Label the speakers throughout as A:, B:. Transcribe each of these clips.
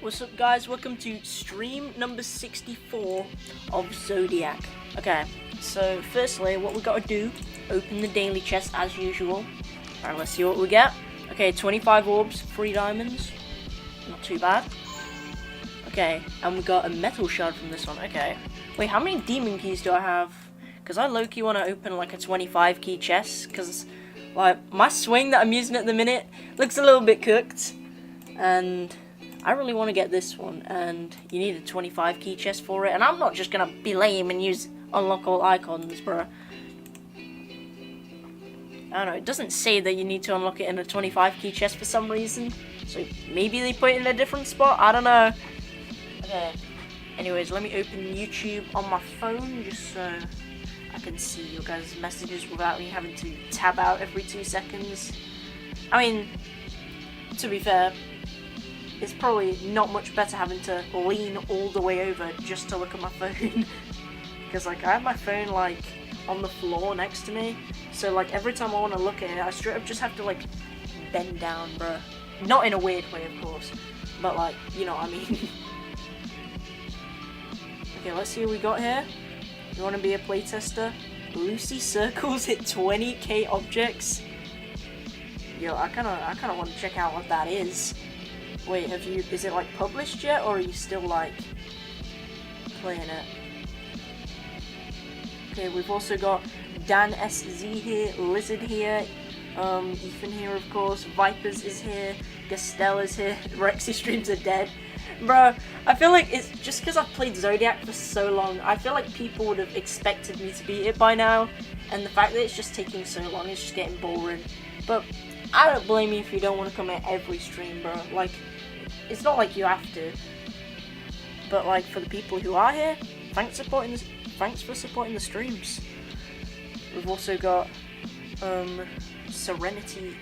A: What's up, guys? Welcome to stream number 64 of Zodiac. Okay, so firstly, what we gotta do, open the daily chest as usual. Alright, let's see what we get. Okay, 25 orbs, 3 diamonds. Not too bad. Okay, and we got a metal shard from this one. Okay. Wait, how many demon keys do I have? Because I low-key want to open like a 25 key chest. Because, like, my swing that I'm using at the minute looks a little bit cooked. And I really want to get this one. And you need a 25 key chest for it. And I'm not just going to be lame and use unlock all icons, bro. I don't know, it doesn't say that you need to unlock it in a 25 key chest for some reason. So maybe they put it in a different spot, I don't know. Okay. Anyways, let me open YouTube on my phone just so I can see your guys' messages without me having to tab out every 2 seconds. I mean, to be fair, it's probably not much better having to lean all the way over just to look at my phone. Because like I have my phone like on the floor next to me, so like every time I want to look at it, I straight up just have to like bend down, bro. Not in a weird way, of course, but like, you know what I mean. Okay, let's see what we got here. You want to be a playtester? Lucy circles hit 20k objects. Yo, I kind of want to check out what that is. Wait, is it like published yet, or are you still like playing it? Okay, we've also got Dan SZ here, Lizard here, Ethan here of course, Vipers is here, Gastel is here, Rexy streams are dead. Bro, I feel like it's just because I've played Zodiac for so long, I feel like people would have expected me to beat it by now, and the fact that it's just taking so long is just getting boring. But I don't blame you if you don't want to come at every stream, bro. Like, it's not like you have to. But like, for the people who are here, thanks for supporting the streams. We've also got Serenity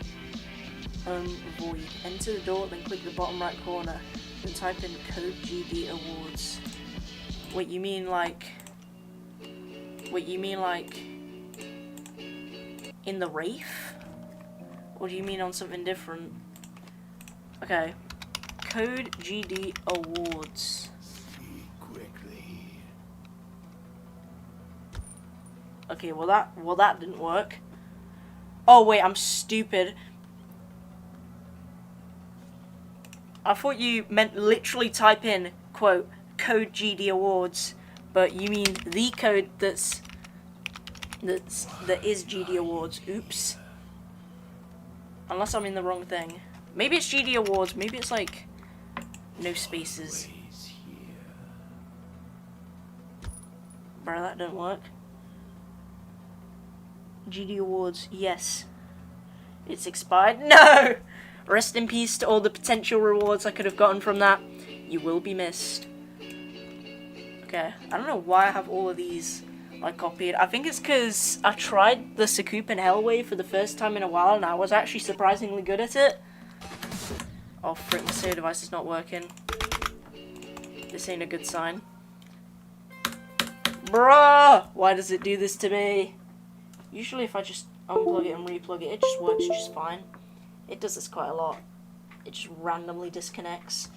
A: Void. Enter the door, then click the bottom right corner, then type in code GD awards. Wait, you mean like in the Wraith? Or do you mean on something different? Okay. Code GD awards. Okay, well that didn't work. Oh wait, I'm stupid. I thought you meant literally type in, quote, code GD awards, but you mean the code that is GD awards. Oops. Unless I'm in the wrong thing. Maybe it's GD awards, maybe it's like no spaces. Bro, that didn't work. GD awards, yes. It's expired. No! Rest in peace to all the potential rewards I could have gotten from that. You will be missed. Okay, I don't know why I have all of these like copied. I think it's because I tried the Sakup and Hellway for the first time in a while and I was actually surprisingly good at it. Oh frick, my save device is not working. This ain't a good sign. Bruh! Why does it do this to me? Usually if I just unplug it and replug it, it just works just fine. It does this quite a lot. It just randomly disconnects.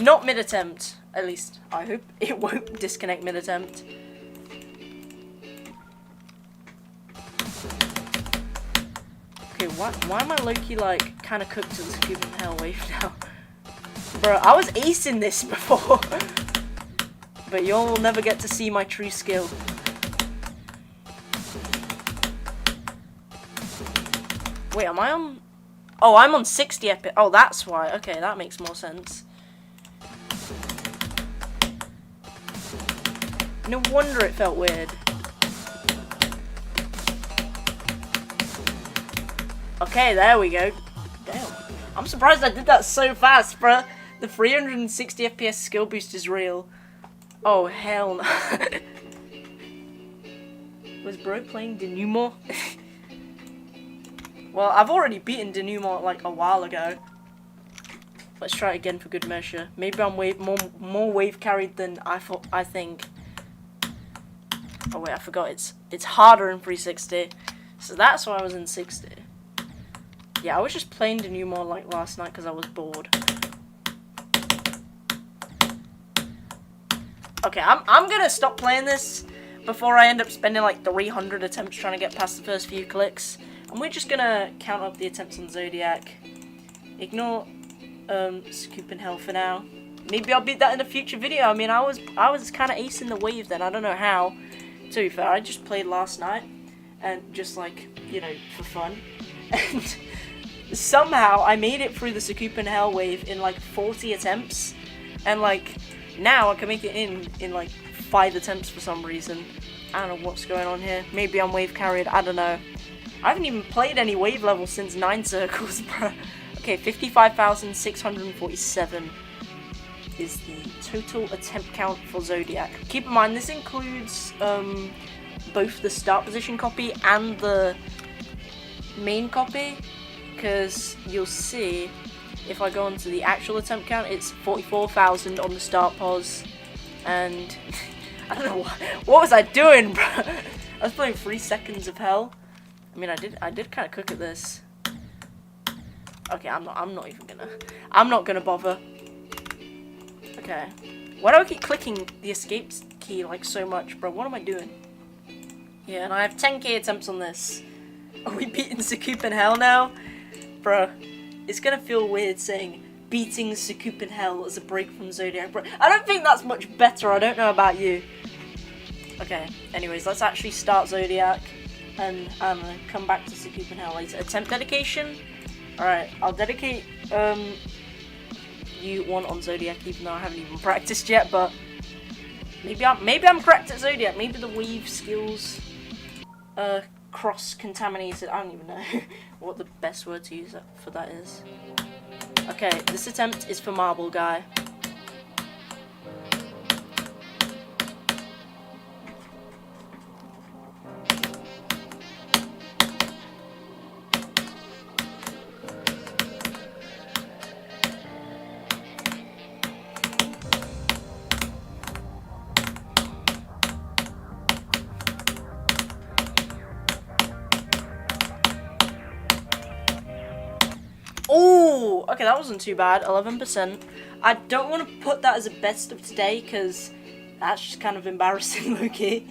A: Not mid-attempt. At least, I hope it won't disconnect mid-attempt. Okay, why am I low-key like kinda cooked to the Sakup and Hell wave now? Bro, I was acing this before. But y'all will never get to see my true skill. Wait, am I on... Oh, I'm on 60 epic. Oh, that's why. Okay, that makes more sense. No wonder it felt weird. Okay, there we go. Damn. I'm surprised I did that so fast, bruh. The 360 FPS skill boost is real. Oh, hell no. Was bro playing Denouement? Well, I've already beaten Denouement like a while ago. Let's try it again for good measure. Maybe I'm more wave carried than I think. Oh wait, I forgot it's harder in 360. So that's why I was in 60. Yeah, I was just playing Denouement like last night because I was bored. Okay, I'm gonna stop playing this before I end up spending like 300 attempts trying to get past the first few clicks. And we're just gonna count up the attempts on Zodiac. Ignore Scoop and Hell for now. Maybe I'll beat that in a future video. I mean, I was kind of acing the wave then. I don't know how. To be fair, I just played last night and just like, you know, for fun. And somehow I made it through the Scoop and Hell wave in like 40 attempts. And like now I can make it in like 5 attempts for some reason. I don't know what's going on here. Maybe I'm wave carried. I don't know. I haven't even played any wave levels since 9 circles, bro. Okay, 55,647 is the total attempt count for Zodiac. Keep in mind, this includes both the start position copy and the main copy, because you'll see if I go onto the actual attempt count, it's 44,000 on the start pause, and I don't know what was I doing, bro. I was playing 3 seconds of hell. I mean, I did kind of cook at this. Okay, I'm not gonna bother. Okay. Why do I keep clicking the escape key like so much, bro? What am I doing? Yeah, and I have 10k attempts on this. Are we beating Scoop and Hell now? Bro, it's gonna feel weird saying beating Scoop and Hell as a break from Zodiac, bro. I don't think that's much better. I don't know about you. Okay, anyways, let's actually start Zodiac. And I'm gonna come back to Scoop and Hell later. Attempt dedication. Alright, I'll dedicate you one on Zodiac, even though I haven't even practiced yet, but maybe I'm correct at Zodiac. Maybe the weave skills cross-contaminated. I don't even know what the best word to use for that is. Okay, this attempt is for Marble Guy. Oh, okay, that wasn't too bad. 11%. I don't want to put that as a best of today because that's just kind of embarrassing, low-key.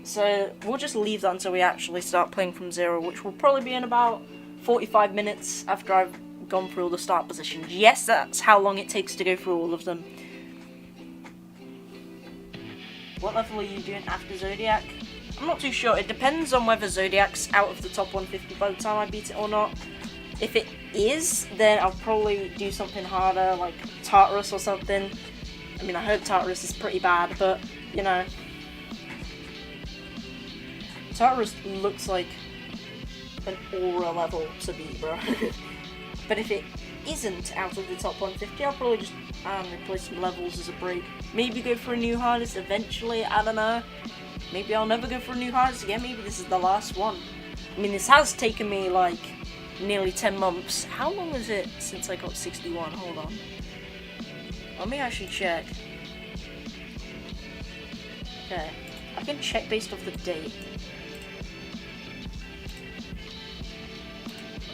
A: So we'll just leave that until we actually start playing from 0, which will probably be in about 45 minutes after I've gone through all the start positions. Yes, that's how long it takes to go through all of them. What level are you doing after Zodiac? I'm not too sure. It depends on whether Zodiac's out of the top 150 by the time I beat it or not. If it is, then I'll probably do something harder, like Tartarus or something. I mean, I heard Tartarus is pretty bad, but, you know. Tartarus looks like an aura level to beat, bro. But if it isn't out of the top 150, I'll probably just, I don't know, play some levels as a break. Maybe go for a new hardest eventually, I don't know. Maybe I'll never go for a new hardest again, maybe this is the last one. I mean, this has taken me, like, nearly 10 months. How long is it since I got 61? Hold on. Let me actually check. Okay. I can check based off the date.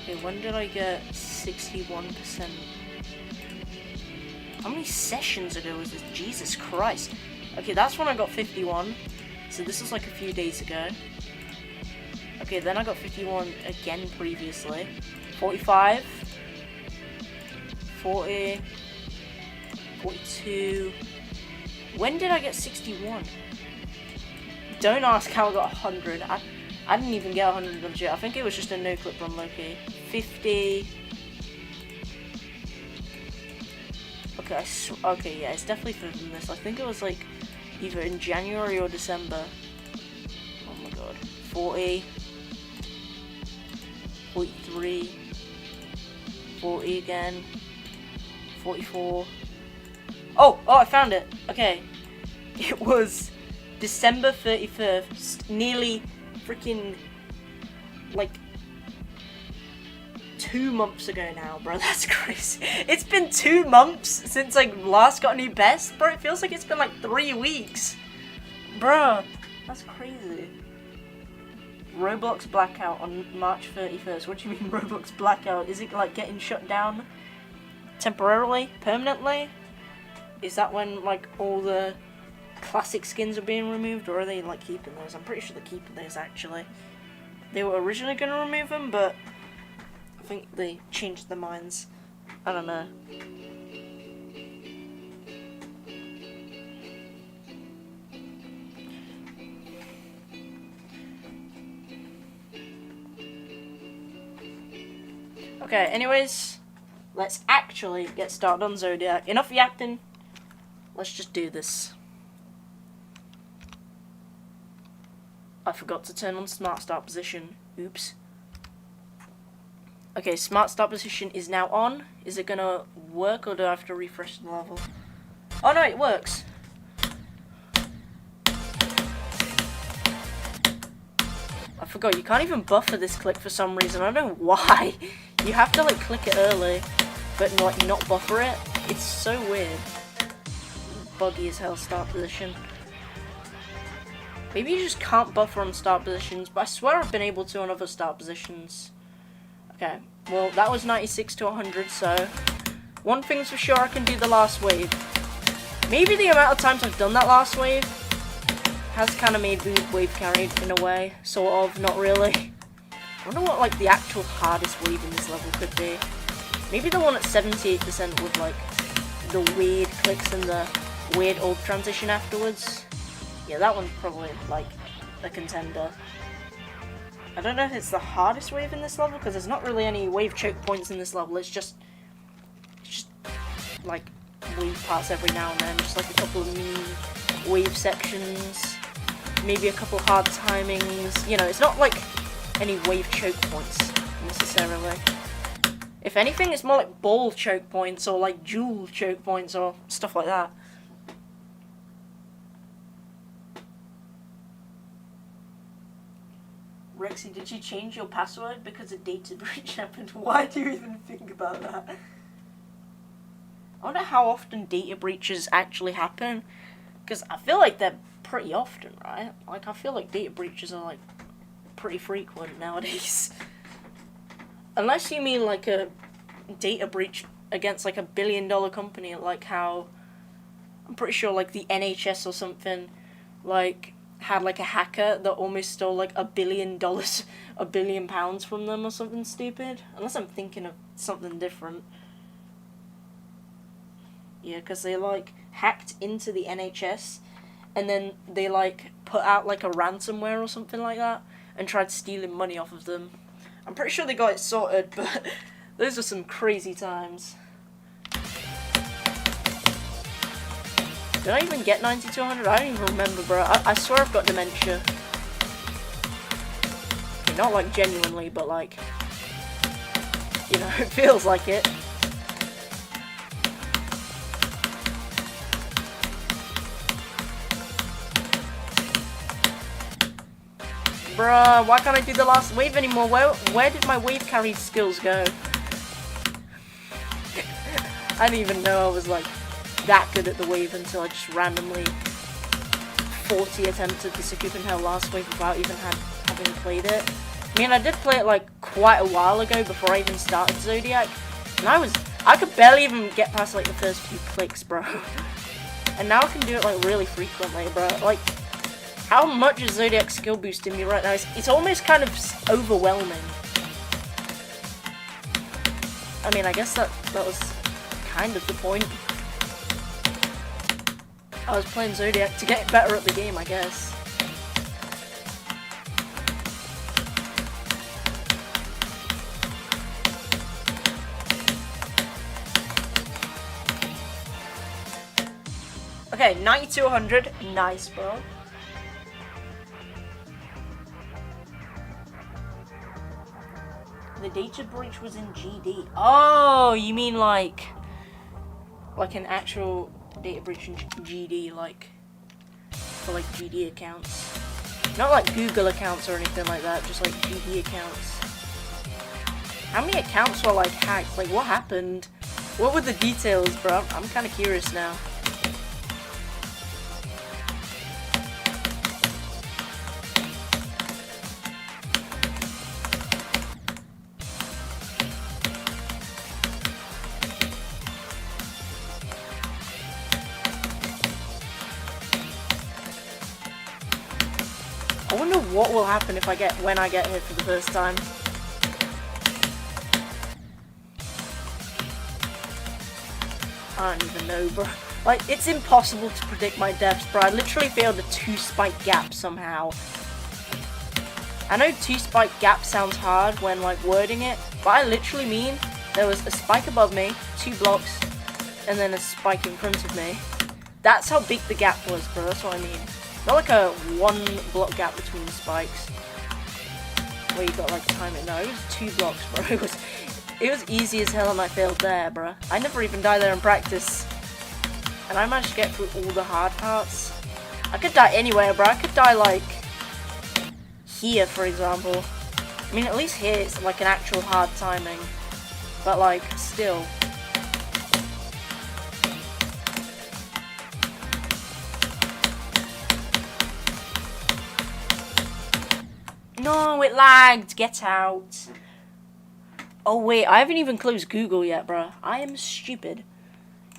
A: Okay, when did I get 61%? How many sessions ago was this? Jesus Christ. Okay, that's when I got 51. So this is like a few days ago. Okay, then I got 51 again previously. 45. 40. 42. When did I get 61? Don't ask how I got 100. I didn't even get 100 legit. I think it was just a no-clip run low-key. 50. Okay, okay, yeah, it's definitely further than this. I think it was like either in January or December. Oh my god. 40. 43, 40 again, 44. Oh, I found it. Okay. It was December 31st, nearly freaking, like, 2 months ago now, bro. That's crazy. It's been 2 months since I last got a new best, bro. It feels like it's been like 3 weeks. Bro, that's crazy. Roblox blackout on March 31st. What do you mean Roblox blackout? Is it like getting shut down temporarily? Permanently? Is that when like all the classic skins are being removed, or are they like keeping those? I'm pretty sure they're keeping those actually. They were originally going to remove them, but I think they changed their minds. I don't know. Okay, anyways, let's actually get started on Zodiac. Enough yapping. Let's just do this. I forgot to turn on Smart Start Position. Oops. Okay, Smart Start Position is now on. Is it gonna work, or do I have to refresh the level? Oh no, it works. I forgot, you can't even buffer this click for some reason. I don't know why. You have to like click it early, but like not buffer it. It's so weird. Buggy as hell start position. Maybe you just can't buffer on start positions, but I swear I've been able to on other start positions. Okay, well that was 96 to 100, so one thing's for sure, I can do the last wave. Maybe the amount of times I've done that last wave has kind of made the wave carried in a way, sort of, not really. I wonder what like the actual hardest wave in this level could be. Maybe the one at 78% with like the weird clicks and the weird orb transition afterwards. Yeah, that one's probably like a contender. I don't know if it's the hardest wave in this level, because there's not really any wave choke points in this level. It's just like wave parts every now and then, just like a couple of mini wave sections, maybe a couple hard timings. You know, it's not like any wave choke points necessarily. If anything, it's more like ball choke points or like jewel choke points or stuff like that. Rexy, did you change your password because a data breach happened? Why do you even think about that? I wonder how often data breaches actually happen, because I feel like they're pretty often, right? Like, I feel like data breaches are like pretty frequent nowadays. Unless you mean like a data breach against like $1 billion company, like how I'm pretty sure like the NHS or something like had like a hacker that almost stole like $1 billion, £1 billion from them or something stupid. Unless I'm thinking of something different. Yeah, because they like hacked into the NHS and then they like put out like a ransomware or something like that and tried stealing money off of them. I'm pretty sure they got it sorted, but those are some crazy times. Did I even get 90 to 100? I don't even remember, bro. I swear I've got dementia. Okay, not like genuinely, but like, you know, it feels like it. Bruh, why can't I do the last wave anymore? Where did my wave carry skills go? I didn't even know I was like that good at the wave until I just randomly 40 attempted the Sakupen Hell last wave without even having played it. I mean, I did play it like quite a while ago before I even started Zodiac, and I could barely even get past like the first few clicks, bro. And now I can do it like really frequently, bro. Like, how much is Zodiac skill boosting me right now? It's almost kind of overwhelming. I mean, I guess that was kind of the point. I was playing Zodiac to get better at the game, I guess. Okay, 90 to 100. Nice, bro. The data breach was in GD. Oh, you mean like an actual data breach in GD, like for like GD accounts, not like Google accounts or anything like that, just like GD accounts. How many accounts were like hacked? Like, what happened? What were the details, bro? I'm kind of curious now. what will happen if when I get hit for the first time. I don't even know, bro. Like, it's impossible to predict my deaths, bro. I literally failed a 2-spike gap somehow. I know 2-spike gap sounds hard when, like, wording it, but I literally mean there was a spike above me, 2 blocks, and then a spike in front of me. That's how big the gap was, bro. That's what I mean. Not like a 1-block gap between the spikes. Where you got, like, time it. No, it was 2 blocks, bro. It was easy as hell and I failed there, bro. I never even died there in practice. And I managed to get through all the hard parts. I could die anywhere, bro. I could die, like, here, for example. I mean, at least here it's, like, an actual hard timing. But, like, still. No, it lagged. Get out. Oh, wait. I haven't even closed Google yet, bro. I am stupid.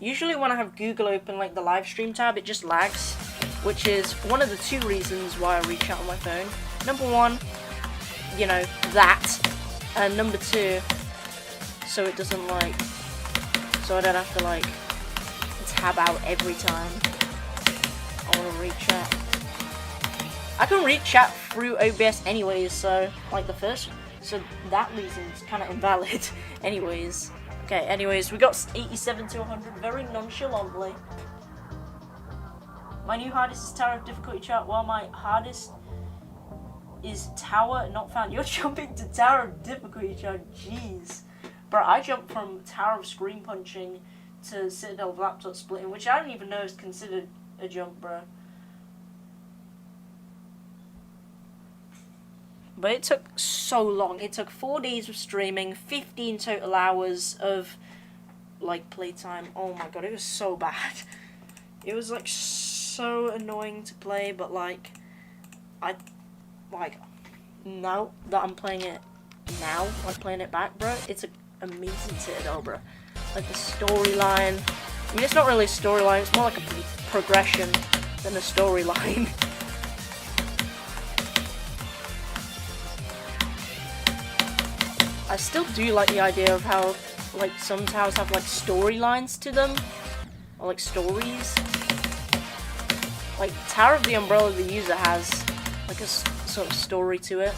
A: Usually when I have Google open, like the live stream tab, it just lags, which is one of the 2 reasons why I reach out on my phone. Number 1, you know, that, and number 2, so it doesn't like, so I don't have to like tab out every time I want to read chat. I can read chat through OBS anyways, so like so that reason's kind of invalid anyways. Okay, anyways, we got 87 to 100 very nonchalantly. My new hardest is Tower of Difficulty chat, while my hardest is Tower not found. You're jumping to Tower of Difficulty chat, jeez. Bro, I jumped from Tower of Screen Punching to Citadel of Laptop Splitting, which I don't even know is considered a jump, bro. But it took so long. It took 4 days of streaming, 15 total hours of, like, playtime. Oh my god, it was so bad. It was, like, so annoying to play, but, like, now that I'm playing it now, like, playing it back, bro, it's an amazing Citadel, bro. Like, the storyline. I mean, it's not really a storyline, it's more like a progression than a storyline. I still do like the idea of how, like, some towers have, like, storylines to them. Or, like, stories. Like, Tower of the Umbrella of the User has, like, a sort of story to it.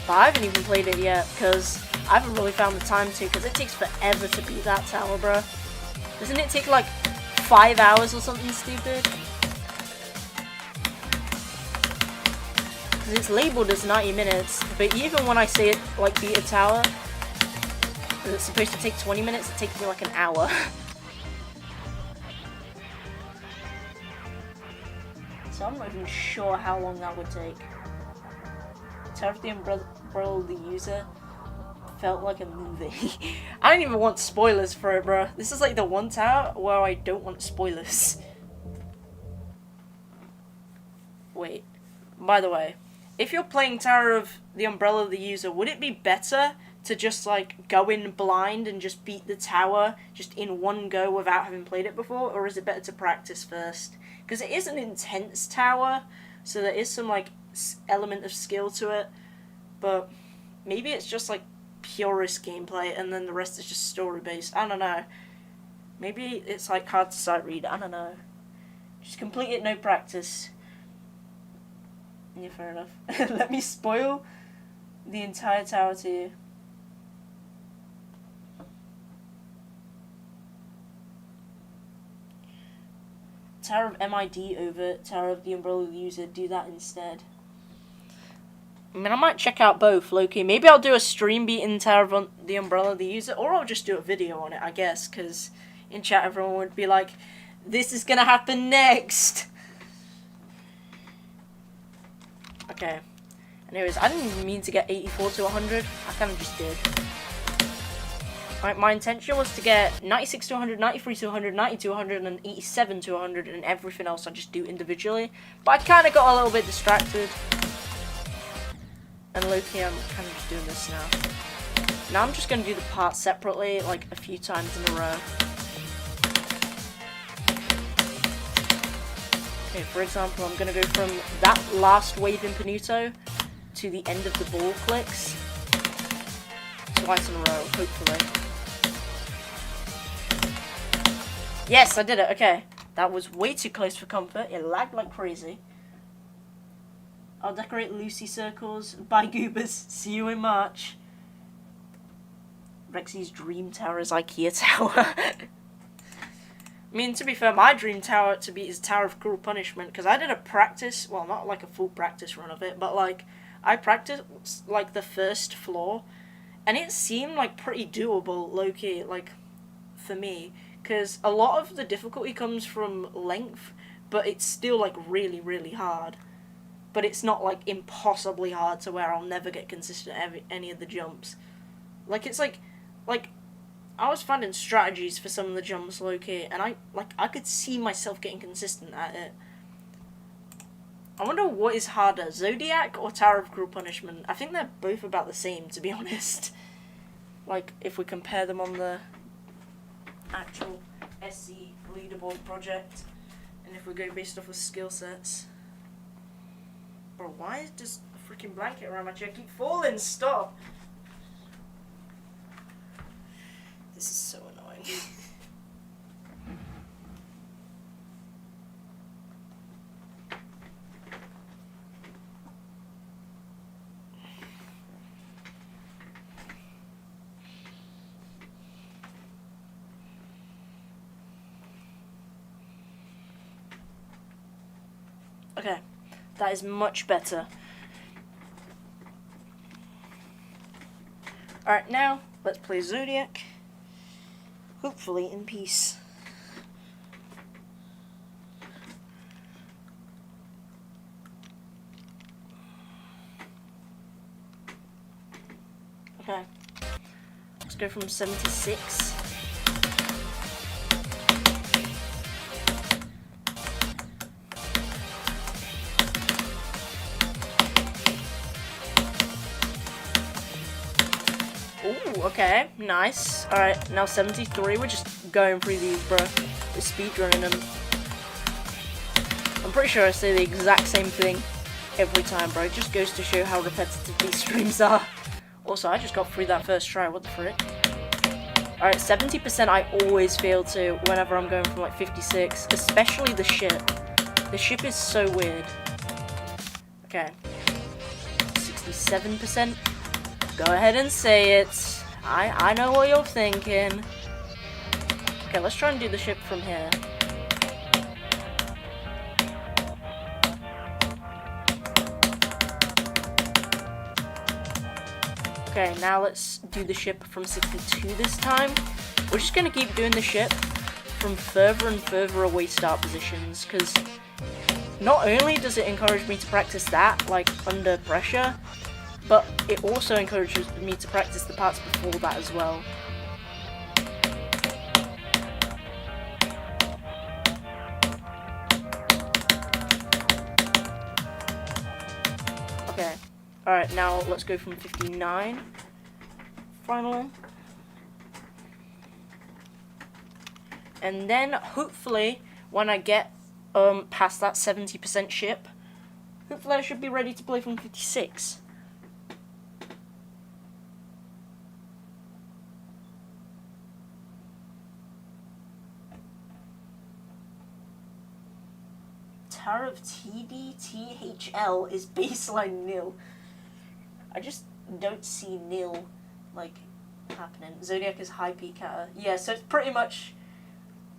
A: But I haven't even played it yet, because I haven't really found the time to, because it takes forever to beat that tower, bro. Doesn't it take, like, 5 hours or something stupid? It's labeled as 90 minutes, but even when I say it, like, beat a tower, it's supposed to take 20 minutes, it takes me like an hour. So I'm not even sure how long that would take. Tower of the Umbrella of the User felt like a movie. I don't even want spoilers for it, bro. This is like the one tower where I don't want spoilers. Wait, by the way, if you're playing Tower of the Umbrella of the User, would it be better to just, like, go in blind and just beat the tower just in one go without having played it before? Or is it better to practice first? Because it is an intense tower, so there is some, like, element of skill to it. But maybe it's just, like, purist gameplay and then the rest is just story-based. I don't know. Maybe it's, like, hard to sight read. I don't know. Just complete it, no practice. Yeah, fair enough. Let me spoil the entire tower to you. Tower of MID over Tower of the Umbrella of the User. Do that instead. I mean, I might check out both, low-key. Maybe I'll do a stream beating Tower of the Umbrella of the User, or I'll just do a video on it, I guess, because in chat everyone would be like, this is gonna happen next! Okay. Anyways, I didn't even mean to get 84 to 100. I kind of just did. My intention was to get 96 to 100, 93 to 100, 90 to 100, and 87 to 100, and everything else I just do individually. But I kind of got a little bit distracted. And low-key, I'm kind of just doing this now. Now I'm just going to do the parts separately, like, a few times in a row. Okay, for example, I'm gonna go from that last wave in Panuto to the end of the ball clicks twice in a row, hopefully. Yes, I did it. Okay, that was way too close for comfort. It lagged like crazy. I'll decorate Lucy circles. Bye, goobers. See you in March. Rexy's dream tower is IKEA tower. I mean, to be fair, my dream tower to be is Tower of Cruel Punishment, because I did a practice, well, not like a full practice run of it, but like, I practiced like the first floor, and it seemed like pretty doable, low-key, like, for me, because a lot of the difficulty comes from length, but it's still like really, really hard. But it's not like impossibly hard to where I'll never get consistent at any of the jumps. Like, it's like, I was finding strategies for some of the jumps low-key, and I could see myself getting consistent at it. I wonder what is harder, Zodiac or Tower of Cruel Punishment? I think they're both about the same, to be honest. Like, if we compare them on the actual SC leaderboard project, and if we go based off of skill sets. Bro, why is this freaking blanket around my chair keep falling? Stop! This is so annoying. Okay, that is much better. Alright, now let's play Zodiac. Hopefully in peace. Okay, let's go from 76. Ooh, okay, nice. Alright, now 73, we're just going through these, bro. We're speedrunning them. I'm pretty sure I say the exact same thing every time, bro. It just goes to show how repetitive these streams are. Also, I just got through that first try, what the frick? Alright, 70% I always fail to whenever I'm going from like 56, especially the ship. The ship is so weird. Okay. 67%. Go ahead and say it. I know what you're thinking. Okay, let's try and do the ship from here. Okay, now let's do the ship from 62 this time. We're just going to keep doing the ship from further and further away start positions, because not only does it encourage me to practice that, like, under pressure, but it also encourages me to practice the parts before that as well. Okay, alright, now let's go from 59, finally. And then, hopefully, when I get past that 70% ship, hopefully I should be ready to play from 56. Tower of TDTHL is baseline nil. I just don't see nil, like, happening. Zodiac is high peak counter. Yeah, so it's pretty much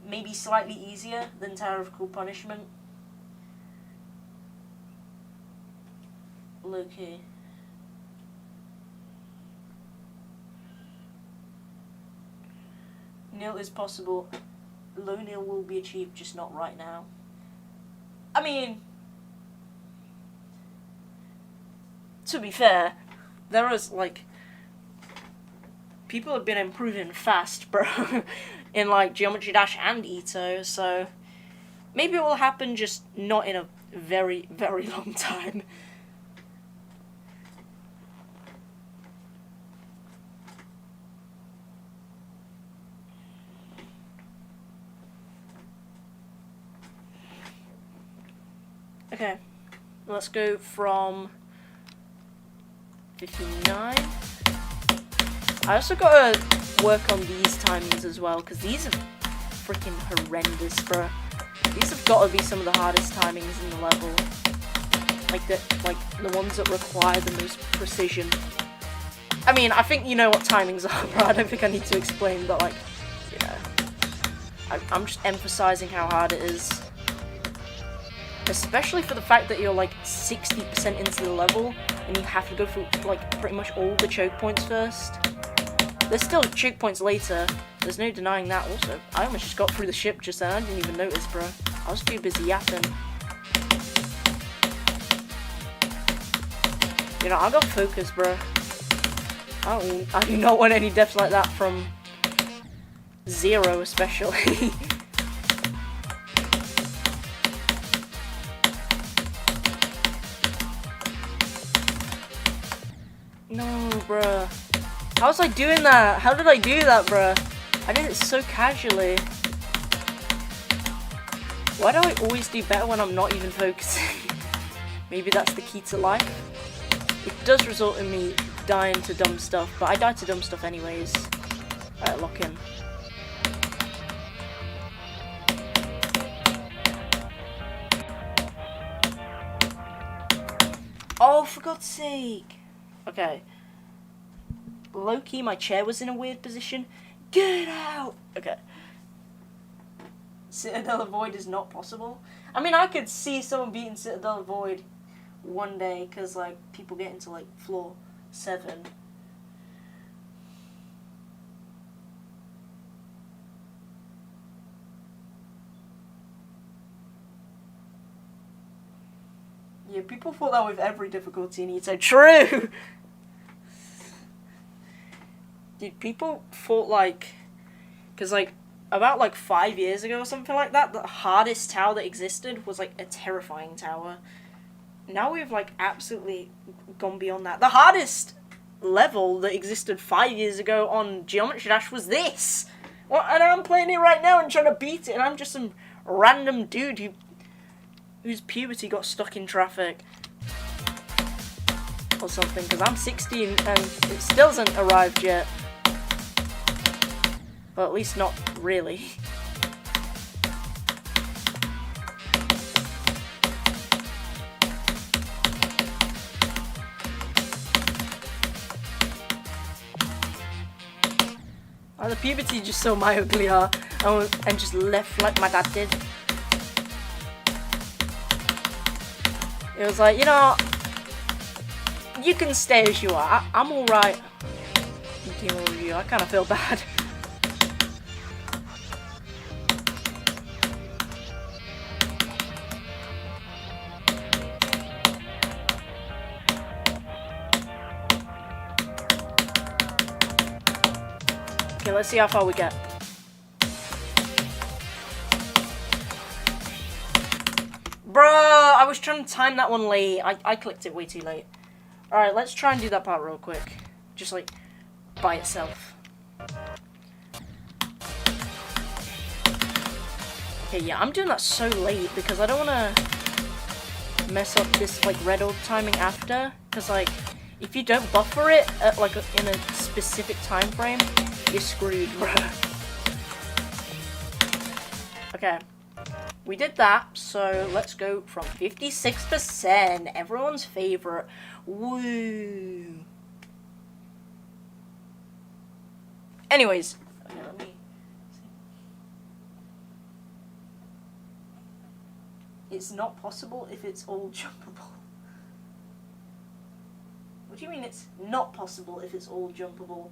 A: maybe slightly easier than Tower of Cruel Punishment. Okay. Nil is possible. Low nil will be achieved, just not right now. I mean, to be fair, there was, like, people have been improving fast, bro, in, like, Geometry Dash and Ito, so maybe it will happen, just not in a very, very long time. Okay, let's go from 59. I also gotta work on these timings as well, because these are freaking horrendous, bro. These have got to be some of the hardest timings in the level. Like the ones that require the most precision. I mean, I think you know what timings are, bro. I don't think I need to explain, but like, you know, I'm just emphasizing how hard it is. Especially for the fact that you're like 60% into the level, and you have to go through like pretty much all the choke points first. There's still choke points later, there's no denying that also. I almost just got through the ship just then, I didn't even notice, bro. I was too busy yapping. You know, I got focus, bro. I do not want any deaths like that from Zero, especially. No, bruh. How was I doing that? How did I do that, bruh? I did it so casually. Why do I always do better when I'm not even focusing? Maybe that's the key to life. It does result in me dying to dumb stuff, but I die to dumb stuff anyways. Alright, lock in. Oh, for God's sake! Okay. Low-key, my chair was in a weird position. Get out! Okay. Citadel Void is not possible. I mean, I could see someone beating Citadel Void one day, because, like, people get into, like, floor 7. Yeah, people thought that with every difficulty, and you'd say, true! Dude, people thought, like, because, like, about, like, 5 years ago or something like that, the hardest tower that existed was, like, a terrifying tower. Now we've, like, absolutely gone beyond that. The hardest level that existed 5 years ago on Geometry Dash was this! Well, and I'm playing it right now and trying to beat it, and I'm just some random dude whose puberty got stuck in traffic. Or something, because I'm 16 and it still hasn't arrived yet. Well, at least not really. Oh, the puberty just so mildly and just left like my dad did. It was like, you know, you can stay as you are. I'm alright. I kind of feel bad. Okay, let's see how far we get. Bruh, I was trying to time that one late. I clicked it way too late. Alright, let's try and do that part real quick. Just like, by itself. Okay, yeah, I'm doing that so late because I don't want to mess up this, like, red orb timing after. Because, like, if you don't buffer it, at, like, in a specific time frame, you're screwed, bruh. Okay. We did that, so let's go from 56%, everyone's favorite. Woo! Anyways, okay, let me see. It's not possible if it's all jumpable. What do you mean it's not possible if it's all jumpable?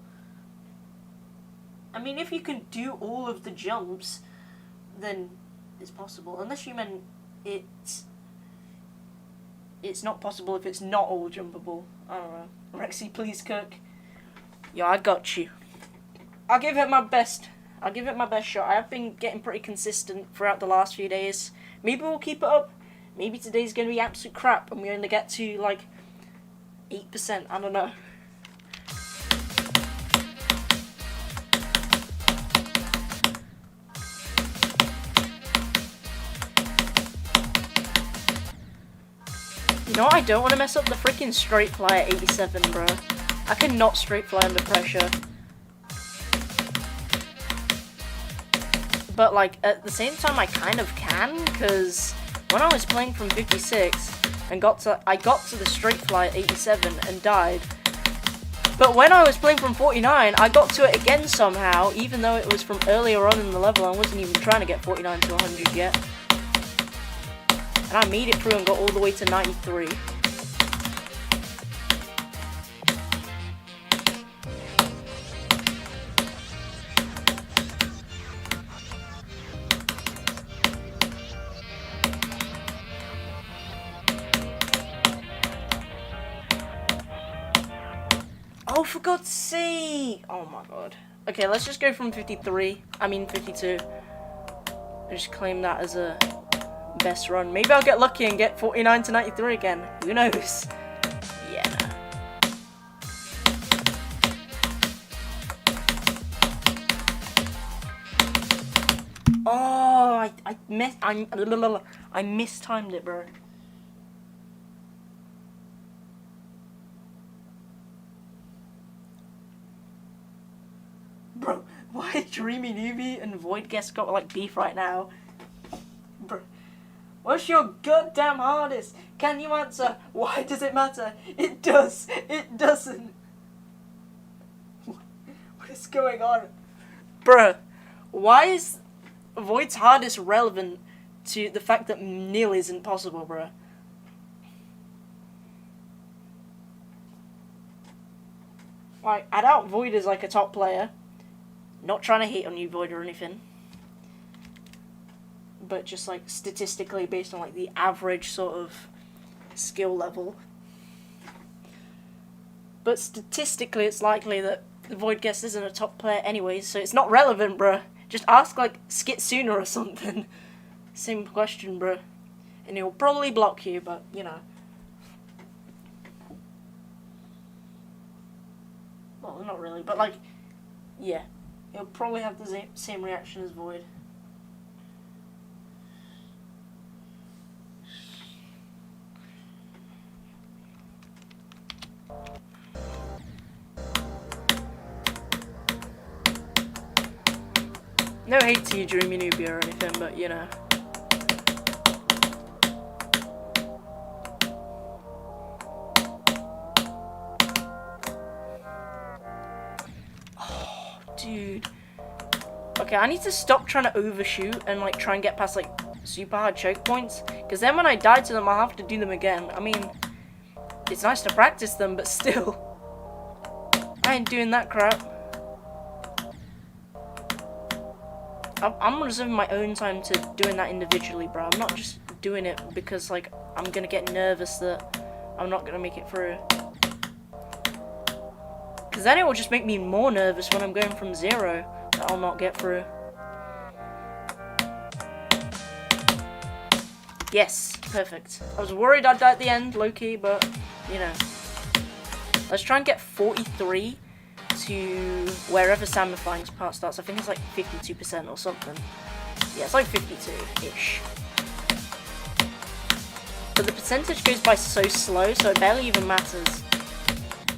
A: I mean, if you can do all of the jumps, then it's possible. Unless you meant it's not possible if it's not all jumpable. I don't know. Rexy, please cook. Yeah, I got you. I'll give it my best. I'll give it my best shot. I have been getting pretty consistent throughout the last few days. Maybe we'll keep it up. Maybe today's going to be absolute crap and we only get to, like, 8%. I don't know. You know what? I don't want to mess up the freaking straight fly at 87, bro. I cannot straight fly under pressure. But, like, at the same time, I kind of can, because when I was playing from 56 and I got to the straight fly at 87 and died. But when I was playing from 49, I got to it again somehow, even though it was from earlier on in the level. I wasn't even trying to get 49 to 100 yet. And I made it through and got all the way to 93. Oh, for God's sake! Oh my god. Okay, let's just go from 52. And just claim that as a best run. Maybe I'll get lucky and get 49 to 93 again. Who knows? Yeah, nah. Oh, I mistimed it, bro. Bro, why Dreamy Newbie and Void Guest got like beef right now? Bro, what's your goddamn hardest? Can you answer? Why does it matter? It does. It doesn't. What is going on? Bro, why is Void's hardest relevant to the fact that nil isn't possible, bro? Like, I doubt Void is like a top player. Not trying to hate on you, Void, or anything. But just, like, statistically, based on, like, the average sort of skill level. But statistically, it's likely that the Void Guest isn't a top player anyways, so it's not relevant, bruh. Just ask, like, Skitsuna or something. Same question, bruh. And he'll probably block you, but, you know. Well, not really, but, like, yeah. He'll probably have the same reaction as Void. No hate to you, Dreamy Newbie, or anything, but, you know. Dude. Okay, I need to stop trying to overshoot and like try and get past like super hard choke points, because then when I die to them I'll have to do them again. I mean, it's nice to practice them, but still, I ain't doing that crap. I'm reserving my own time to doing that individually, bro. I'm not just doing it because like I'm gonna get nervous that I'm not gonna make it through. Because then it will just make me more nervous when I'm going from 0 that I'll not get through. Yes, perfect. I was worried I'd die at the end, low-key, but, you know. Let's try and get 43 to wherever Samifying's part starts. I think it's like 52% or something. Yeah, it's like 52-ish. But the percentage goes by so slow, so it barely even matters.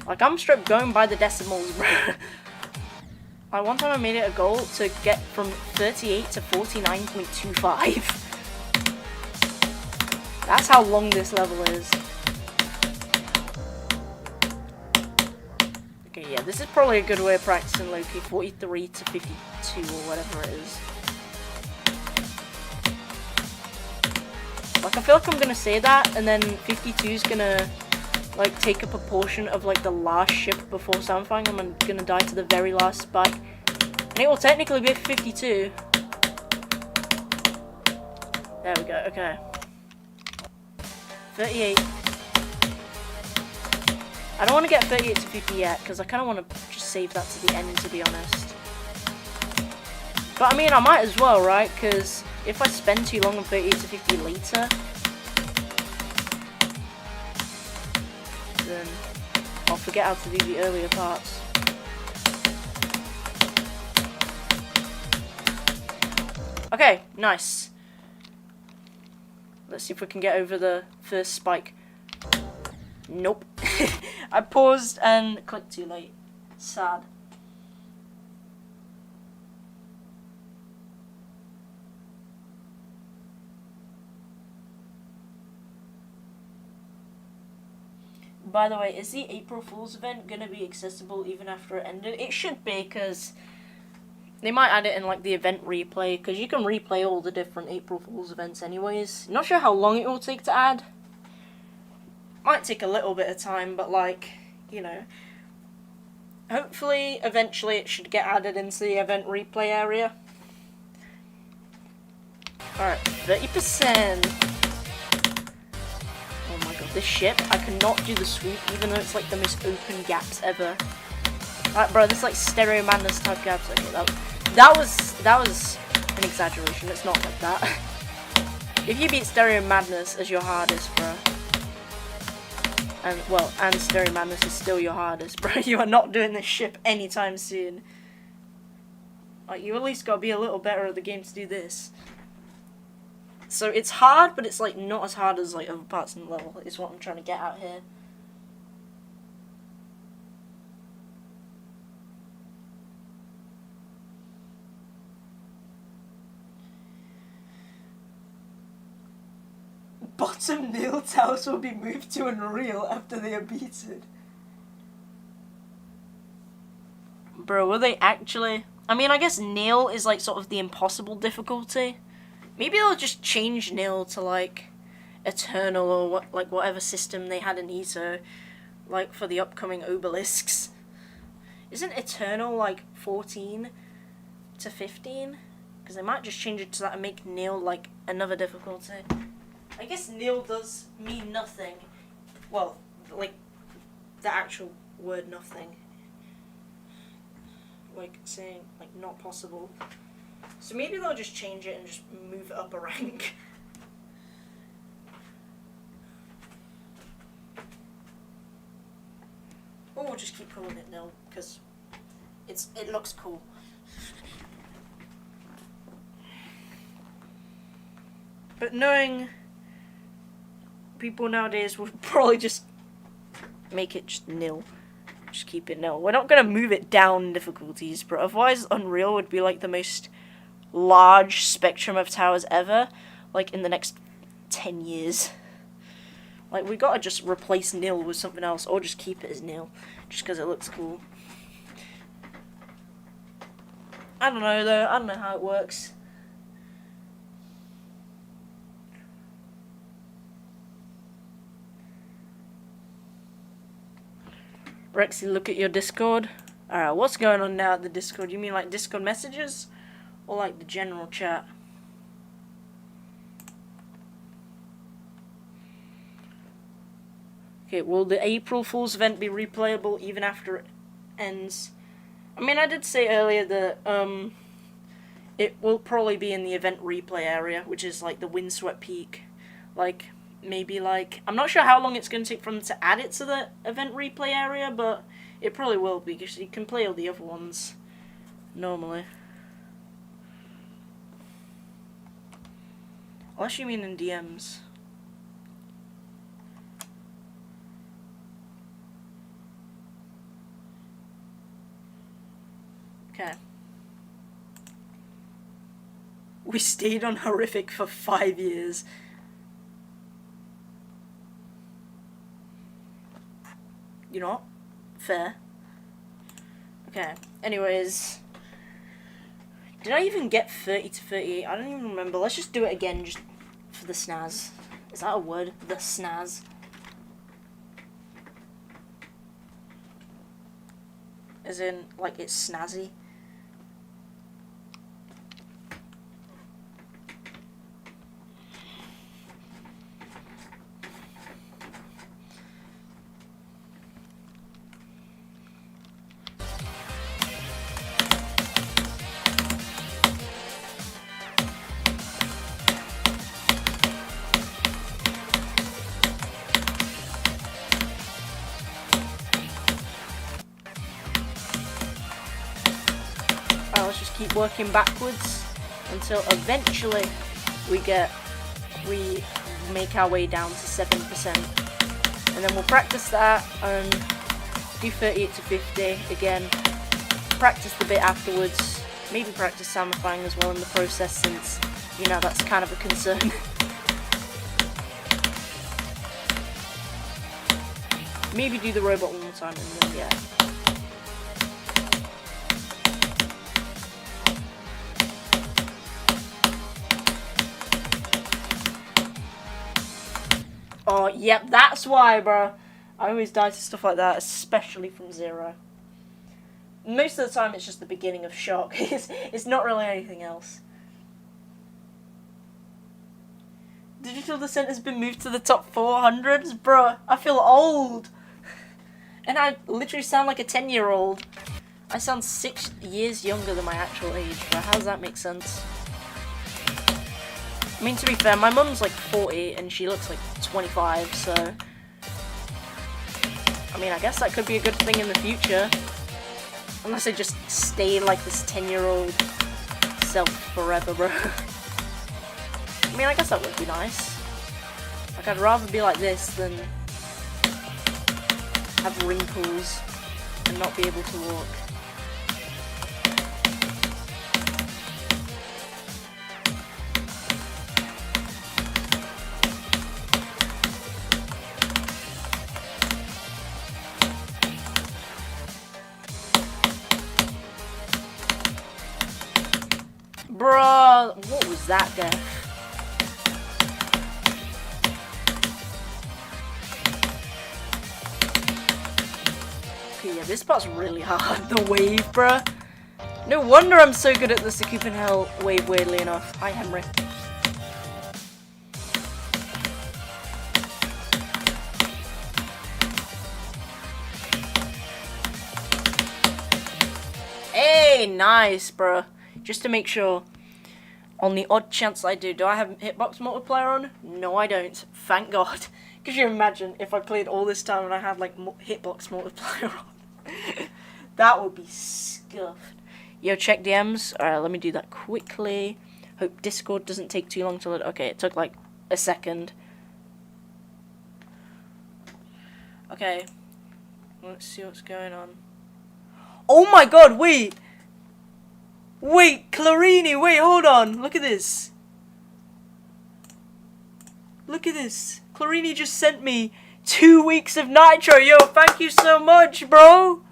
A: Like, I'm straight going by the decimals, bro. Like, one time I made it a goal to get from 38 to 49.25. That's how long this level is. Okay, yeah, this is probably a good way of practicing low-key. 43 to 52 or whatever it is. Like, I feel like I'm gonna say that, and then 52 is gonna like take a proportion of like the last shift before Samifying. I'm gonna die to the very last spike, and it will technically be 52. There we go. Okay, 38. I don't want to get 38 to 50 yet because I kind of want to just save that to the end, to be honest. But I mean, I might as well, right? Because if I spend too long on 38 to 50 later, then I'll forget how to do the earlier parts. Okay, nice. Let's see if we can get over the first spike. Nope. I paused and clicked too late. Sad. By the way, is the April Fool's event gonna be accessible even after it ended? It should be, because they might add it in like the event replay, because you can replay all the different April Fool's events anyways. Not sure how long it will take to add. Might take a little bit of time, but like, you know, hopefully eventually it should get added into the event replay area. Alright, 30%. Oh my god, this ship, I cannot do the sweep even though it's like the most open gaps ever. Like, bro, this like stereo madness type gaps. Okay, that was an exaggeration. It's not like that. If you beat stereo madness as your hardest, bro, and stereo madness is still your hardest, bro, you are not doing this ship anytime soon. Like, you at least gotta be a little better at the game to do this. So it's hard, but it's like not as hard as like other parts in the level, is what I'm trying to get out here. Bottom nail tiles will be moved to Unreal after they are beaten. Bro, will they actually? I mean, I guess nail is like sort of the impossible difficulty. Maybe they'll just change nail to like eternal or what, like whatever system they had in ESO, like for the upcoming obelisks. Isn't eternal like 14 to 15? Because they might just change it to that and make nail like another difficulty. I guess nail does mean nothing. Well, like the actual word nothing. Like saying like not possible. So maybe they'll just change it and just move it up a rank. Or we'll just keep calling it nil because it looks cool. But knowing people nowadays will probably just make it just nil. Just keep it nil. We're not gonna move it down in difficulties, but otherwise Unreal would be like the most large spectrum of towers ever, like in the next 10 years. Like, we gotta just replace nil with something else, or just keep it as nil, just because it looks cool. I don't know though, I don't know how it works. Rexy, look at your Discord. Alright, what's going on now at the Discord? You mean like Discord messages? Or like the general chat? Okay, will the April Fool's event be replayable even after it ends? I mean, I did say earlier that it will probably be in the event replay area, which is like the Windswept Peak. Like, maybe like, I'm not sure how long it's going to take for them to add it to the event replay area, but it probably will be, because you can play all the other ones normally. Unless you mean in DMs. Okay. We stayed on Horrific for 5 years. You know what? Fair. Okay. Anyways. Did I even get 30 to 38? I don't even remember. Let's just do it again, just for the snaz. Is that a word? The snaz. As in, like, it's snazzy. Let's just keep working backwards until eventually we make our way down to 7%. And then we'll practice that and do 38 to 50 again. Practice the bit afterwards. Maybe practice samifying as well in the process, since, you know, that's kind of a concern. Maybe do the robot one more time and then, yeah. Oh, yep, that's why, bro. I always die to stuff like that, especially from zero. Most of the time, it's just the beginning of shock. It's not really anything else. Digital Descent has been moved to the top 400s, bro. I feel old. And I literally sound like a 10-year-old. I sound 6 years younger than my actual age, bro. How does that make sense? I mean, to be fair, my mum's like 40 and she looks like 25, so... I mean, I guess that could be a good thing in the future. Unless I just stay like this 10-year-old self forever, bro. I mean, I guess that would be nice. Like, I'd rather be like this than have wrinkles and not be able to walk. Bruh, what was that death? Okay, yeah, this part's really hard. The wave, bruh. No wonder I'm so good at the Sakupen Hell wave, weirdly enough. Hi, Henry. Hey, nice, bruh. Just to make sure, on the odd chance I do I have hitbox multiplier on? No, I don't. Thank God. Could you imagine if I played all this time and I had like hitbox multiplier on? That would be scuffed. Yo, check DMs. Alright, let me do that quickly. Hope Discord doesn't take too long to load. Okay, it took like a second. Okay. Let's see what's going on. Oh my God, wait! Wait, Clarini, wait, hold on. Look at this. Look at this. Clarini just sent me 2 weeks of Nitro. Yo, thank you so much, bro.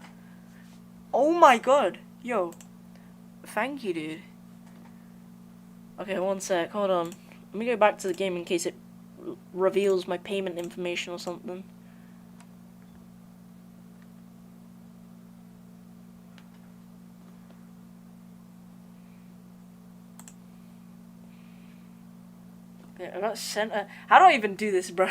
A: Oh my God. Yo. Thank you, dude. Okay, one sec. Hold on. Let me go back to the game in case it reveals my payment information or something. I got sent a... How do I even do this, bro?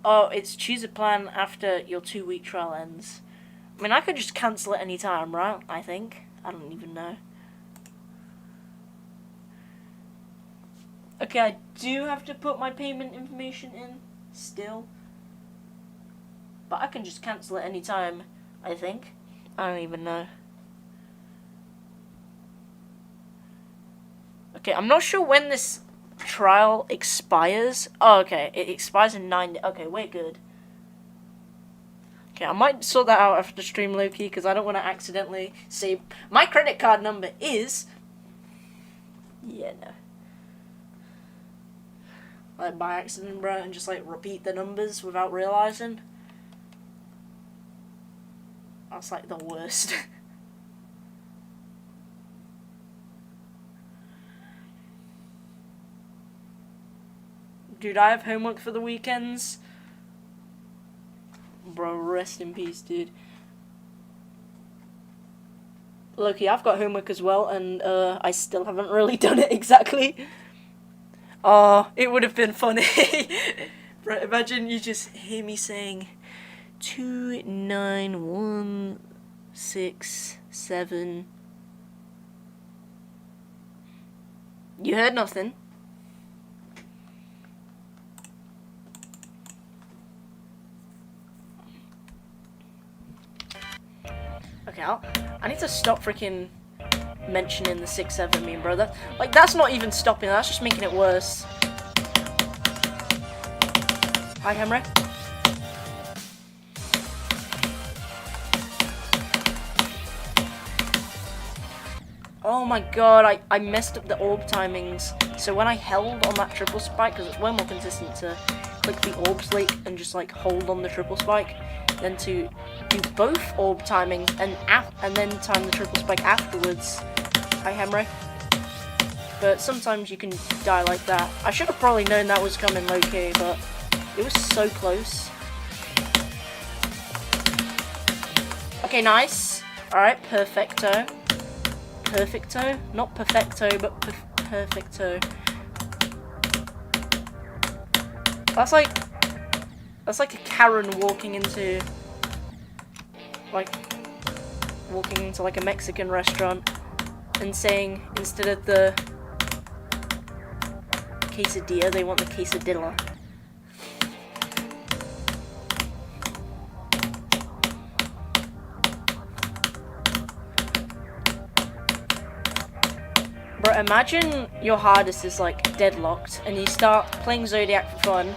A: Oh, it's choose a plan after your 2-week trial ends. I mean, I could just cancel at any time, right? I think. I don't even know. Okay, I do have to put my payment information in still. But I can just cancel at any time, I think. I don't even know. Okay, I'm not sure when this trial expires. Oh, okay, it expires in 9 days. Okay, we're good. Okay, I might sort that out after stream, low-key, because I don't want to accidentally say my credit card number is... Yeah, no. Like, by accident, bro, and just, like, repeat the numbers without realizing. That's, like, the worst. Dude, I have homework for the weekends. Bro, rest in peace, dude. Loki, I've got homework as well, and I still haven't really done it exactly. Oh, it would have been funny. Bro, imagine you just hear me saying 29167. You heard nothing. Okay, I need to stop freaking mentioning the 6-7 meme, bro. That's not even stopping, that's just making it worse. Hi, Henry. Oh my god, I messed up the orb timings. So when I held on that triple spike, because it's way more consistent to click the orb slate and just like hold on the triple spike, than to do both orb timings and then time the triple spike afterwards. Hi, Henry. But sometimes you can die like that. I should have probably known that was coming low-key, but it was so close. Okay, nice. Alright, perfecto. Perfecto? Not perfecto, but perfecto. That's like a Karen walking into like a Mexican restaurant and saying instead of the quesadilla, they want the quesadilla. Bro, imagine your hardest is like deadlocked and you start playing Zodiac for fun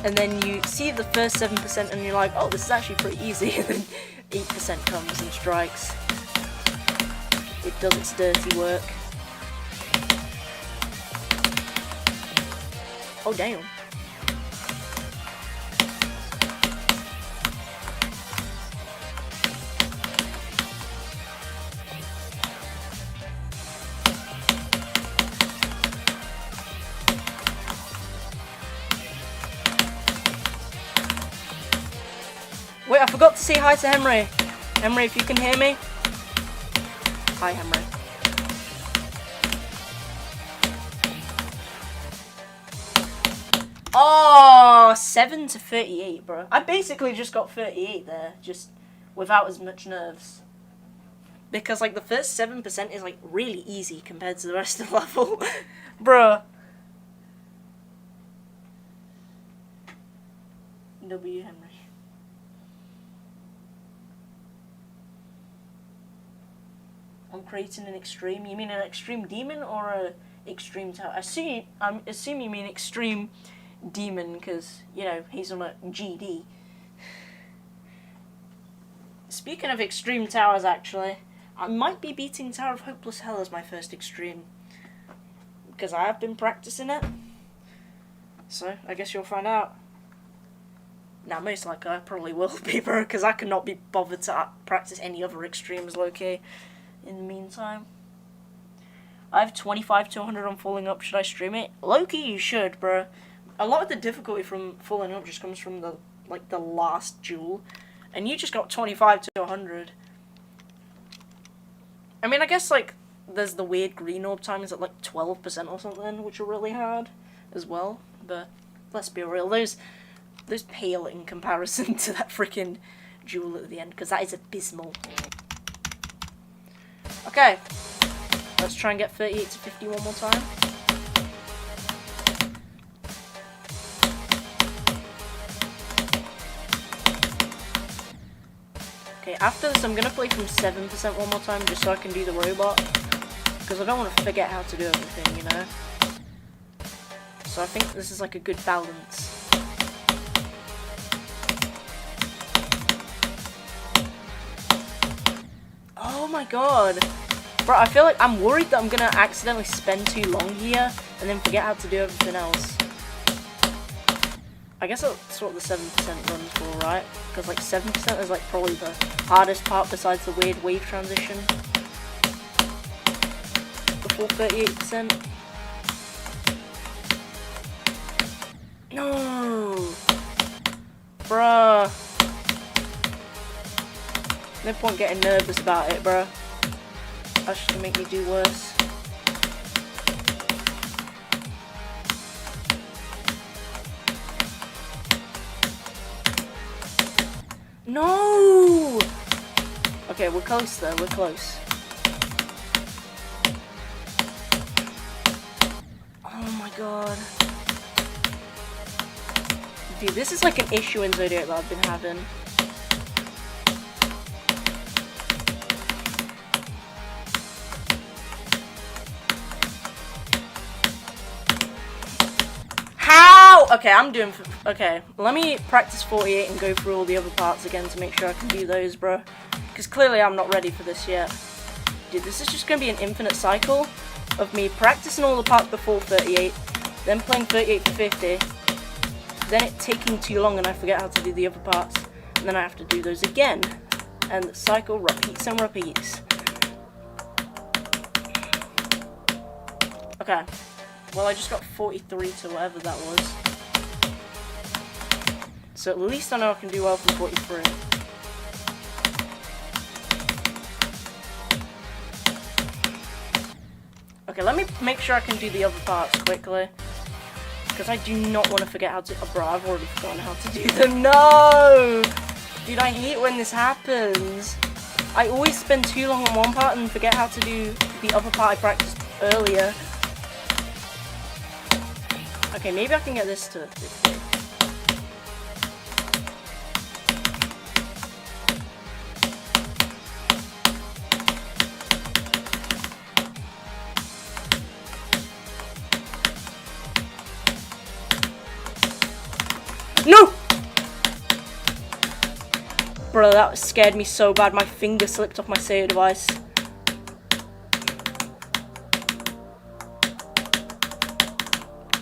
A: and then you see the first 7% and you're like, oh, this is actually pretty easy, and then 8% comes and strikes. It does its dirty work. Oh, damn. Wait, I forgot to say hi to Henry. Henry, if you can hear me. Hi, Henry. Oh, 7 to 38, bro. I basically just got 38 there, just without as much nerves. Because, like, the first 7% is, like, really easy compared to the rest of the level. Bruh. W. Henry. I'm creating an extreme. You mean an extreme demon or a extreme tower? I assume you mean extreme demon because, you know, he's on a GD. Speaking of extreme towers, actually, I might be beating Tower of Hopeless Hell as my first extreme because I have been practicing it. So I guess you'll find out. Now, most likely I probably will be, bro, because I cannot be bothered to practice any other extremes low-key. In the meantime, I have 25 to 100 on Falling Up. Should I stream it? Low-key, you should, bro. A lot of the difficulty from Falling Up just comes from the last duel, and you just got 25 to 100. I mean, I guess like there's the weird green orb times at like 12% or something, which are really hard as well. But let's be real, those pale in comparison to that freaking duel at the end, because that is abysmal. Okay, let's try and get 38 to 50 one more time. Okay, after this I'm going to play from 7% one more time just so I can do the robot. Because I don't want to forget how to do everything, you know? So I think this is like a good balance. Oh my god. Bro, I feel like I'm worried that I'm gonna accidentally spend too long here and then forget how to do everything else. I guess that's what the 7% runs for, right? Because like 7% is like probably the hardest part besides the weird wave transition. Before 38%. No! Bruh. No point getting nervous about it, bruh. That's just gonna make me do worse. No! Okay, we're close though, we're close. Oh my god. Dude, this is like an issue in Zodiac that I've been having. How? okay, okay, let me practice 48 and go through all the other parts again to make sure I can do those, bro. Because clearly I'm not ready for this yet. Dude, this is just going to be an infinite cycle of me practicing all the parts before 38, then playing 38 to 50, then it taking too long and I forget how to do the other parts, and then I have to do those again. And the cycle repeats and repeats. Okay. Well, I just got 43 to whatever that was. So at least I know I can do well from 43. Okay, let me make sure I can do the other parts quickly. Because I do not want to forget how to... Oh, bro, I've already forgotten how to do them. No! Dude, I hate when this happens. I always spend too long on one part and forget how to do the other part I practiced earlier. Okay, maybe I can get this to 50. No! Bro, that scared me so bad. My finger slipped off my save device.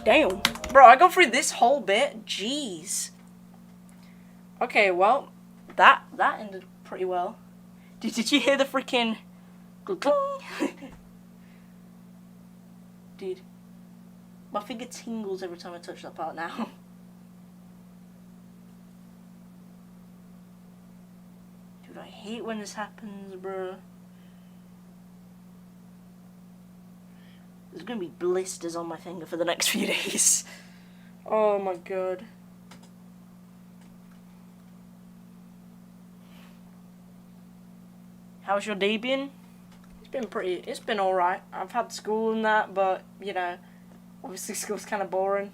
A: Damn. Bro, I got through this whole bit. Jeez. Okay, well, that ended pretty well. Did you hear the freaking... Dude. My finger tingles every time I touch that part now. Dude, I hate when this happens, bro. There's gonna be blisters on my finger for the next few days. Oh my god. How's your day been? It's been alright. I've had school and that, but, you know, obviously school's kind of boring.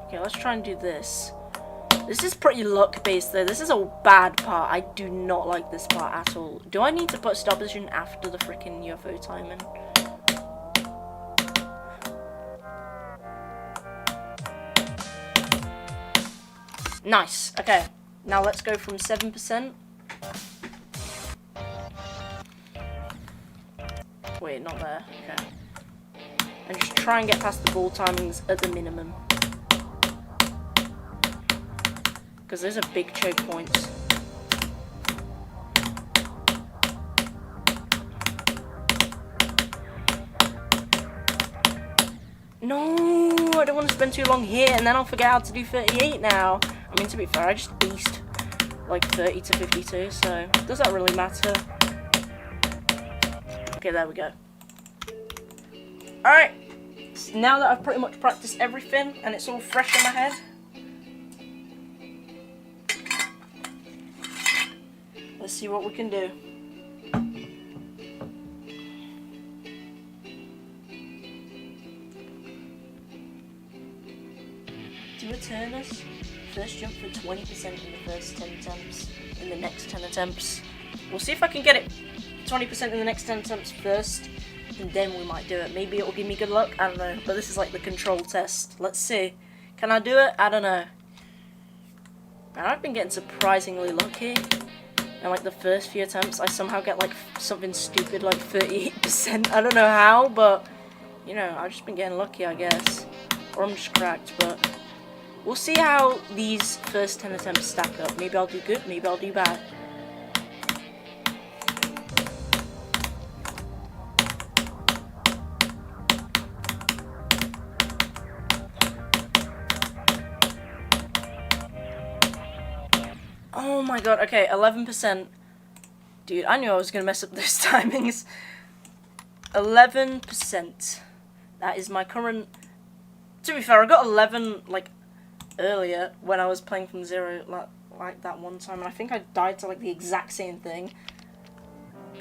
A: Okay, let's try and do this. This is pretty luck-based though. This is a bad part. I do not like this part at all. Do I need to put stop position after the freaking UFO timing? Nice. Okay. Now let's go from 7%. Wait, not there. Okay. And just try and get past the ball timings at the minimum. Because those are big choke points. No, I don't want to spend too long here, and then I'll forget how to do 38 now. I mean, to be fair, I just aced like 30 to 52, so does that really matter? Okay, there we go. Alright, so now that I've pretty much practiced everything, and it's all fresh in my head, let's see what we can do. Do returners first jump for 20% in the first 10 attempts in the next 10 attempts. We'll see if I can get it 20% in the next 10 attempts first, and then we might do it. Maybe it will give me good luck, I don't know. But this is like the control test. Let's see. Can I do it? I don't know. Man, I've been getting surprisingly lucky. And like the first few attempts, I somehow get like something stupid like 38%. I don't know how, but you know, I've just been getting lucky, I guess. Or I'm just cracked, but we'll see how these first 10 attempts stack up. Maybe I'll do good, maybe I'll do bad. Oh my god, okay, 11%. Dude, I knew I was going to mess up those timings. 11%. That is my current... To be fair, I got 11, like, earlier when I was playing from 0, like that one time. And I think I died to, like, the exact same thing.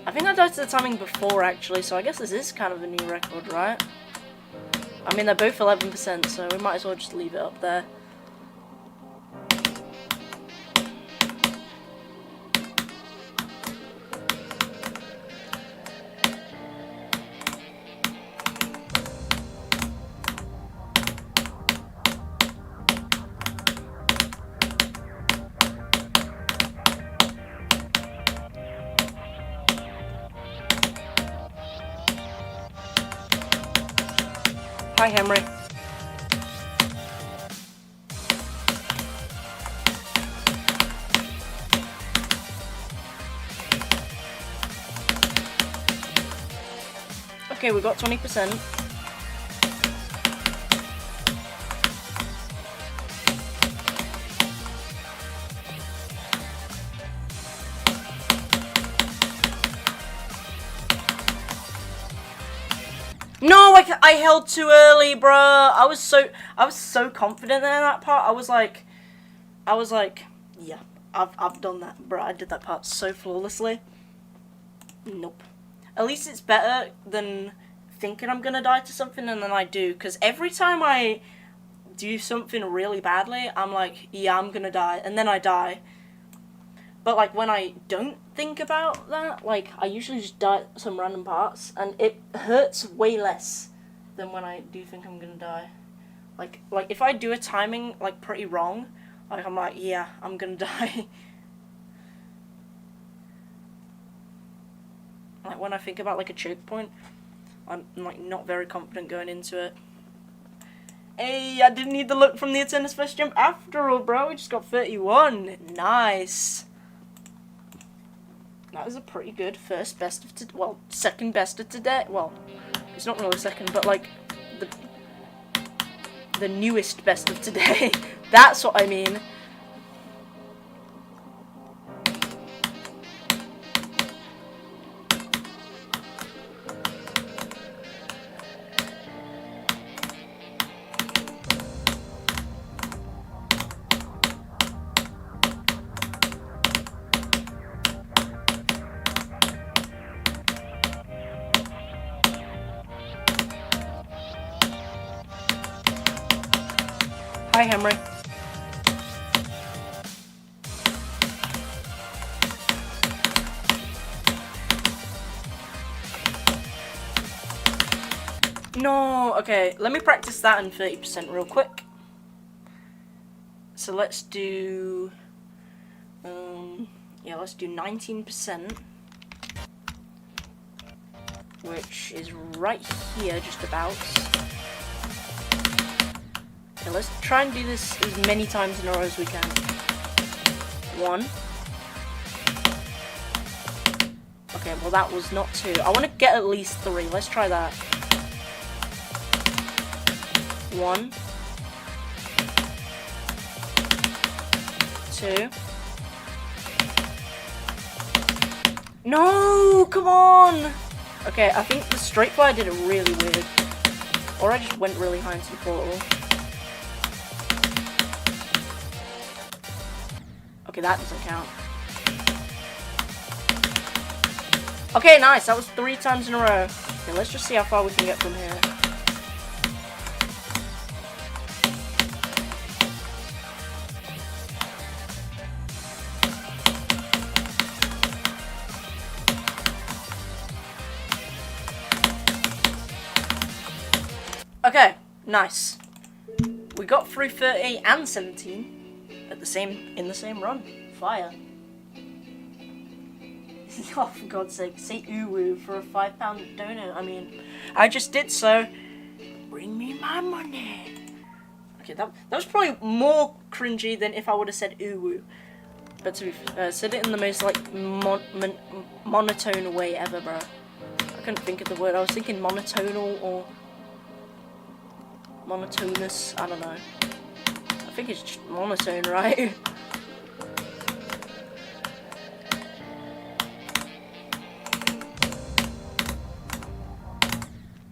A: I think I died to the timing before, actually, so I guess this is kind of a new record, right? I mean, they're both 11%, so we might as well just leave it up there. Hi, Henry. Okay, we got 20%. No, I held too early, bro. I was so confident in that part. I was like, yeah, I've done that, bro. I did that part so flawlessly. Nope. At least it's better than thinking I'm gonna die to something and then I do. Because every time I do something really badly, I'm like, yeah, I'm gonna die, and then I die. But like when I don't think about that, like I usually just die at some random parts, and it hurts way less than when I do think I'm gonna die. Like if I do a timing like pretty wrong, like I'm like, yeah, I'm gonna die. Like when I think about like a choke point, I'm like not very confident going into it. Hey, I didn't need the look from the Eternus first jump after all, bro. We just got 31. Nice. That was a pretty good first best of today. Well, second best of today. Well, it's not really second, but like the newest best of today. That's what I mean. Hi, Henry. No, okay, let me practice that in 30% real quick. So let's do, yeah, let's do 19%, which is right here, just about. Okay, let's try and do this as many times in a row as we can. 1. Okay, well that was not 2. I want to get at least 3. Let's try that. 1. 2. No, come on. Okay, I think the straight fly did it really weird. Or I just went really high into the portal. Okay, that doesn't count. Okay, nice. That was 3 times in a row. Okay, let's just see how far we can get from here. Okay, nice. We got through 30 and 17 in the same run. Fire. Oh, for God's sake, say ooh-woo for a £5 donut. I mean, I just did so. Bring me my money. Okay, that was probably more cringy than if I would have said ooh-woo. But to be fair, I said it in the most like monotone way ever, bro. I couldn't think of the word. I was thinking monotonal or monotonous. I don't know. I think it's just monotone, right?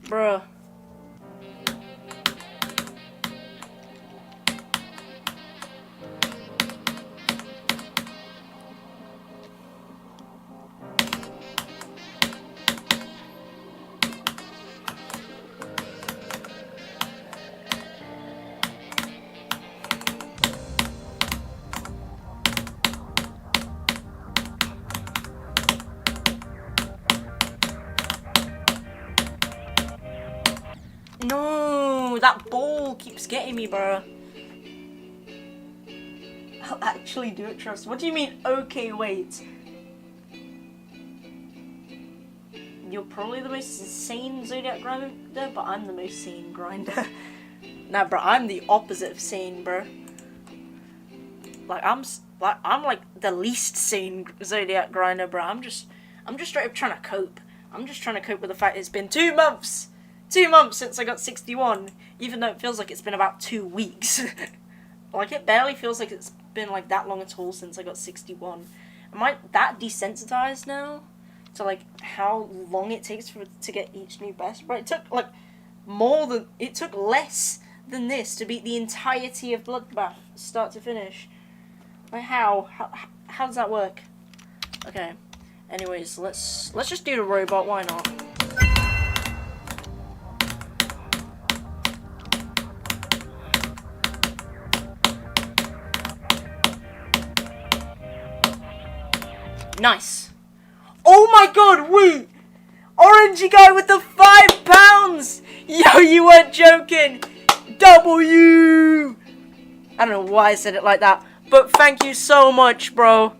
A: Bruh. No, that ball keeps getting me, bro. I'll actually do it, trust. What do you mean, okay, wait? you're probably the most insane Zodiac grinder, but I'm the most sane grinder. Nah, bro, I'm the opposite of sane, bro. Like, I'm like the least sane Zodiac grinder, bro. I'm just straight up trying to cope. I'm just trying to cope with the fact it's been 2 months! 2 months since I got 61, even though it feels like it's been about 2 weeks. Like, it barely feels like it's been, like, that long at all since I got 61. Am I that desensitized now to, like, how long it takes to get each new best? But it took, like, it took less than this to beat the entirety of Bloodbath, start to finish. Like, how does that work? Okay. Anyways, let's just do the robot, why not? Nice. Oh my god, wait! Orangey guy with the £5! Yo, you weren't joking! W! I don't know why I said it like that, but thank you so much, bro.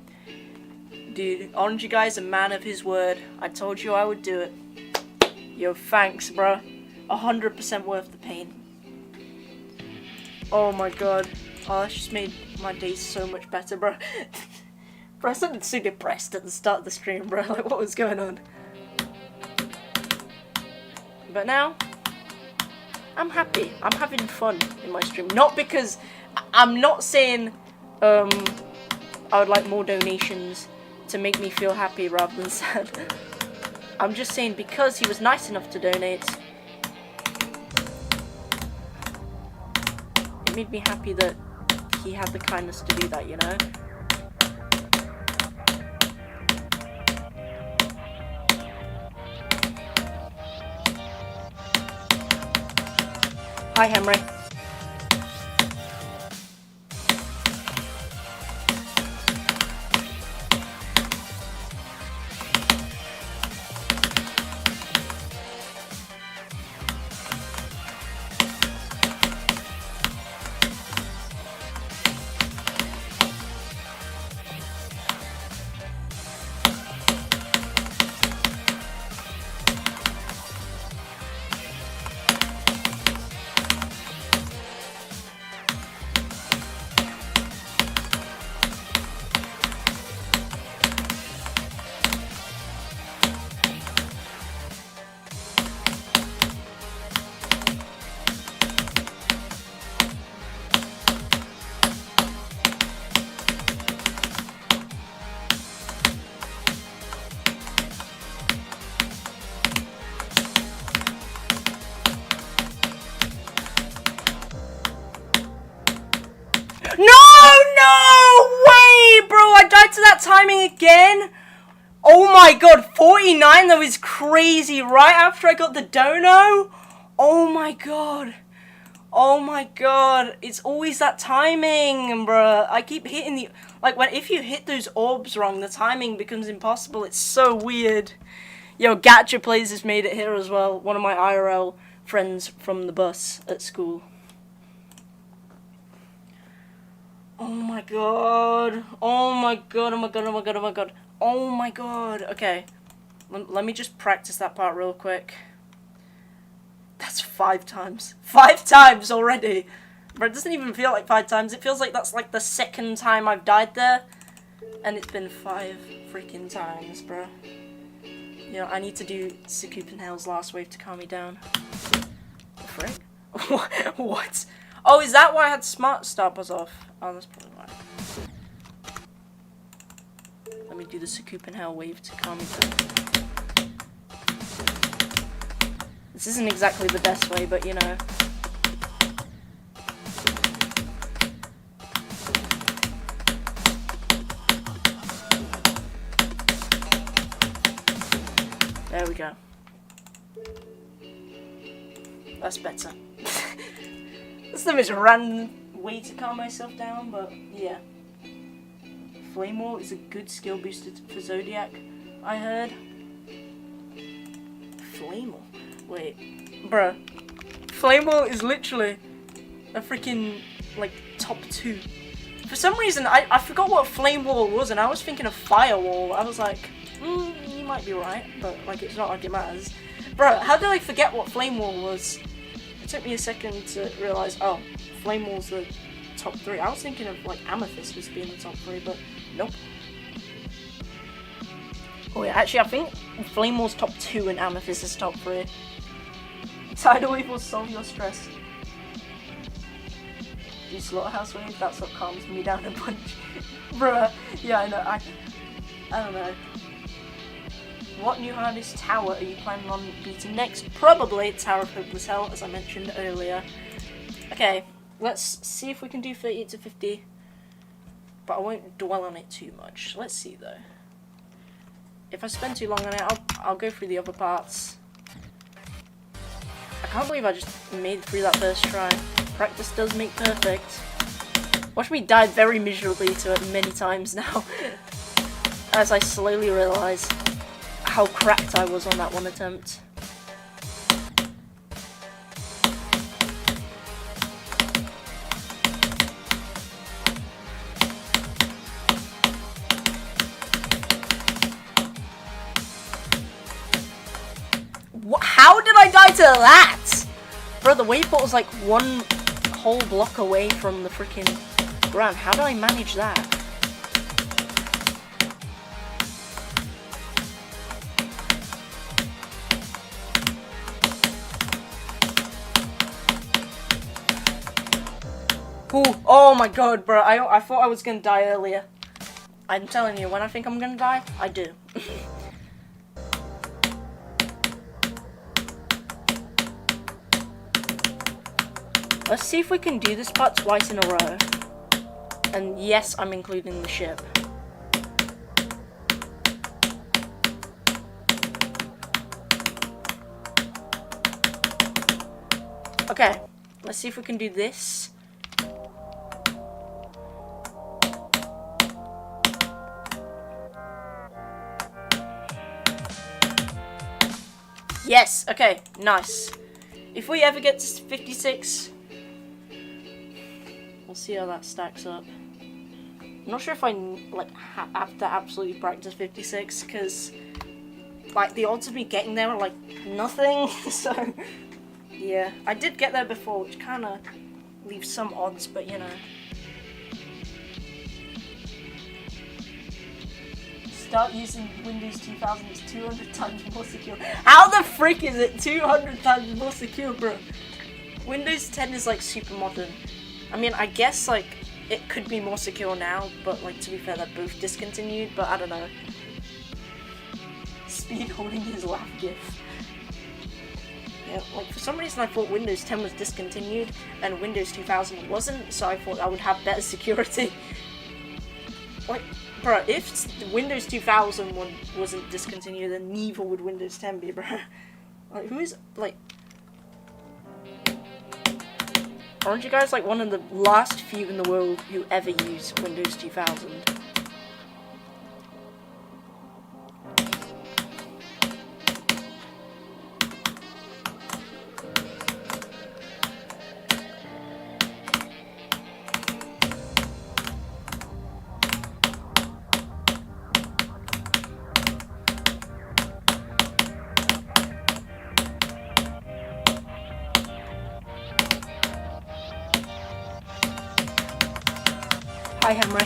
A: Dude, Orangey guy's a man of his word. I told you I would do it. Yo, thanks, bro. 100% worth the pain. Oh my god. Oh, that's just made my day so much better, bro. Bro, I sounded so depressed at the start of the stream, bro. Like, what was going on? But now, I'm happy. I'm having fun in my stream. Not because... I'm not saying I would like more donations to make me feel happy rather than sad. I'm just saying because he was nice enough to donate, it made me happy that he had the kindness to do that, you know? Hi, Henry. To that timing again. Oh my god, 49, that was crazy. Right after I got the dono. Oh my god. Oh my god. It's always that timing, bruh. I keep hitting the... Like, if you hit those orbs wrong, the timing becomes impossible. It's so weird. Yo, Gacha Plays has made it here as well. One of my IRL friends from the bus at school. Oh my god. Oh my god, oh my god, oh my god, oh my god. Oh my god. Okay. Let me just practice that part real quick. That's 5 times. 5 times already. But it doesn't even feel like 5 times. It feels like that's like the 2nd time I've died there. And it's been 5 freaking times, bro. You know, I need to do Sakupenhel's last wave to calm me down. The frick? What? Oh, is that why I had Smart Start Buzz off? Oh, that's probably why. Let me do the Sakupenhel wave to calm me down. This isn't exactly the best way, but you know. There we go. That's better. That's the most random way to calm myself down, but yeah. Flame Wall is a good skill booster for Zodiac, I heard. Flame Wall? Wait. Bruh. Flame Wall is literally a freaking, like, top 2. For some reason, I forgot what Flame Wall was, and I was thinking of Firewall. I was like, you might be right, but like it's not like it matters. Bro, how did I forget what Flame Wall was? It took me a second to realise, oh, Flame Wall's the top 3. I was thinking of like Amethyst was being the top 3, but nope. Oh yeah, actually I think Flame Wall's top 2 and Amethyst is top 3. Tidal Wave will solve your stress. Do Slaughterhouse Wave, that's what calms me down a bunch. Bruh, yeah I know, I don't know. What new hardest tower are you planning on beating next? Probably Tower of Hopeless Hell, as I mentioned earlier. Okay, let's see if we can do 38 to 50. But I won't dwell on it too much. Let's see though. If I spend too long on it, I'll go through the other parts. I can't believe I just made it through that first try. Practice does make perfect. Watch me die very miserably to it many times now. As I slowly realise how cracked I was on that one attempt. How did I die to that? Bro, the wave portal's like one whole block away from the freaking ground. How did I manage that? Ooh, oh my god, bro. I thought I was gonna die earlier. I'm telling you, when I think I'm gonna die, I do. Let's see if we can do this part twice in a row. And yes, I'm including the ship. Okay, let's see if we can do this. Yes, okay, nice. If we ever get to 56, we'll see how that stacks up. I'm not sure if I like have to absolutely practice 56 because like the odds of me getting there are like nothing. So yeah, I did get there before, which kind of leaves some odds, but you know. Start using Windows 2000, it's 200 times more secure. How the frick is it 200 times more secure, bro? Windows 10 is like super modern. I mean, I guess like it could be more secure now, but like to be fair, they're both discontinued, but I don't know. Speed holding his laugh gif. Yeah, like for some reason I thought Windows 10 was discontinued and Windows 2000 wasn't, so I thought I would have better security. Like, bro, if the Windows 2000 one wasn't discontinued, then neither would Windows 10 be, bro. Like, who is, like... Aren't you guys, like, one of the last few in the world who ever used Windows 2000? Hi, Henry.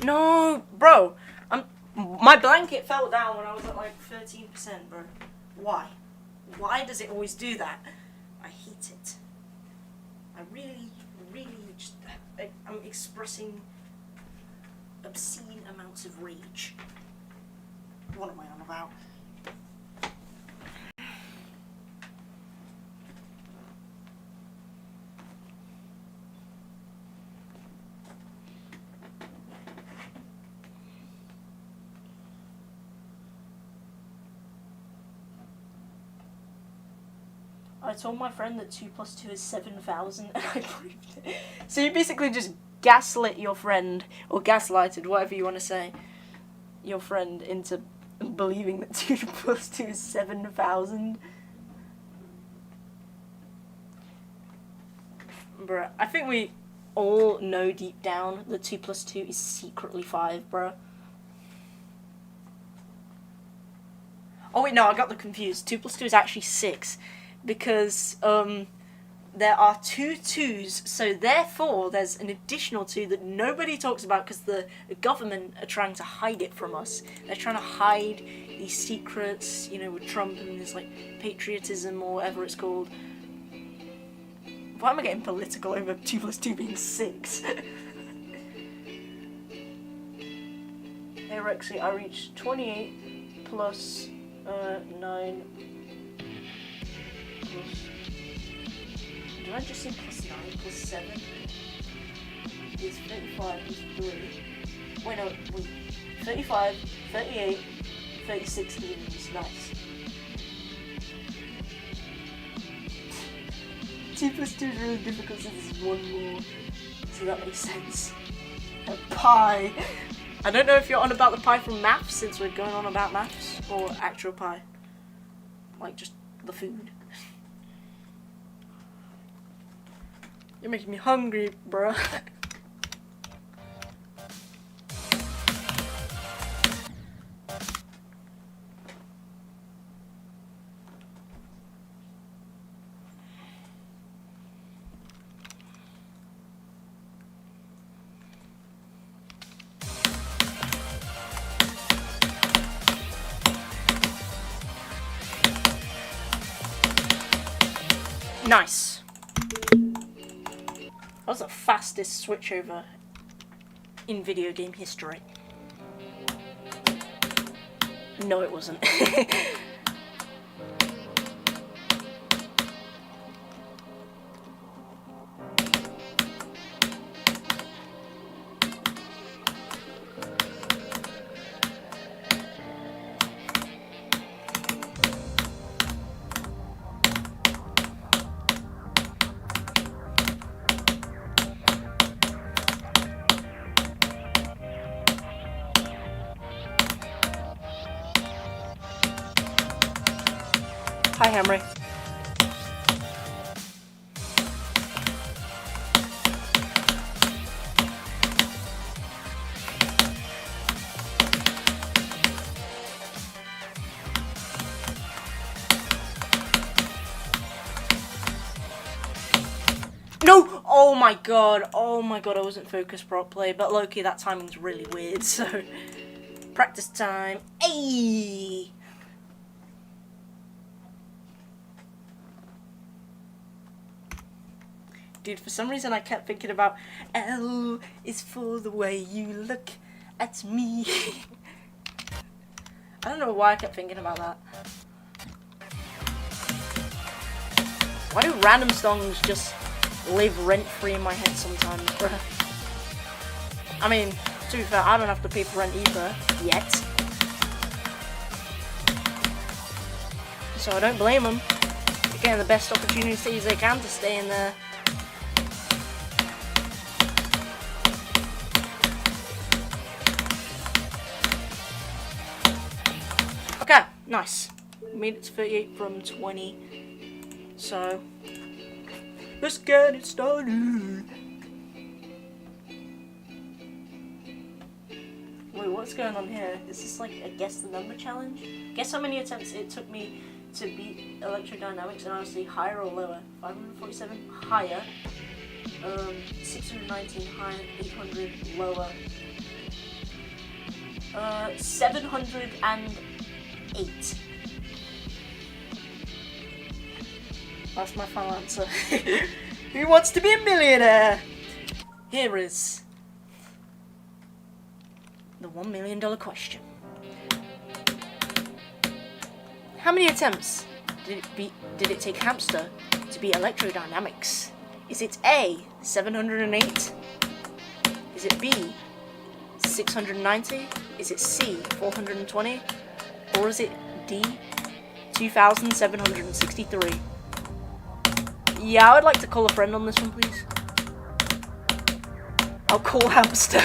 A: No, bro. My blanket fell down when I was at like 13%, bro. Why? Why does it always do that? I hate it. I really just... I'm expressing obscene amounts of rage. What am I on about? I told my friend that 2 plus 2 is 7,000 and I proved it. So you basically just gaslit your friend, or gaslighted, whatever you want to say, your friend into believing that 2 plus 2 is 7,000. Bruh, I think we all know deep down that 2 plus 2 is secretly 5, bruh. Oh wait, no, I got them confused. 2 plus 2 is actually 6, because there are 2 2s, so therefore there's an additional 2 that nobody talks about because the government are trying to hide it from us. They're trying to hide these secrets, you know, with Trump and this like patriotism or whatever it's called. Why am I getting political over 2 plus 2 being 6? Hey Rexy, I reached 28 plus 9 plus... Did I just say plus 9 plus 7? Is 35 plus 3. Wait, no, wait. 35, 38, 36 is nice. 2 plus 2 is really difficult since there's 1 more. So that makes sense. A pie. I don't know if you're on about the pie from maths, since we're going on about maths, or actual pie. Like, just the food. You're making me hungry, bruh. Nice. That was the fastest switchover in video game history. No, it wasn't. Hi, Henry. No! Oh my god, I wasn't focused properly, but low-key that timing's really weird, so... Practice time. Ayy! Dude, for some reason I kept thinking about L is for the way you look at me. I don't know why I kept thinking about that. Why do random songs just live rent-free in my head sometimes, bruh? I mean, to be fair, I don't have to pay for rent either, yet. So I don't blame them. They're getting the best opportunities they can to stay in there. Okay, nice. Made it to 38 from 20. So, let's get it started. Wait, what's going on here? Is this like a guess the number challenge? Guess how many attempts it took me to beat electrodynamics, and honestly, higher or lower? 547 higher. 619 higher. 800 lower. 708. That's my final answer. Who wants to be a millionaire? Here is the $1 million question. How many attempts did it take Hamster to beat electrodynamics? Is it A, 708? Is it B, 690? Is it C, 420? Or is it D, 2,763? Yeah, I would like to call a friend on this one, please. I'll call Hamster.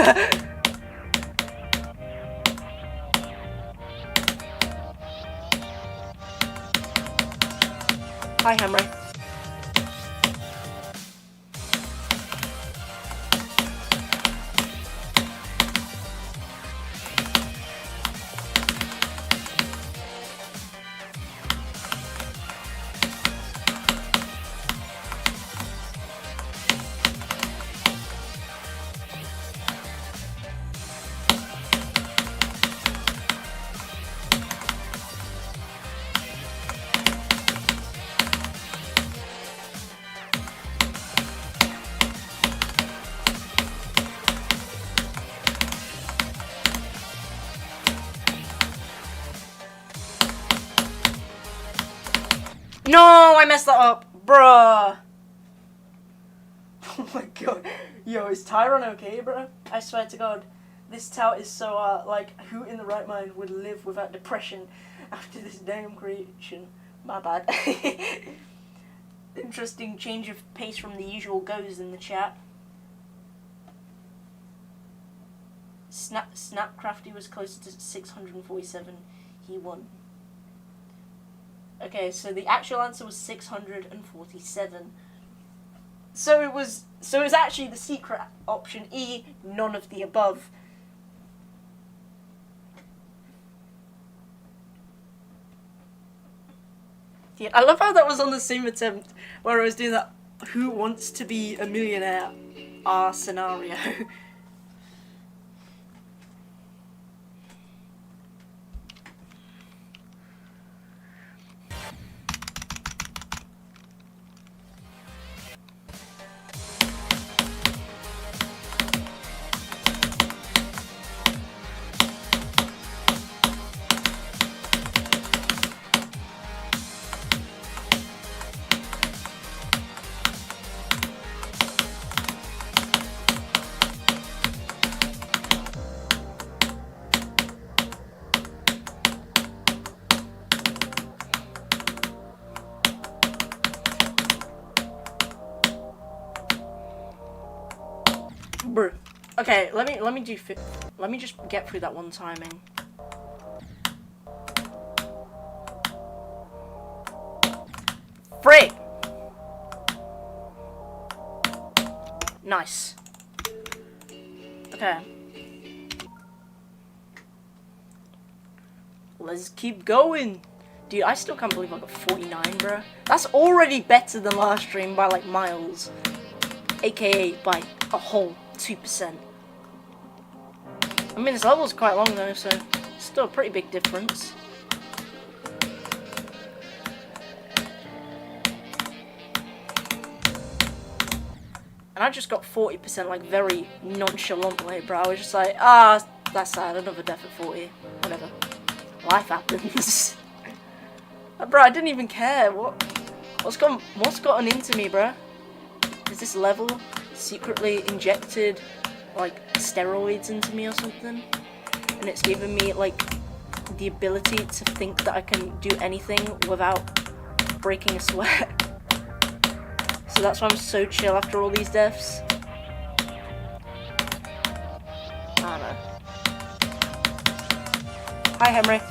A: Hi, Henry. No, I messed that up, bruh. Oh my god. Yo, is Tyron okay, bruh? I swear to god. This tout is so, like, who in the right mind would live without depression after this damn creation? My bad. Interesting change of pace from the usual goes in the chat. Snapcrafty was closer to 647. He won. Okay, so the actual answer was 647. So it was actually the secret option E, none of the above. Yeah, I love how that was on the same attempt where I was doing that who wants to be a millionaire scenario. Bruh. Okay, let me just get through that one timing. Frick! Nice. Okay. Let's keep going. Dude, I still can't believe I got 49, bruh. That's already better than last stream by like miles. AKA by a whole 2%. I mean, this level's quite long though, so still a pretty big difference. And I just got 40% like very nonchalantly, bro. I was just like, that's sad, another death at 40. Whatever. Life happens. Bro, I didn't even care. What's gotten into me, bro? Is this level secretly injected like steroids into me or something? And it's given me like the ability to think that I can do anything without breaking a sweat. So that's why I'm so chill after all these deaths. I don't know. Hi, Henry.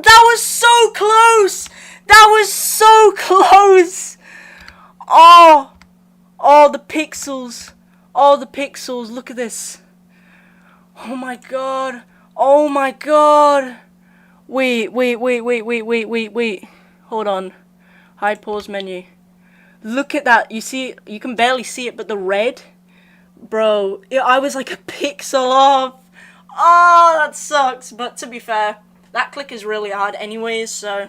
A: That was so close! That was so close! Oh, the pixels. Oh, the pixels. Look at this. Oh my god. Oh my god. Wait. Hold on. Hide pause menu. Look at that. You see, you can barely see it, but the red. Bro, I was like a pixel off. Oh, that sucks. But to be fair, that click is really hard anyways, so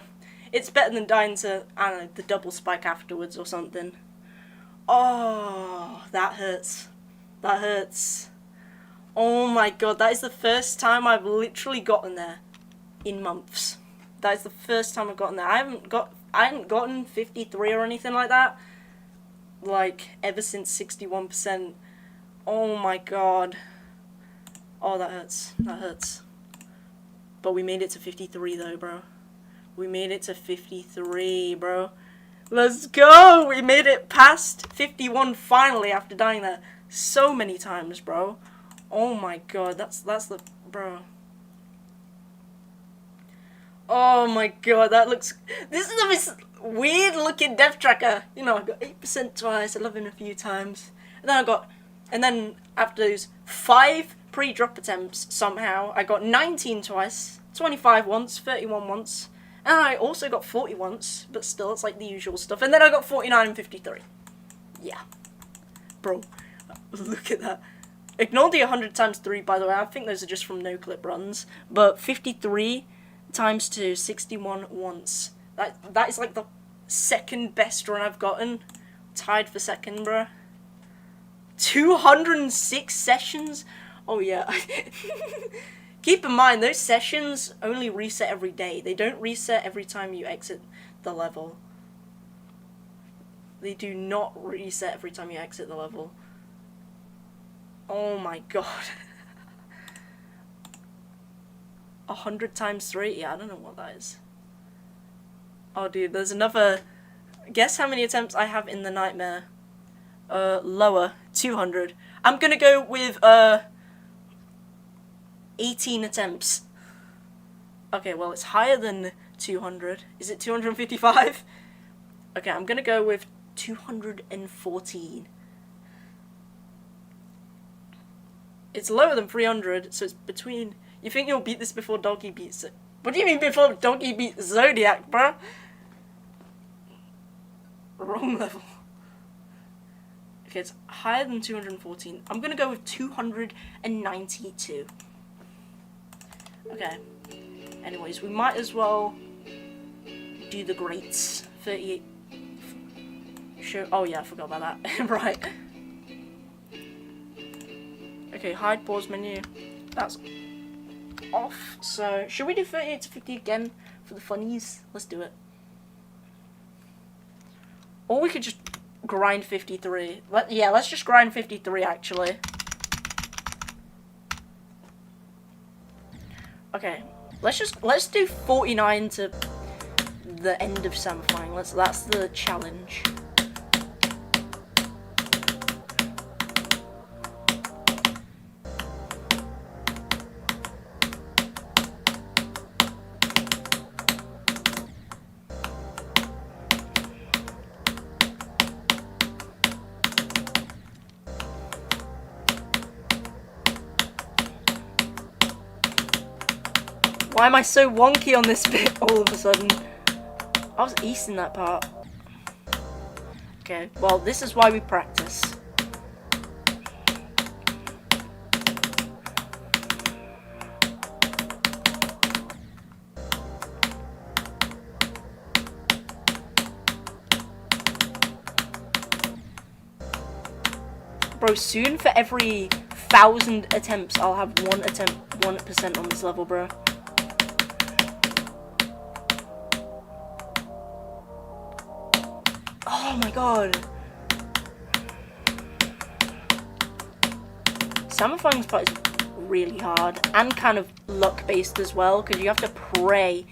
A: it's better than dying to, I don't know, the double spike afterwards or something. Oh, that hurts. That hurts. Oh my god, that is the first time I've literally gotten there in months. That is the first time I've gotten there. I haven't got I hadn't gotten 53 or anything like that, like, ever since 61%. Oh my god. Oh, that hurts. That hurts. But we made it to 53 though, bro. We made it to 53, bro. Let's go! We made it past 51 finally after dying there so many times, bro. Oh my god, that's the... bro. Oh my god, that looks... This is the most weird looking death tracker. You know, I got 8% twice, 11 a few times. And then I got... And then after those 5 pre-drop attempts, somehow, I got 19 twice, 25 once, 31 once. And I also got 40 once, but still, it's like the usual stuff. And then I got 49 and 53. Yeah. Bro, look at that. Ignore the 100 times 3, by the way. I think those are just from no-clip runs. But 53 times 2, 61 once. That is like the second best run I've gotten. Tied for second, bro. 206 sessions? Oh, yeah. Keep in mind, those sessions only reset every day. They don't reset every time you exit the level. They do not reset every time you exit the level. Oh my god. 100 times 3? Yeah, I don't know what that is. Oh, dude, there's another... Guess how many attempts I have in the nightmare? Lower. 200. I'm gonna go with, 18 attempts. Okay, well, it's higher than 200. Is it 255? Okay, I'm gonna go with 214. It's lower than 300, so it's between... You think you'll beat this before Doggy beats it? What do you mean before Doggy beats Zodiac, bruh? Wrong level. Okay, it's higher than 214. I'm gonna go with 292. Okay. Anyways, we might as well do the greats. 38. Sure. Oh yeah, I forgot about that. Right. Okay, hide pause menu. That's off. So, should we do 38 to 50 again for the funnies? Let's do it. Or we could just grind 53. Yeah, let's just grind 53 actually. Okay, let's do 49 to the end of Samifying. That's the challenge. Why am I so wonky on this bit all of a sudden? I was easting that part. Okay, well, this is why we practice. Bro, soon for every 1,000 attempts, I'll have 1% on this level, bro. Oh my god. Samifying's part is really hard and kind of luck based as well, because you have to pray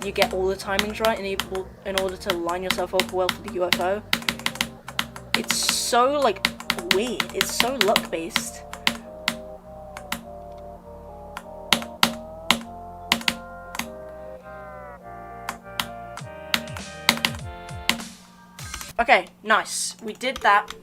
A: you get all the timings right in order to line yourself up well for the UFO. It's so like weird. It's so luck based. Okay, nice. We did that.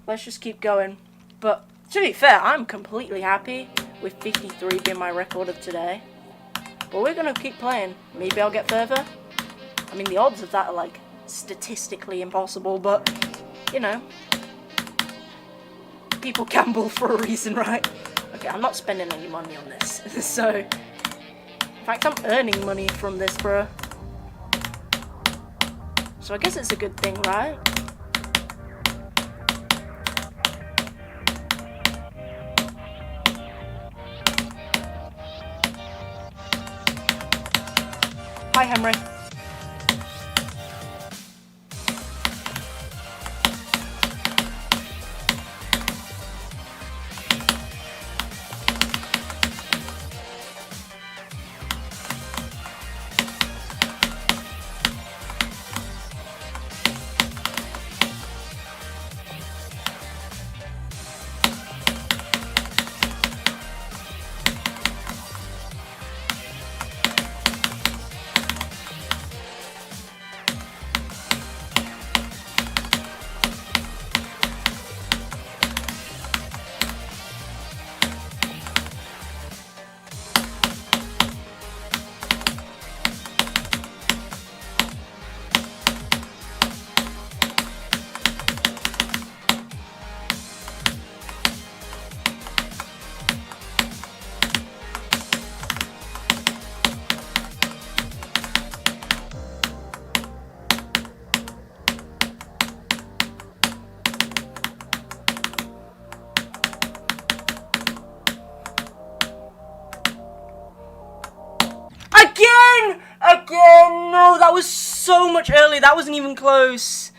A: Let's just keep going. But to be fair, I'm completely happy with 53 being my record of today. But we're gonna keep playing. Maybe I'll get further. I mean, the odds of that are like statistically impossible, but you know, people gamble for a reason, right? Okay, I'm not spending any money on this. So, in fact, I'm earning money from this, bro. So I guess it's a good thing, right? Hi, Henry. Again! No, that was so much earlier. That wasn't even close.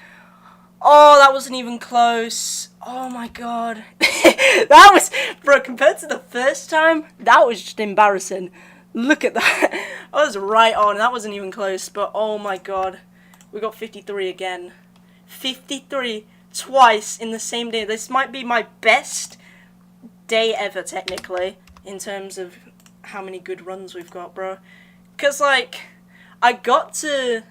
A: Oh, that wasn't even close. Oh my god. That was, bro, compared to the first time, that was just embarrassing. Look at that. I was right on. That wasn't even close, but oh my god. We got 53 again. 53 twice in the same day. This might be my best day ever, technically, in terms of how many good runs we've got, bro. Cause like, I got to,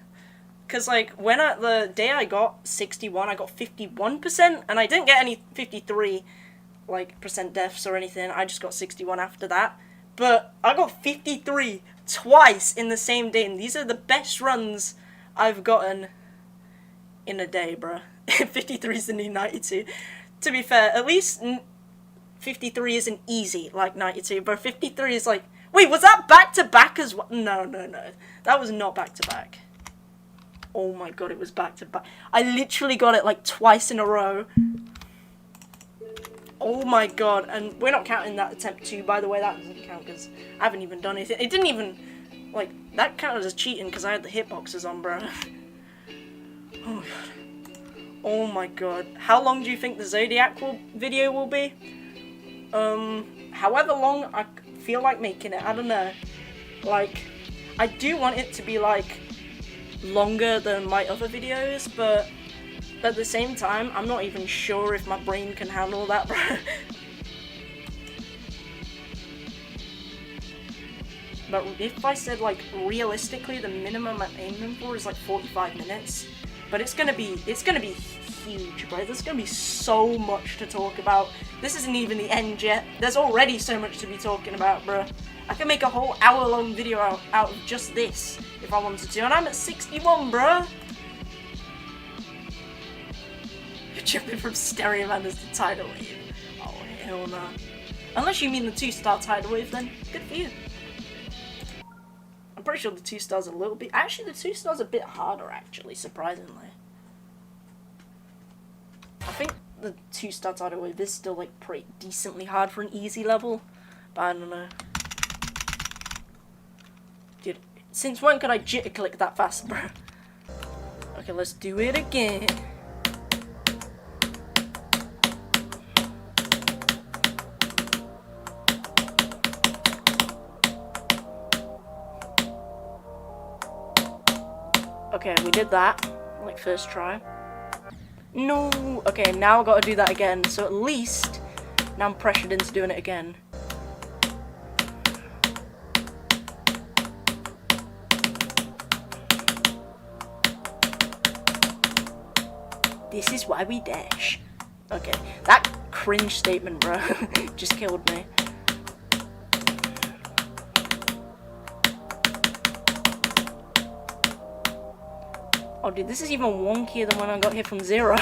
A: cause like when the day I got 61, I got 51%, and I didn't get any 53 like percent deaths or anything. I just got 61 after that. But I got 53 twice in the same day, and these are the best runs I've gotten in a day, bro. 53 is the new 92. To be fair, at least 53 isn't easy like 92, but 53 is like. Wait, was that back-to-back as well? No. That was not back-to-back. Oh my god, it was back-to-back. I literally got it like twice in a row. Oh my god, and we're not counting that attempt 2, by the way. That doesn't count because I haven't even done anything. It didn't even, like, that counted as cheating because I had the hitboxes on, bro. Oh my god. Oh my god. How long do you think the Zodiac video will be? However long I feel like making it. I don't know. Like, I do want it to be like longer than my other videos, but at the same time, I'm not even sure if my brain can handle that, bro. But if I said like realistically, the minimum I'm aiming for is like 45 minutes. But it's gonna be huge, bro. There's gonna be so much to talk about. This isn't even the end yet. There's already so much to be talking about, bro. I can make a whole hour-long video out of just this if I wanted to, and I'm at 61, bro. You're jumping from Stereo Madness to Tidal Wave. Oh hell no. Unless you mean the 2-star Tidal Wave, then good for you. I'm pretty sure the 2-star's a little bit. Actually, the 2-star's a bit harder, actually, surprisingly. I think the 2-star Tidal Wave is still like pretty decently hard for an easy level, but I don't know. Dude, since when could I jitter click that fast, bro? Okay, let's do it again. Okay, we did that, like first try. No! Okay, now I've got to do that again, so at least now I'm pressured into doing it again. This is why we dash. Okay, that cringe statement, bro, just killed me. Oh dude, this is even wonkier than when I got hit from 0.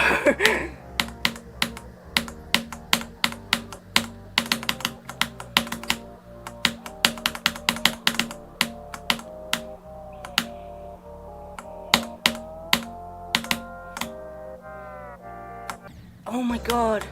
A: Oh my god.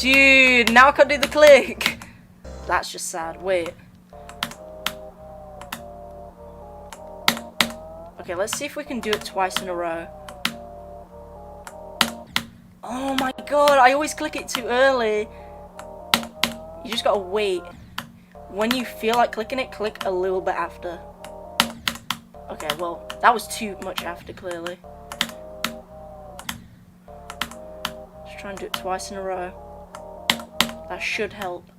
A: Dude, now I can't do the click. That's just sad. Wait. Okay, let's see if we can do it twice in a row. Oh my god, I always click it too early. You just gotta wait. When you feel like clicking it, click a little bit after. Okay, well, that was too much after, clearly. Just try and do it twice in a row. That should help.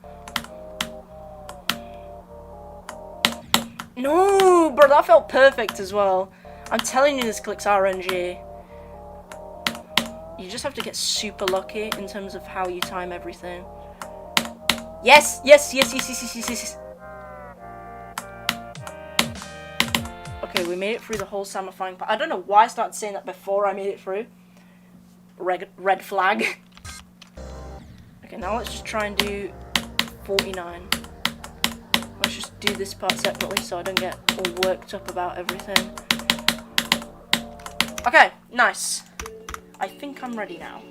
A: No, bro, that felt perfect as well. I'm telling you, this clicks RNG. You just have to get super lucky in terms of how you time everything. Yes, yes, yes, yes, yes, yes, yes, yes. Okay, we made it through the whole samifying part. I don't know why I started saying that before I made it through. Red flag. Okay, now let's just try and do 49. Let's just do this part separately so I don't get all worked up about everything. Okay, nice. I think I'm ready now.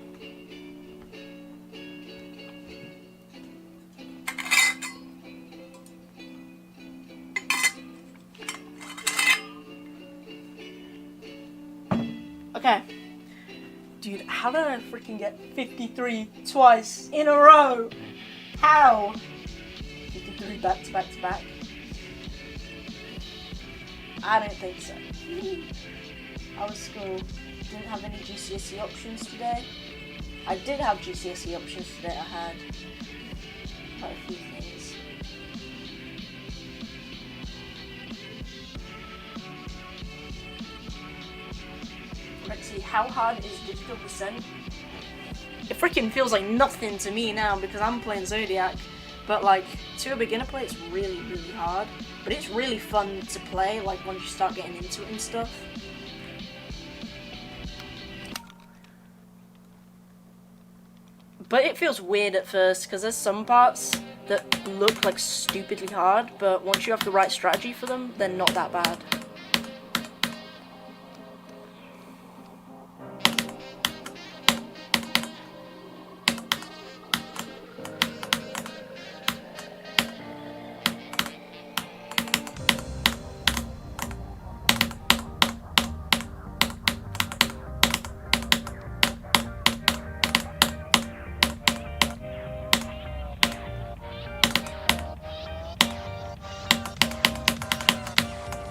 A: Okay. Dude, how did I freaking get 53 twice in a row? How? 53 back to back to back. I don't think so. How was school? Didn't have any GCSE options today. I did have GCSE options today. I had quite a few things. Let's see, how hard is Digital Descent? It freaking feels like nothing to me now because I'm playing Zodiac. But like, to a beginner player, it's really, really hard. But it's really fun to play, like once you start getting into it and stuff. But it feels weird at first, because there's some parts that look like stupidly hard, but once you have the right strategy for them, they're not that bad.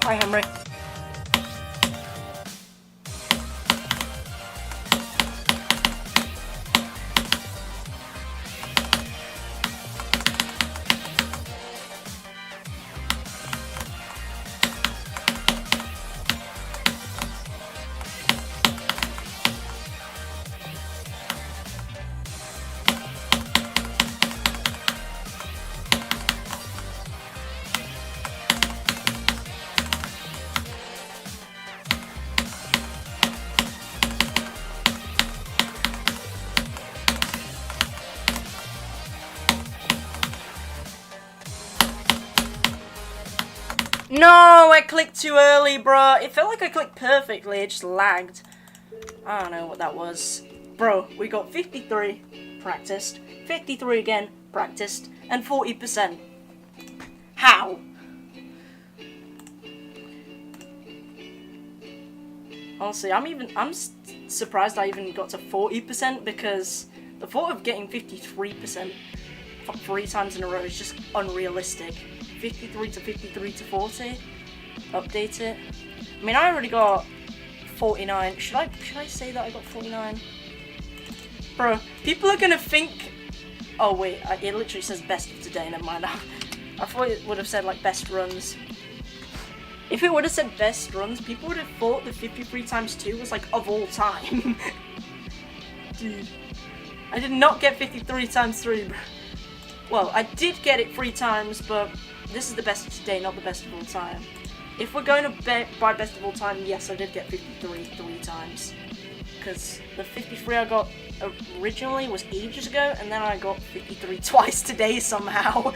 A: Hi, Henry. No, I clicked too early, bro. It felt like I clicked perfectly, it just lagged. I don't know what that was. Bro, we got 53, practiced, 53 again, practiced, and 40%. How? Honestly, I'm surprised I even got to 40% because the thought of getting 53% 3 times in a row is just unrealistic. 53 to 53 to 40. Update it. I mean, I already got 49. Should I say that I got 49? Bro, people are gonna think. Oh wait, it literally says best of today. Never mind. I thought it would have said like best runs. If it would have said best runs, people would have thought the 53 times 2 was like of all time. Dude, I did not get 53 times 3, bro. Well, I did get it 3 times, but this is the best of today, not the best of all time. If we're going to by best of all time, yes, I did get 53 3 times. Because the 53 I got originally was ages ago, and then I got 53 twice today somehow.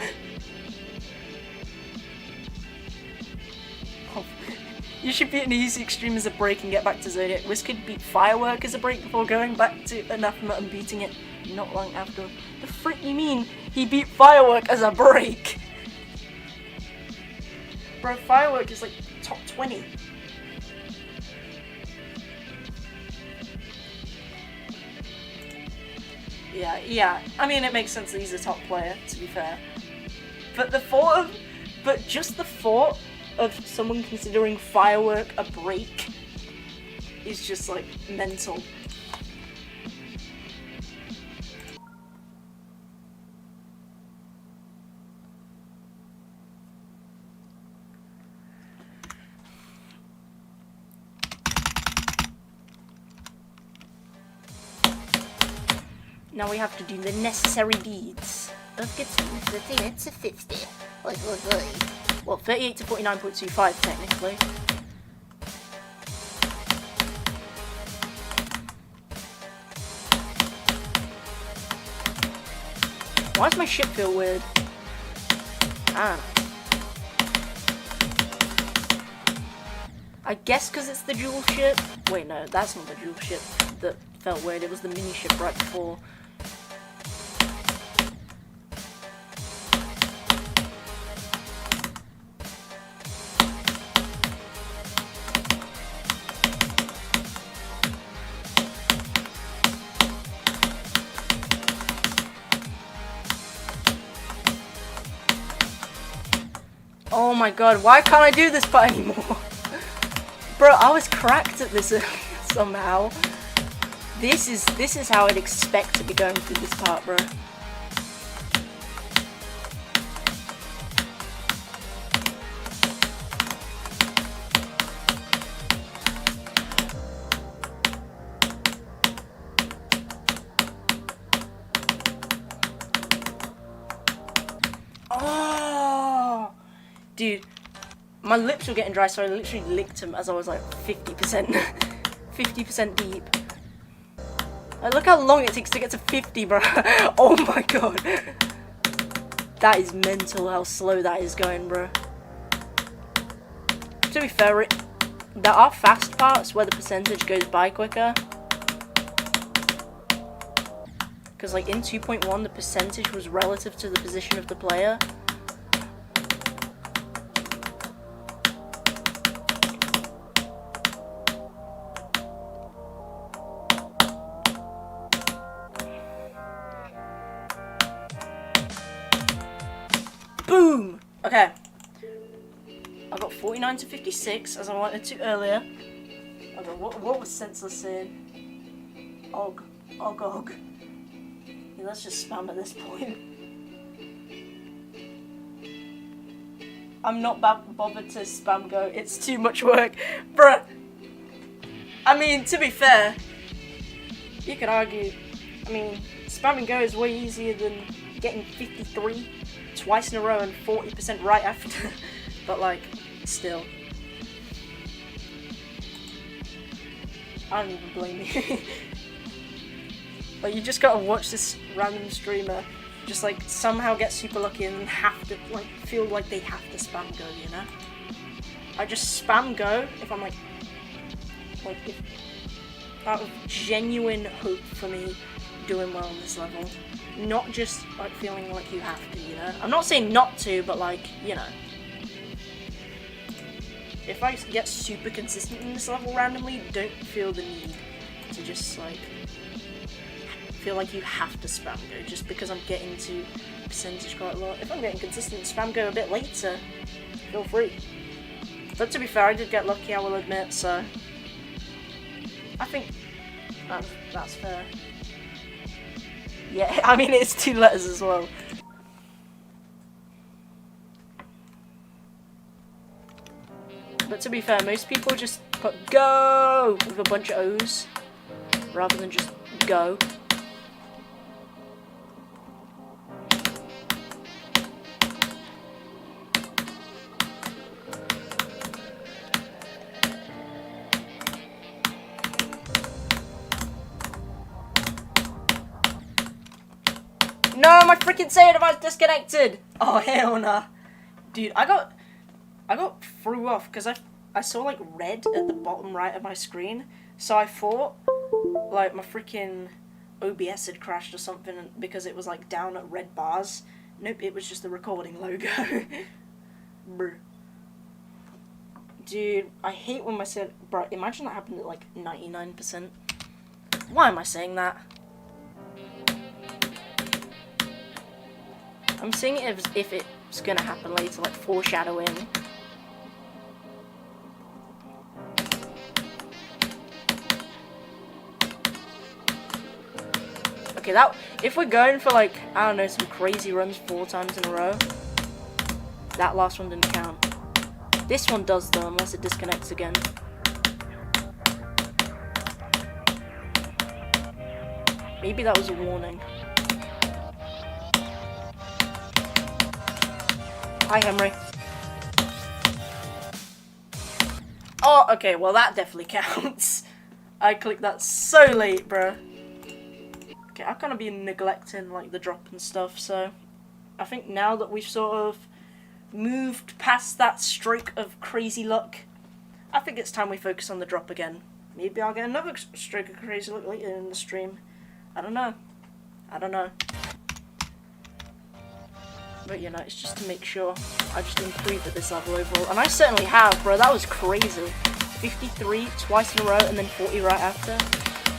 A: You should beat an easy extreme as a break and get back to Zodiac. Wiz could beat Firework as a break before going back to Anathema and beating it not long after. The frick you mean he beat Firework as a break? Bro, Firework is like top 20. Yeah. I mean, it makes sense that he's a top player, to be fair. But just the thought of someone considering Firework a break is just like mental. Now we have to do the necessary deeds of getting 38 to 50. Well, 38 to 49.25 technically. Why does my ship feel weird? I don't know. I guess because it's the dual ship. Wait, no, that's not the dual ship that felt weird. It was the mini ship right before. Oh my god, why can't I do this part anymore? Bro, I was cracked at this somehow. This is how I'd expect to be going through this part, bro. Oh, dude, my lips were getting dry, so I literally licked them as I was like 50%, 50% deep. Like, look how long it takes to get to 50, bro. Oh my god. That is mental how slow that is going, bro. To be fair, there are fast parts where the percentage goes by quicker. Because like in 2.1, the percentage was relative to the position of the player. Boom! Okay. I got 49 to 56 as I wanted to earlier. Okay, what was Senseless saying? Og. Yeah, let's just spam at this point. I'm not bothered to spam go. It's too much work. Bruh. I mean, to be fair, you could argue, I mean, spamming go is way easier than getting 53 twice in a row and 40% right after. But like, still. I don't even blame you. Like, you just gotta watch this random streamer just like somehow get super lucky and have to like feel like they have to spam go, you know? I just spam go if I'm like if out of genuine hope for me doing well on this level. Not just like feeling like you have to, you know? I'm not saying not to, but like, you know. If I get super consistent in this level randomly, don't feel the need to just like feel like you have to spam go just because I'm getting to percentage quite a lot. If I'm getting consistent spam go a bit later, feel free. But to be fair, I did get lucky, I will admit, so I think that's fair. Yeah, I mean, it's 2 letters as well. But to be fair, most people just put go with a bunch of O's rather than just go. No, my freaking save device disconnected! Oh, hell nah. Dude, I got threw off because I saw like red at the bottom right of my screen. So I thought like my freaking OBS had crashed or something because it was like down at red bars. Nope, it was just the recording logo. Brr. Dude, I hate when I said, bro, imagine that happened at like 99%. Why am I saying that? I'm saying it as if it's gonna happen later, like foreshadowing. Okay, that, if we're going for like, I don't know, some crazy runs 4 times in a row, that last one didn't count. This one does though, unless it disconnects again. Maybe that was a warning. Hi, Henry. Oh, okay, well that definitely counts. I clicked that so late, bro. Okay, I've kind of been neglecting like the drop and stuff, so I think now that we've sort of moved past that stroke of crazy luck, I think it's time we focus on the drop again. Maybe I'll get another stroke of crazy luck later in the stream. I don't know. I don't know. But you know, it's just to make sure I just improve at this level overall. And I certainly have, bro. That was crazy. 53 twice in a row and then 40 right after.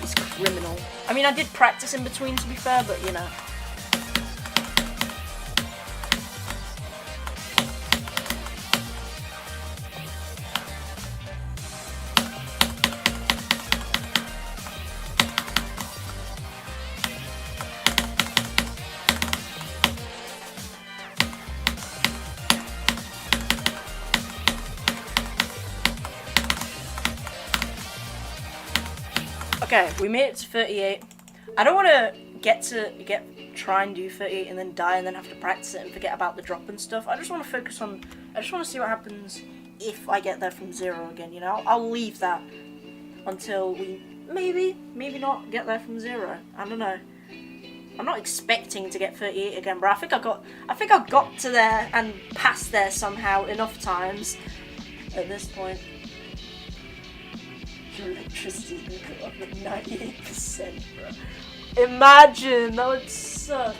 A: It's criminal. I mean, I did practice in between, to be fair, but you know. Okay, we made it to 38. I don't want to try and do 38 and then die and then have to practice it and forget about the drop and stuff. I just want to focus on, I just want to see what happens if I get there from 0 again, you know? I'll leave that until we maybe not get there from 0. I don't know. I'm not expecting to get 38 again, but I think I got to there and past there somehow enough times at this point. Your electricity's gonna go up at 98%, bro. Imagine, that would suck.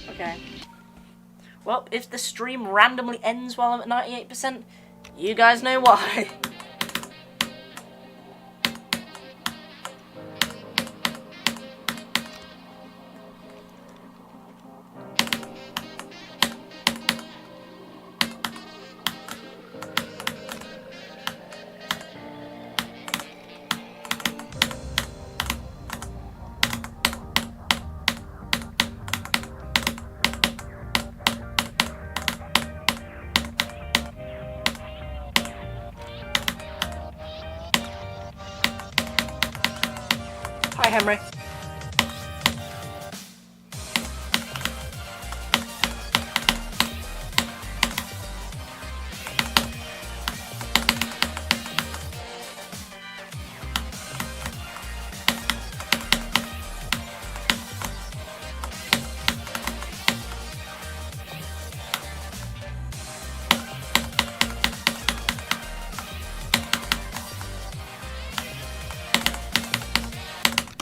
A: Okay. Well, if the stream randomly ends while I'm at 98%, you guys know why. Hi, Henry.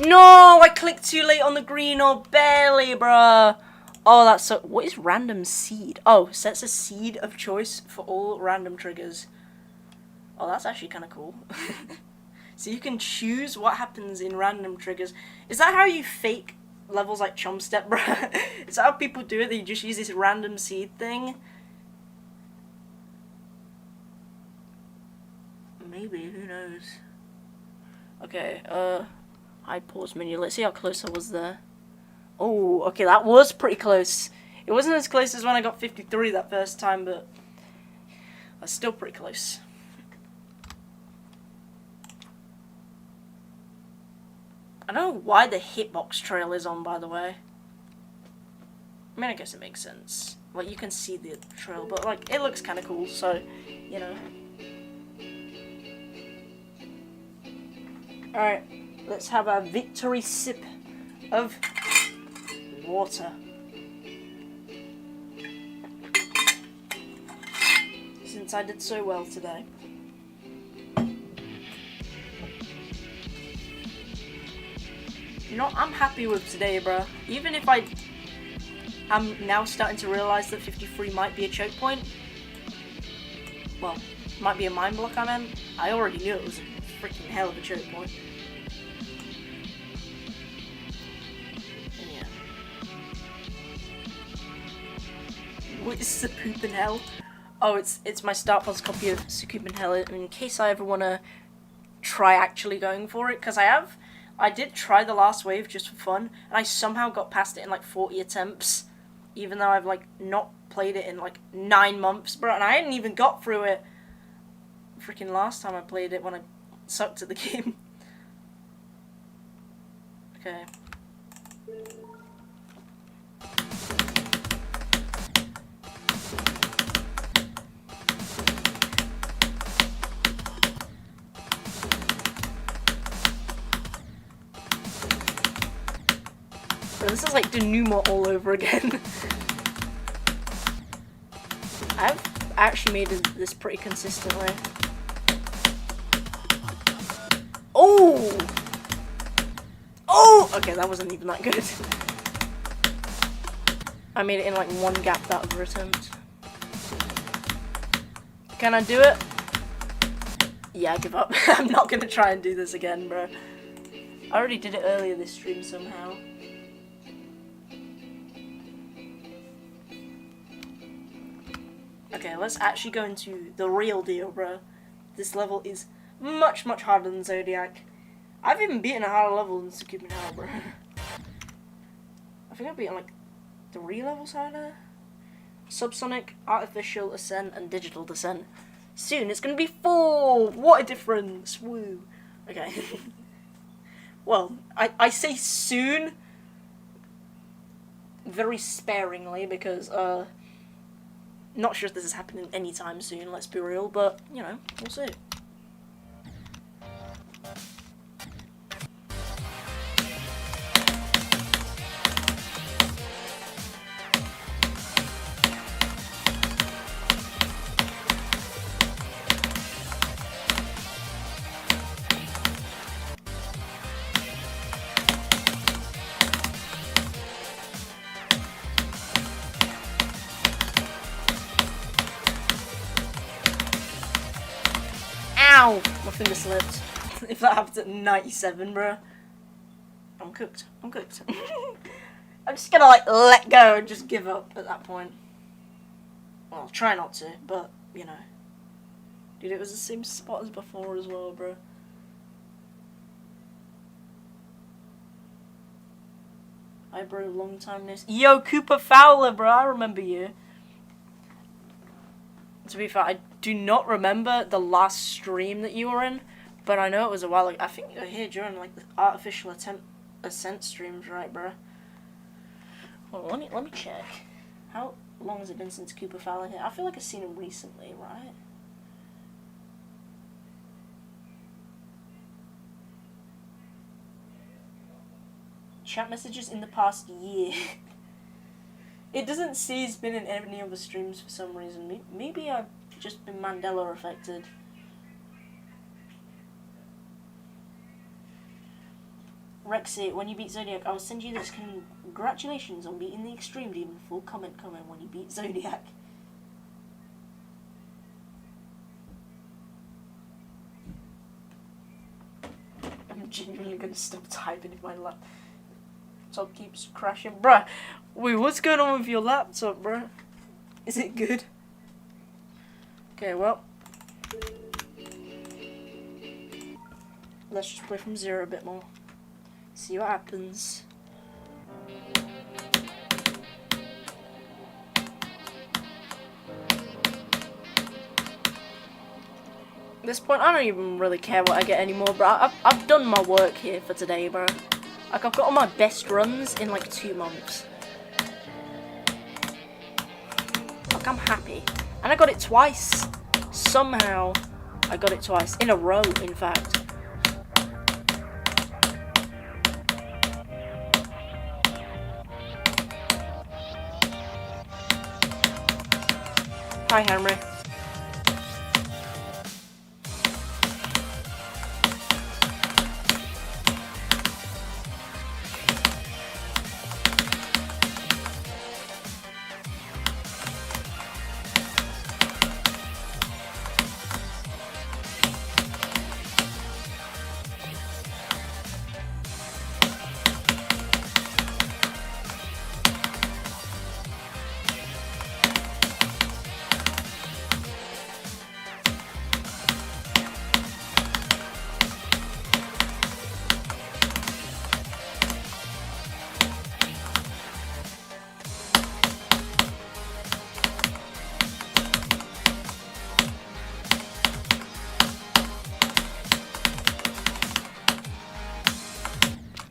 A: No, I clicked too late on the green, or barely, bruh. Oh, that's so. What is random seed? Oh, sets a seed of choice for all random triggers. Oh, that's actually kind of cool. So you can choose what happens in random triggers. Is that how you fake levels like Chomp Step, bruh? Is that how people do it? They just use this random seed thing? Maybe, who knows? Okay, hide pause menu. Let's see how close I was there. Oh, okay, that was pretty close. It wasn't as close as when I got 53 that first time, but that's still pretty close. I don't know why the hitbox trail is on, by the way. I mean, I guess it makes sense. Like, you can see the trail, but, like, it looks kind of cool, so, you know. Alright, let's have a victory sip of water. Since I did so well today. know, I'm happy with today, bro. Even if I'm now starting to realize that 53 might be a choke point. Well, might be a mind block, I meant. I already knew it was a freaking hell of a choke point. Yeah. What is the poop in hell? Oh, it's my Start Plus copy of Succumb in Hell, in case I ever want to try actually going for it, because I did try the last wave just for fun, and I somehow got past it in like 40 attempts, even though I've like not played it in like 9 months, bro, and I hadn't even got through it freaking last time I played it when I sucked at the game. Okay. Bro, this is like denouement all over again. I've actually made this pretty consistently. Oh! Oh! Okay, that wasn't even that good. I made it in like one gap that other attempt. Can I do it? Yeah, I give up. I'm not gonna try and do this again, bro. I already did it earlier this stream somehow. Okay, let's actually go into the real deal, bro. This level is much, much harder than Zodiac. I've even beaten a harder level than Succumb in Hell, bro. I think I've beaten like 3 levels harder. Subsonic, Artificial Ascent, and Digital Descent. Soon it's gonna be 4! What a difference! Woo! Okay. Well, I say soon very sparingly because, not sure if this is happening anytime soon, let's be real, but, you know, we'll see. Ow! My finger slipped. If that happens at 97, bro. I'm cooked. I'm cooked. I'm just gonna, like, let go and just give up at that point. Well, I'll try not to, but, you know. Dude, it was the same spot as before as well, bro. Hi, bro, long time no see. Yo, Cooper Fowler, bro, I remember you. To be fair, I do not remember the last stream that you were in, but I know it was a while ago. I think you were here during like the Artificial Ascent streams, right, bro? Well, let me check. How long has it been since Cooper Fowler here? I feel like I've seen him recently, right? Chat messages in the past year. It doesn't say he's been in any other streams for some reason. Maybe I've just been Mandela affected. Rexy, when you beat Zodiac, I will send you this. Congratulations on beating the Extreme Demon. Full comment coming when you beat Zodiac. I'm genuinely gonna stop typing if my laptop keeps crashing. Bruh, wait, what's going on with your laptop, bruh? Is it good? Okay, well. Let's just play from 0 a bit more. See what happens. At this point, I don't even really care what I get anymore, bro. I've done my work here for today, bro. Like, I've got all my best runs in, like, 2 months. Like, I'm happy. And I got it twice. Somehow, I got it twice. In a row, in fact. Hi, Henry.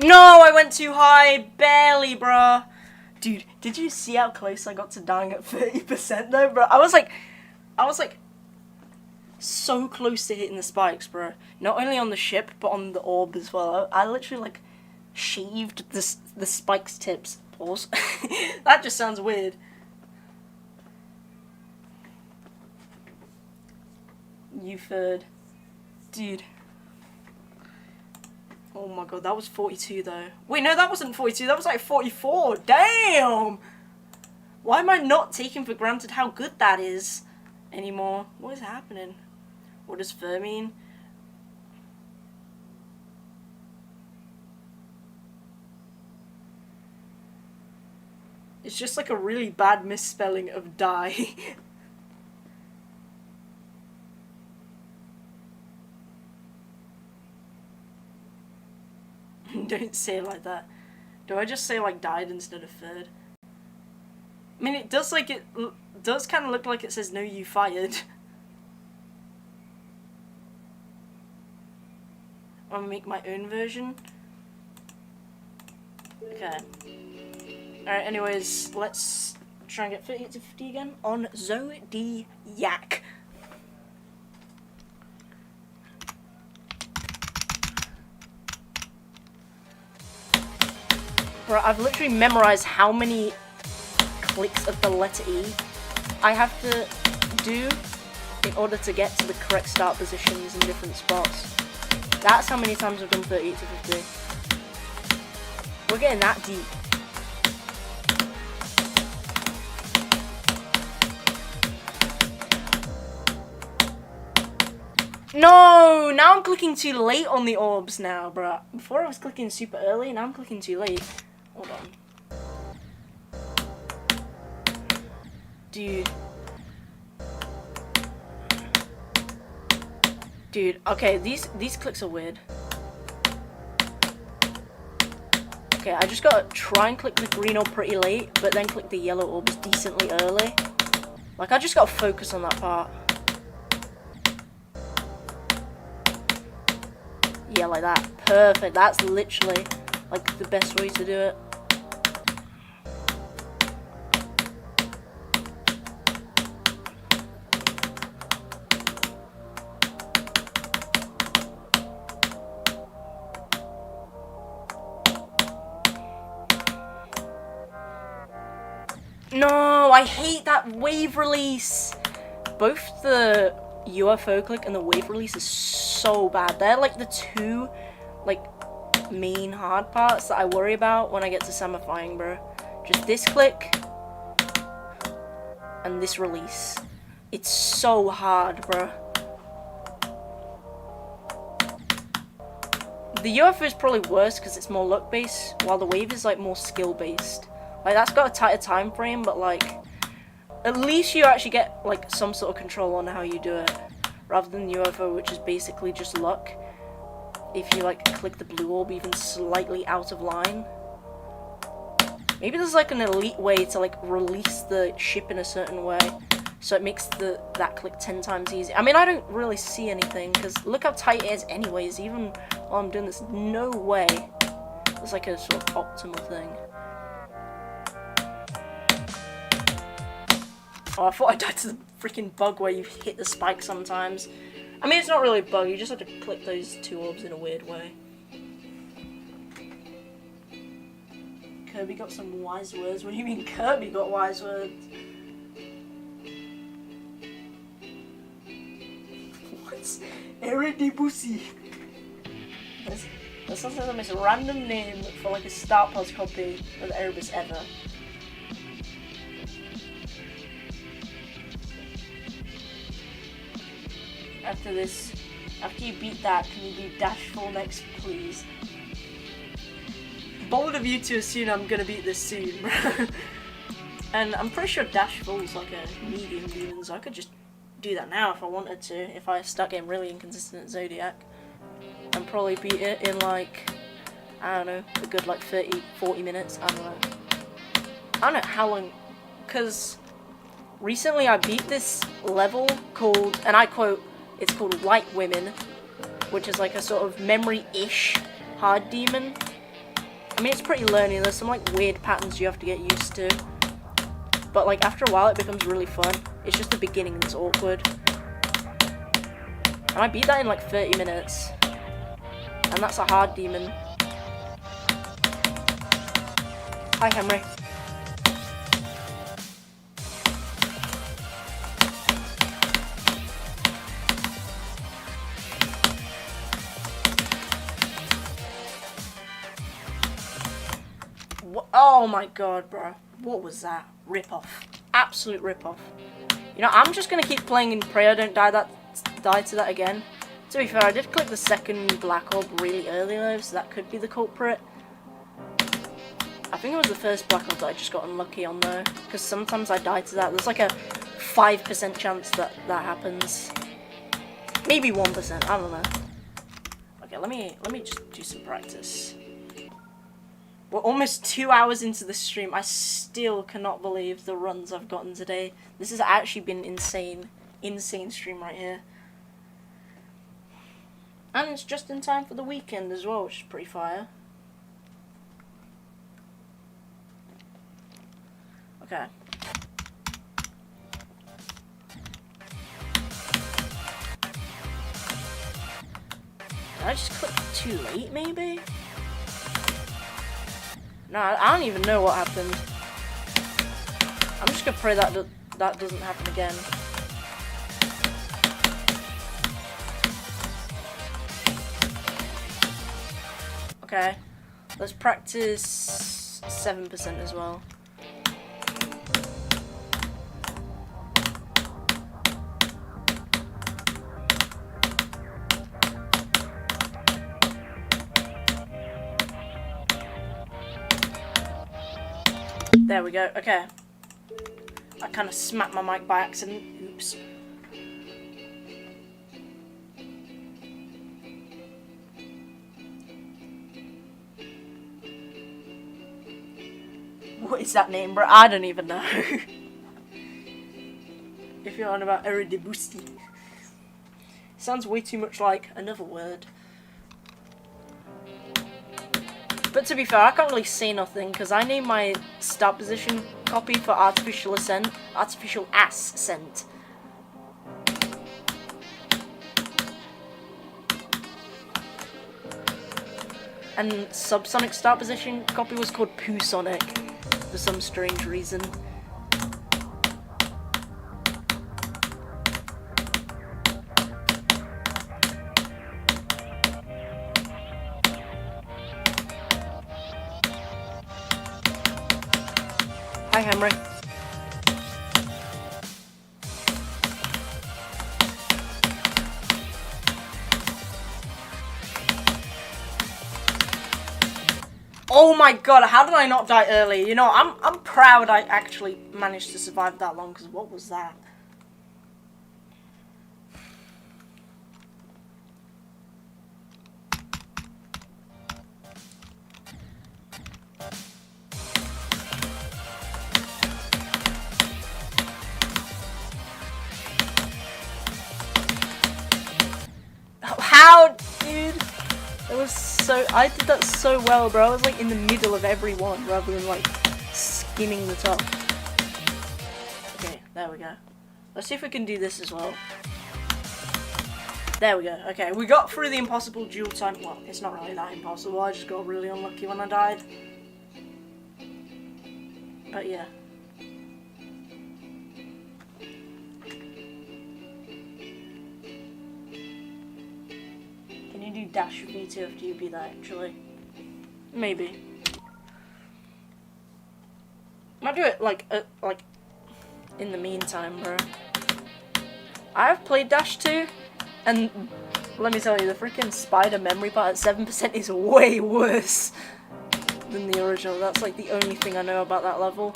A: No, I went too high. Barely, bruh. Dude, did you see how close I got to dying at 30% though, bro? I was like so close to hitting the spikes, bro. Not only on the ship, but on the orb as well. I literally like shaved the spikes tips. Pause. That just sounds weird. You third. Dude. Oh my god, that was 42 though. Wait, no, that wasn't 42, that was like 44. Damn! Why am I not taking for granted how good that is anymore? What is happening? What does fur mean? It's just like a really bad misspelling of die. Don't say it like that. Do I just say like died instead of third? I mean, it does like it does kind of look like it says no, you fired. I'm gonna make my own version. Okay. Alright, anyways, let's try and get 38 to 50 again on Zodiac. Bro, I've literally memorized how many clicks of the letter E I have to do in order to get to the correct start positions in different spots. That's how many times I've done 38 to 50. We're getting that deep. No! Now I'm clicking too late on the orbs now, bruh. Before I was clicking super early, now I'm clicking too late. Hold on. Dude, okay, these clicks are weird. Okay, I just gotta try and click the green orb pretty late, but then click the yellow orbs decently early. Like, I just gotta focus on that part. Yeah, like that. Perfect. That's literally, like, the best way to do it. No, I hate that wave release. Both the UFO click and the wave release is so bad. They're like the two like main hard parts that I worry about when I get to samifying, bro. Just this click and this release. It's so hard, bro. The UFO is probably worse because it's more luck based, while the wave is like more skill based. Like, that's got a tighter time frame, but like at least you actually get like some sort of control on how you do it, rather than UFO, which is basically just luck. If you like click the blue orb even slightly out of line. Maybe there's like an elite way to like release the ship in a certain way, so it makes that click 10 times easier. I mean, I don't really see anything, because look how tight it is anyways, even while I'm doing this. No way there's like a sort of optimal thing. Oh, I thought I died to the freaking bug where you hit the spike sometimes. I mean, it's not really a bug, you just have to click those two orbs in a weird way. Kirby got some wise words. What do you mean Kirby got wise words? What's Eridibussi? That sounds like the most random name for like a Star Pulse copy of Erebus ever. After this, after you beat that, can you do Dashful next, please? Bold of you to assume I'm gonna beat this soon, bro. And I'm pretty sure Dashful is like a medium demon, so I could just do that now if I wanted to, if I start getting really inconsistent at Zodiac. And probably beat it in like, I don't know, a good like 30-40 minutes, I don't know. I don't know how long, because recently I beat this level called, and I quote, it's called Light Women, which is like a sort of memory-ish hard demon. I mean, it's pretty learning. There's some like weird patterns you have to get used to. But like after a while it becomes really fun. It's just the beginning that's awkward. And I beat that in like 30 minutes. And that's a hard demon. Hi, Henry. Oh my god, bro. What was that? Rip-off. Absolute rip-off. You know, I'm just gonna keep playing in Creo, don't die to that again. To be fair, I did click the second black orb really early though, so that could be the culprit. I think it was the first black orb that I just got unlucky on though, because sometimes I die to that. There's like a 5% chance that that happens. Maybe 1%, I don't know. Okay, let me just do some practice. We're almost 2 hours into the stream. I still cannot believe the runs I've gotten today. This has actually been insane. Insane stream right here. And it's just in time for the weekend as well, which is pretty fire. Okay. Did I just click too late, maybe? No, I don't even know what happened. I'm just gonna pray that that doesn't happen again. Okay, let's practice 7% as well. There we go, okay. I kind of smacked my mic by accident. Oops. What is that name, bro? I don't even know. If you're on about Eridibusti. Sounds way too much like another word. But to be fair, I can't really say nothing because I named my start position copy for artificial ascent. And subsonic start position copy was called Poo Sonic for some strange reason. Hi, Henry. Oh my god, how did I not die early? You know, I'm proud I actually managed to survive that long, because what was that? How, dude? It was so... I did that so well, bro. I was like in the middle of every one rather than like skimming the top. Okay, there we go. Let's see if we can do this as well. There we go. Okay, we got through the impossible dual time. Well, it's not really that impossible. I just got really unlucky when I died. But yeah. Can you do dash V2 after you beat that, actually? Maybe. Might do it like in the meantime, bro. I have played Dash 2, and let me tell you, the freaking spider memory part at 7% is way worse than the original. That's like the only thing I know about that level.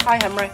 A: Hi, Henry.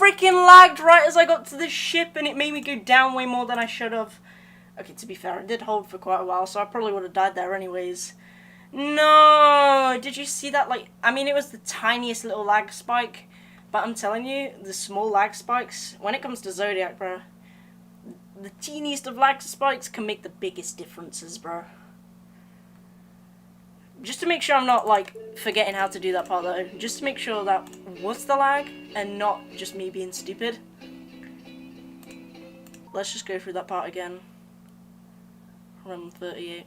A: freaking lagged right as I got to the ship, and it made me go down way more than I should have. Okay, to be fair, I did hold for quite a while, so I probably would have died there anyways. No! Did you see that? Like, I mean, it was the tiniest little lag spike, but I'm telling you, the small lag spikes, when it comes to Zodiac, bro, the teeniest of lag spikes can make the biggest differences, bro. Just to make sure I'm not, like, forgetting how to do that part, though. Just to make sure that was the lag, and not just me being stupid. Let's just go through that part again. Run 38.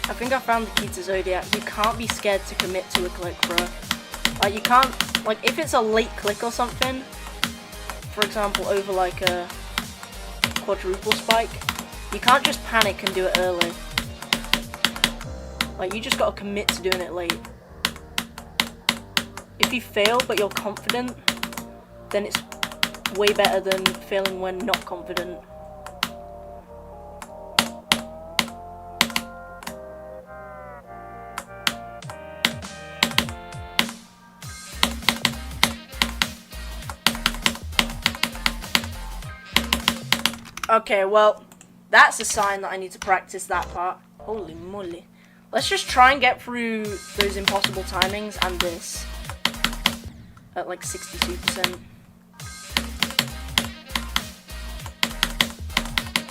A: I think I found the key to Zodiac. You can't be scared to commit to a click, bro. Like, you can't, like, if it's a late click or something, for example, over like a quadruple spike, you can't just panic and do it early. Like, you just gotta commit to doing it late. If you fail but you're confident, then it's way better than failing when not confident. Okay, well, that's a sign that I need to practice that part. Holy moly. Let's just try and get through those impossible timings and this at like 62%.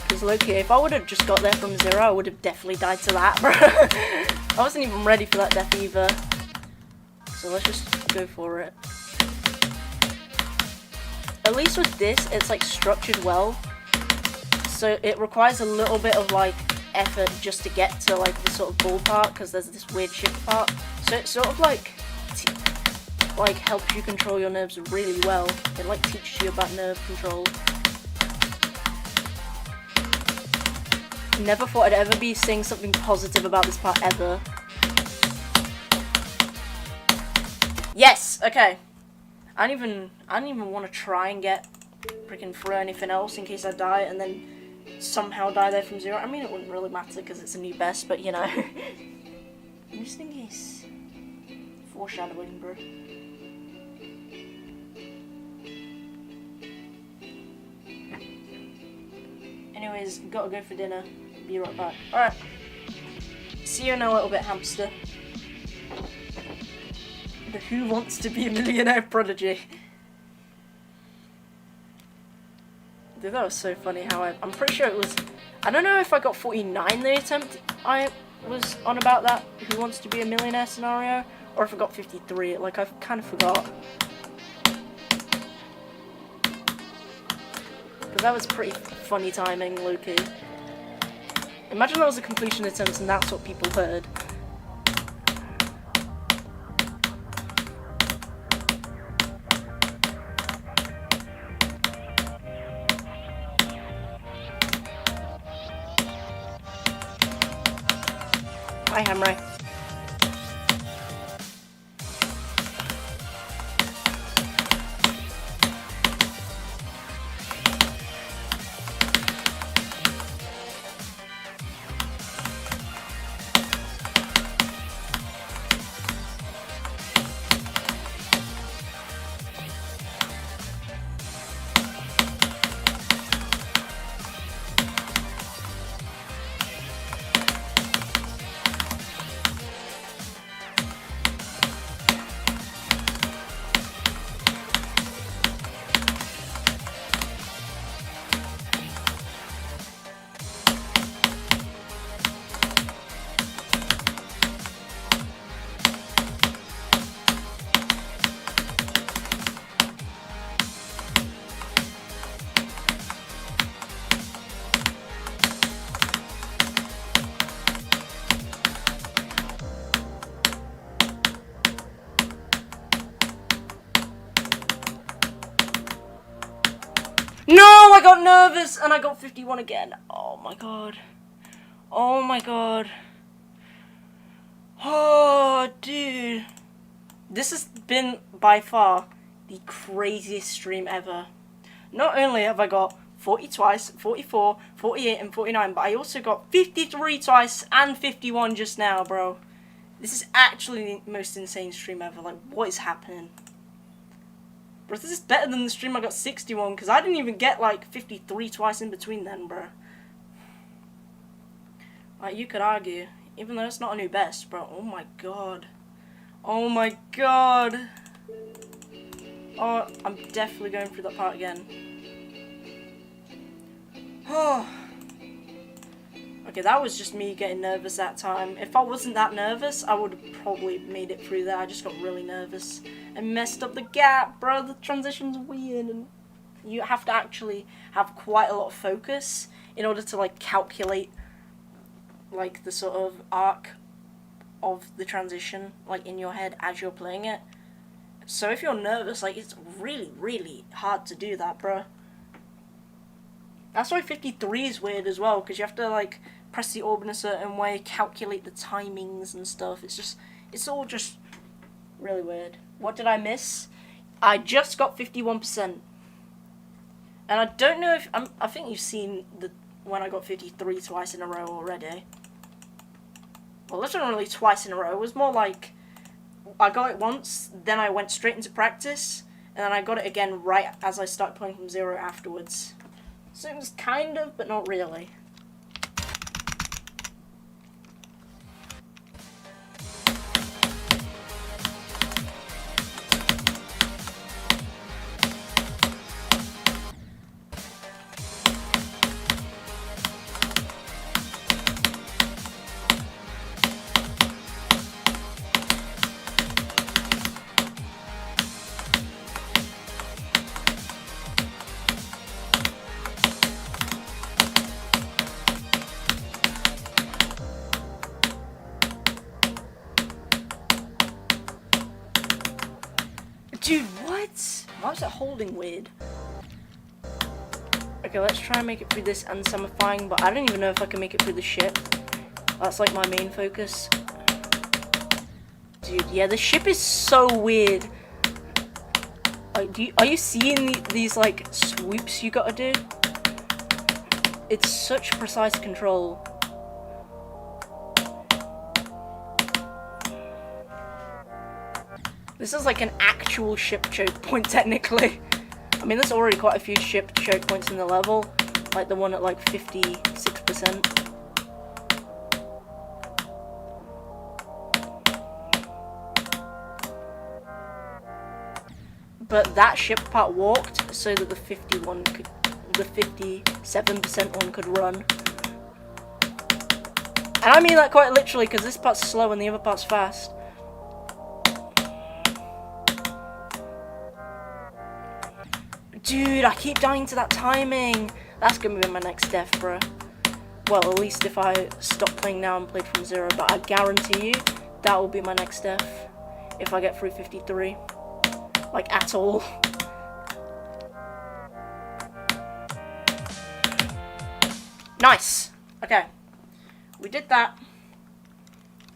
A: Because low-key, if I would have just got there from 0, I would have definitely died to that, bro. I wasn't even ready for that death either. So let's just go for it. At least with this, it's like structured well. So it requires a little bit of like effort just to get to like the sort of ball part, because there's this weird shift part. So it sort of like helps you control your nerves really well. It like teaches you about nerve control. Never thought I'd ever be saying something positive about this part ever. Yes. Okay. I don't even want to try and get freaking through anything else in case I die and then somehow die there from 0. I mean, it wouldn't really matter because it's a new best, but you know. This thing is foreshadowing, bro. Anyways, gotta go for dinner. Be right back. Alright. See you in a little bit, hamster. The Who Wants to Be a Millionaire Prodigy. Dude, that was so funny how I'm pretty sure it was, I don't know if I got 49 the attempt I was on about that Who Wants to Be a Millionaire scenario, or if I got 53, like I kind of forgot. Because that was pretty funny timing, low-key. Imagine that was a completion attempt and that's what people heard. Hi, Hamray. No, I got nervous and I got 51 again. Oh my god. Oh my god. Oh, dude. This has been by far the craziest stream ever. Not only have I got 40 twice, 44, 48, and 49, but I also got 53 twice and 51 just now, bro. This is actually the most insane stream ever. Like, what is happening? Bro, this is better than the stream I got 61, because I didn't even get, like, 53 twice in between then, bro. Like, you could argue, even though it's not a new best, bro. Oh my god. Oh my god. Oh, I'm definitely going through that part again. Oh. Okay, that was just me getting nervous that time. If I wasn't that nervous, I would have probably made it through there. I just got really nervous and messed up the gap, bro. The transition's weird, and you have to actually have quite a lot of focus in order to, like, calculate, like, the sort of arc of the transition, like, in your head as you're playing it. So if you're nervous, like, it's really, really hard to do that, bro. That's why 53 is weird as well, because you have to, like, press the orb in a certain way, calculate the timings and stuff. It's all just really weird. What did I miss? I just got 51%. And I don't know if, I think you've seen when I got 53 twice in a row already. Well, this wasn't really twice in a row. It was more like, I got it once, then I went straight into practice, and then I got it again right as I started playing from zero afterwards. So it was kind of, but not really. Dude, what? Why was it holding weird? Okay, let's try and make it through this unsummifying, but I don't even know if I can make it through the ship. That's like my main focus. Dude, yeah, the ship is so weird. Like, are you seeing these, like, swoops you gotta do? It's such precise control. This is like an actual ship choke point, technically. I mean, there's already quite a few ship choke points in the level, like the one at like 56%. But that ship part walked so that the 57% one could run. And I mean that quite literally, because this part's slow and the other part's fast. Dude, I keep dying to that timing. That's gonna be my next death, bro. Well, at least if I stop playing now and played from zero. But I guarantee you, that will be my next death. If I get through 53. Like, at all. Nice. Okay. We did that.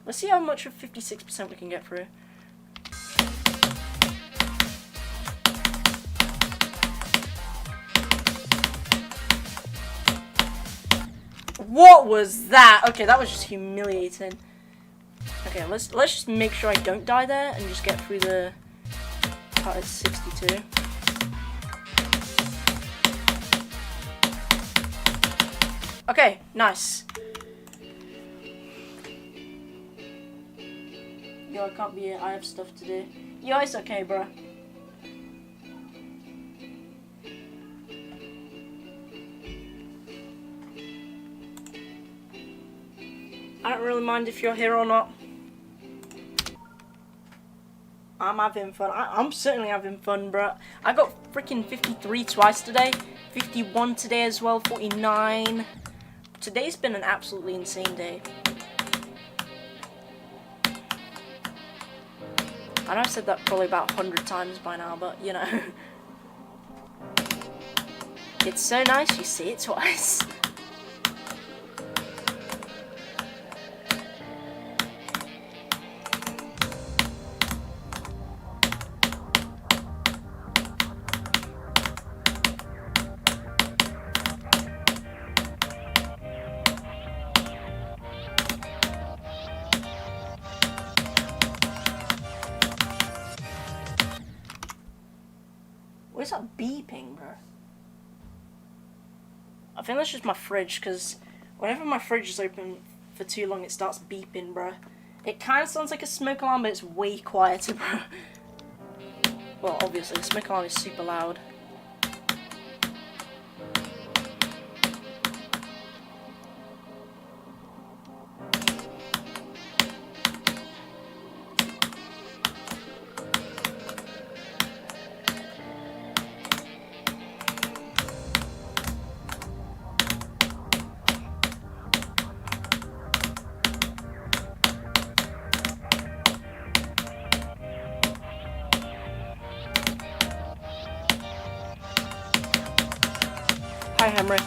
A: Let's see how much of 56% we can get through. What was that? Okay, that was just humiliating. Okay, let's just make sure I don't die there and just get through the part at 62. Okay, nice. Yo, I can't be here. I have stuff to do. Yo, it's okay, bro. I don't really mind if you're here or not. I'm having fun. I'm certainly having fun, bro. I got freaking 53 twice today. 51 today as well. 49. Today's been an absolutely insane day. I know I've said that probably about 100 times by now, but you know. It's so nice you see it twice. What's that beeping, bro? I think that's just my fridge, because whenever my fridge is open for too long, it starts beeping, bro. It kind of sounds like a smoke alarm, but it's way quieter, bro. Well, obviously, the smoke alarm is super loud. Hi, Henry.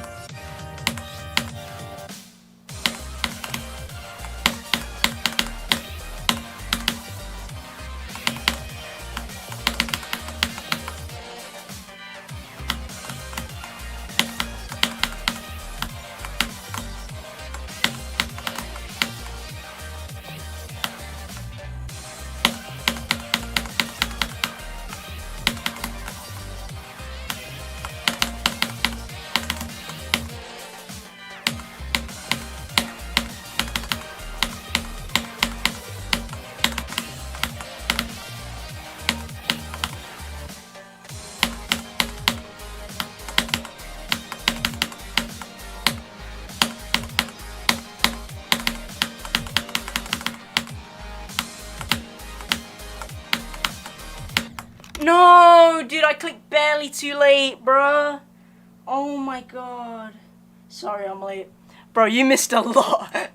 A: No, dude, I clicked barely too late, bruh. Oh my god. Sorry, I'm late. Bro, you missed a lot.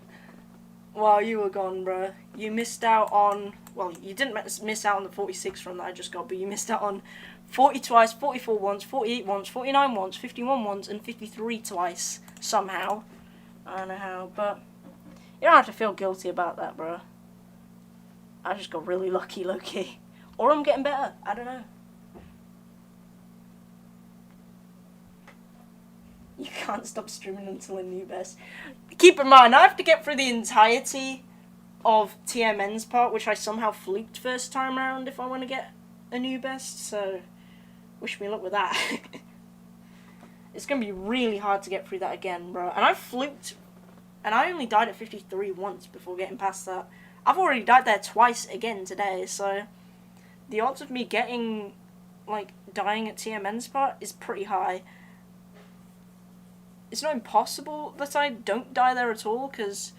A: While you were gone, bruh. You missed out on... Well, you didn't miss out on the 46 run that I just got, but you missed out on 40 twice, 44 once, 48 once, 49 once, 51 once, and 53 twice. Somehow. I don't know how, but... You don't have to feel guilty about that, bruh. I just got really lucky, low-key. Or I'm getting better. I don't know. You can't stop streaming until a new best. Keep in mind, I have to get through the entirety of TMN's part, which I somehow fluked first time around if I want to get a new best, so wish me luck with that. It's going to be really hard to get through that again, bro. And I fluked, and I only died at 53 once before getting past that. I've already died there twice again today, so the odds of me getting, like, dying at TMN's part is pretty high. It's not impossible that I don't die there at all, because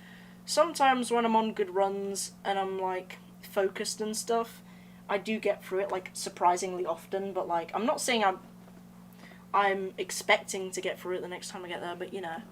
A: sometimes when I'm on good runs and I'm, like, focused and stuff, I do get through it, like, surprisingly often, but, like, I'm not saying I'm expecting to get through it the next time I get there, but, you know.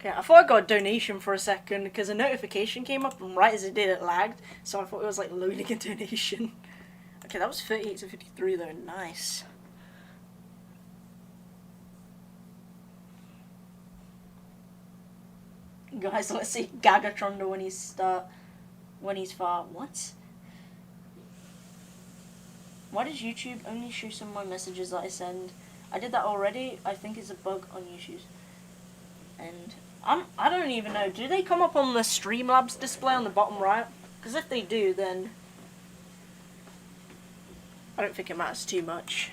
A: Okay, I thought I got a donation for a second because a notification came up and right as it did it lagged, so I thought it was like loading a donation. Okay, that was 38 to 53 though, nice. Guys, let's see Gagatronda when he's far. What? Why does YouTube only show some of my messages that I send? I did that already. I think it's a bug on YouTube. And I don't even know. Do they come up on the Streamlabs display on the bottom right? Because if they do, then I don't think it matters too much.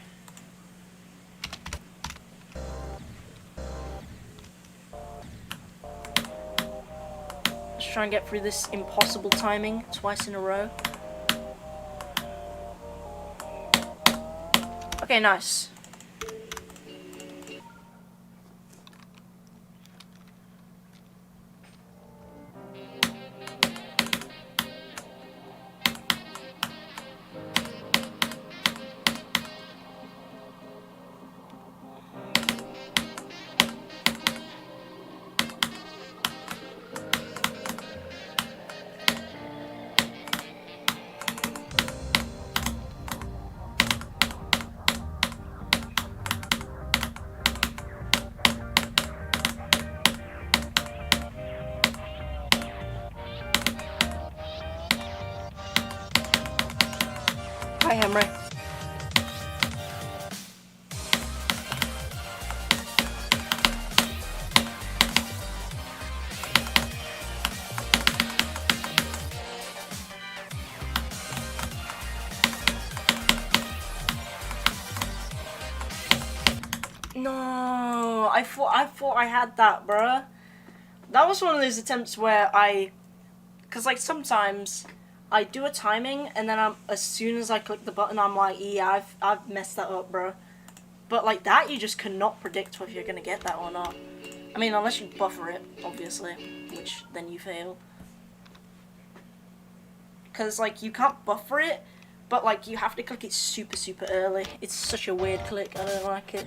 A: Let's try and get through this impossible timing twice in a row. Okay, nice. Hi, Henry. No, I thought I had that, bruh. That was one of those attempts where cause like sometimes I do a timing and then as soon as I click the button, I'm like, yeah, I've messed that up, bro. But like that, you just cannot predict whether you're gonna get that or not. I mean, unless you buffer it, obviously, which then you fail. Cause like you can't buffer it, but like you have to click it super, super early. It's such a weird click. I don't like it.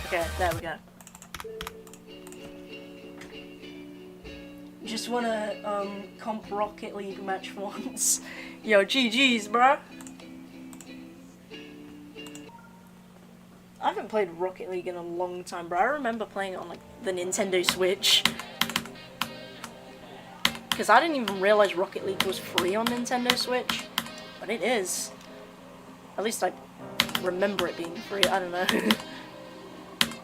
A: Okay, there we go. Just wanna comp Rocket League match for once. Yo, GG's, bro. I haven't played Rocket League in a long time, bro. I remember playing it on like the Nintendo Switch. Because I didn't even realize Rocket League was free on Nintendo Switch. But it is. At least I remember it being free, I don't know.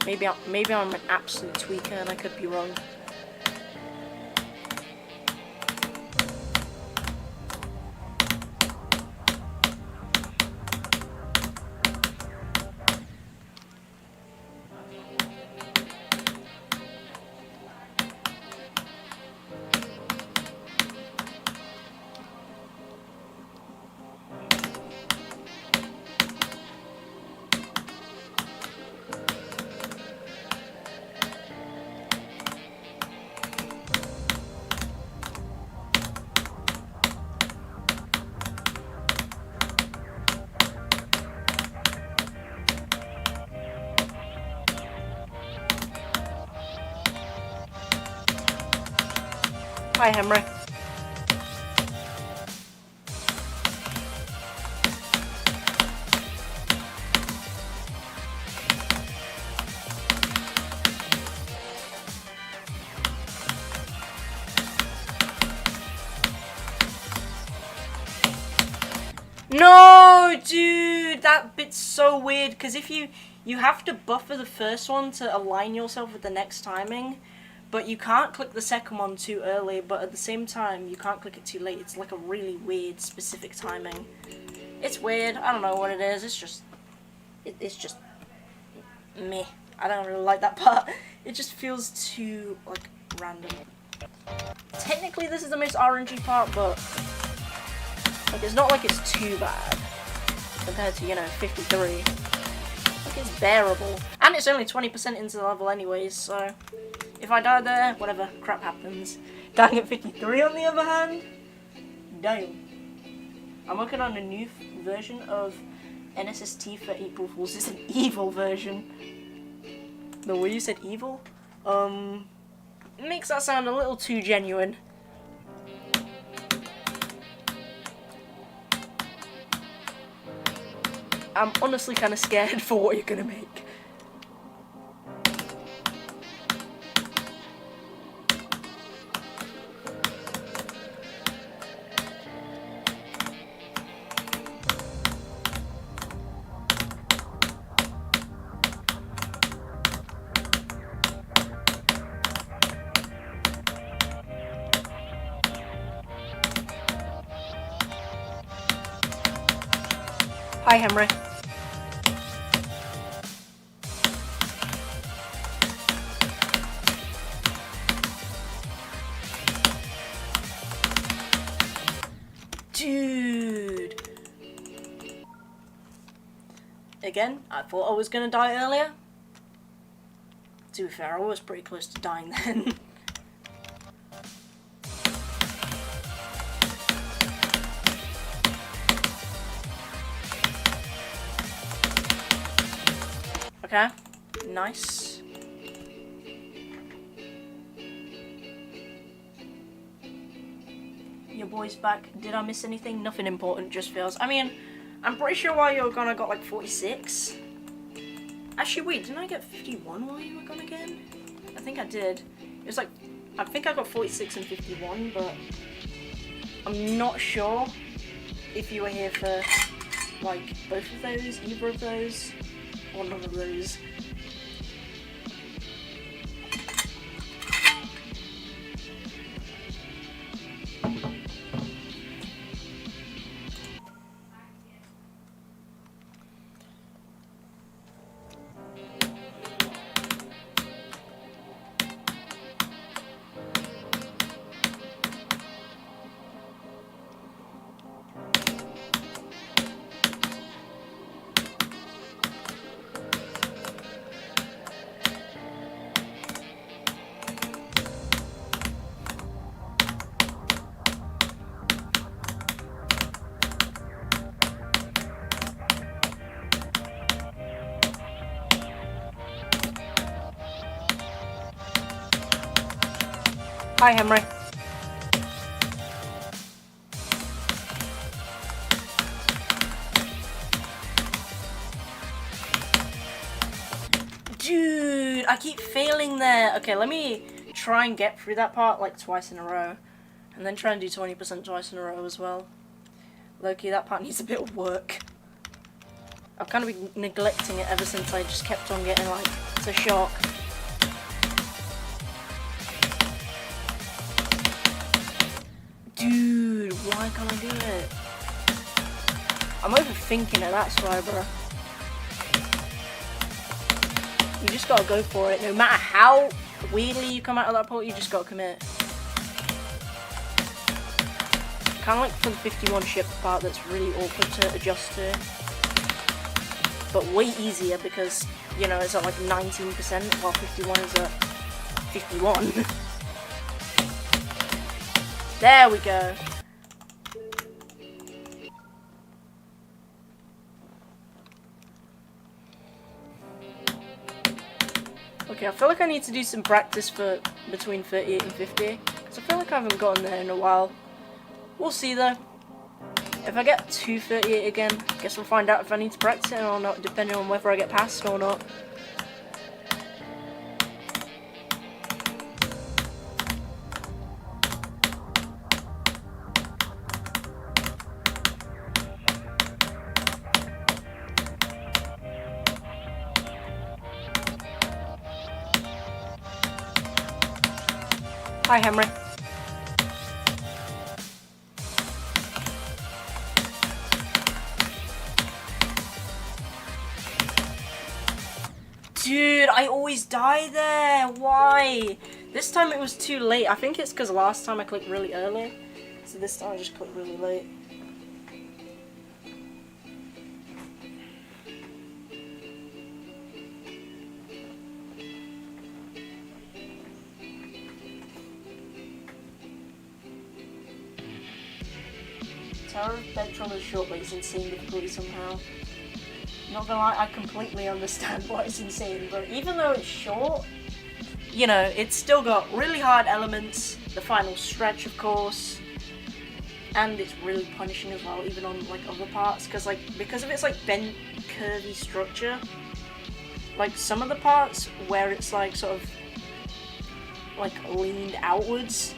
A: Maybe I'm an absolute tweaker and I could be wrong. Hi, Henry. No, dude, that bit's so weird, because if you have to buffer the first one to align yourself with the next timing, but you can't click the second one too early, but at the same time, you can't click it too late. It's like a really weird, specific timing. It's weird. I don't know what it is. It's just meh. I don't really like that part. It just feels too, like, random. Technically, this is the most RNG part, but like, it's not like it's too bad compared to, 53. Like, it's bearable. And it's only 20% into the level anyways, so if I die there, whatever, crap happens. Dying at 53 on the other hand? Damn. I'm working on a new version of NSST for April Fools. It's an evil version. The way you said evil? It makes that sound a little too genuine. I'm honestly kind of scared for what you're gonna make. Hi, Henry. Dude. Again, I thought I was gonna die earlier. To be fair, I was pretty close to dying then. Okay, nice. Your boy's back. Did I miss anything? Nothing important, just fails. I mean, I'm pretty sure while you were gone I got like 46. Actually, wait, didn't I get 51 while you were gone again? I think I did. It was like, I think I got 46 and 51, but I'm not sure if you were here for like both of those, either of those, or none of those. Hi, Henry. Dude, I keep failing there. Okay, let me try and get through that part like twice in a row. And then try and do 20% twice in a row as well. Loki, that part needs a bit of work. I've kind of been neglecting it ever since I just kept on getting like to shock. Dude, why can't I do it? I'm overthinking it, that's why, bro. You just gotta go for it. No matter how weirdly you come out of that port, you just gotta commit. Kind of like for the 51 ship part that's really awkward to adjust to. But way easier because, you know, it's at like 19% while 51 is at 51. There we go. Okay, I feel like I need to do some practice for between 38 and 50. Because I feel like I haven't gotten there in a while. We'll see though. If I get to 38 again, I guess we'll find out if I need to practice it or not, depending on whether I get past or not. Hi, Henry. Dude, I always die there. Why? This time it was too late. I think it's because last time I clicked really early. So this time I just clicked really late. Tower of Petrol is short, but it's insane difficulty somehow. Not gonna lie, I completely understand why it's insane, but even though it's short, you know, it's still got really hard elements, the final stretch of course, and it's really punishing as well, even on like other parts, because of its like bent, curvy structure, like some of the parts where it's like sort of like leaned outwards,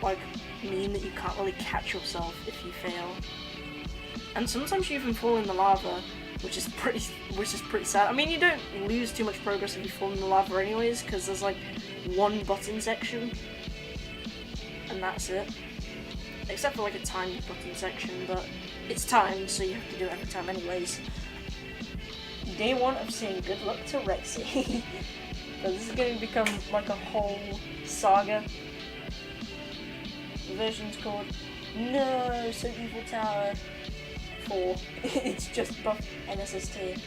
A: like mean that you can't really catch yourself if you fail. And sometimes you even fall in the lava, which is pretty sad. I mean, you don't lose too much progress if you fall in the lava anyways, because there's like one button section, and that's it. Except for like a tiny button section, but it's time, so you have to do it every time anyways. Day 1 of saying good luck to Rexy. So this is going to become like a whole saga. The version's called No So Evil Tower 4. It's just buff NSST.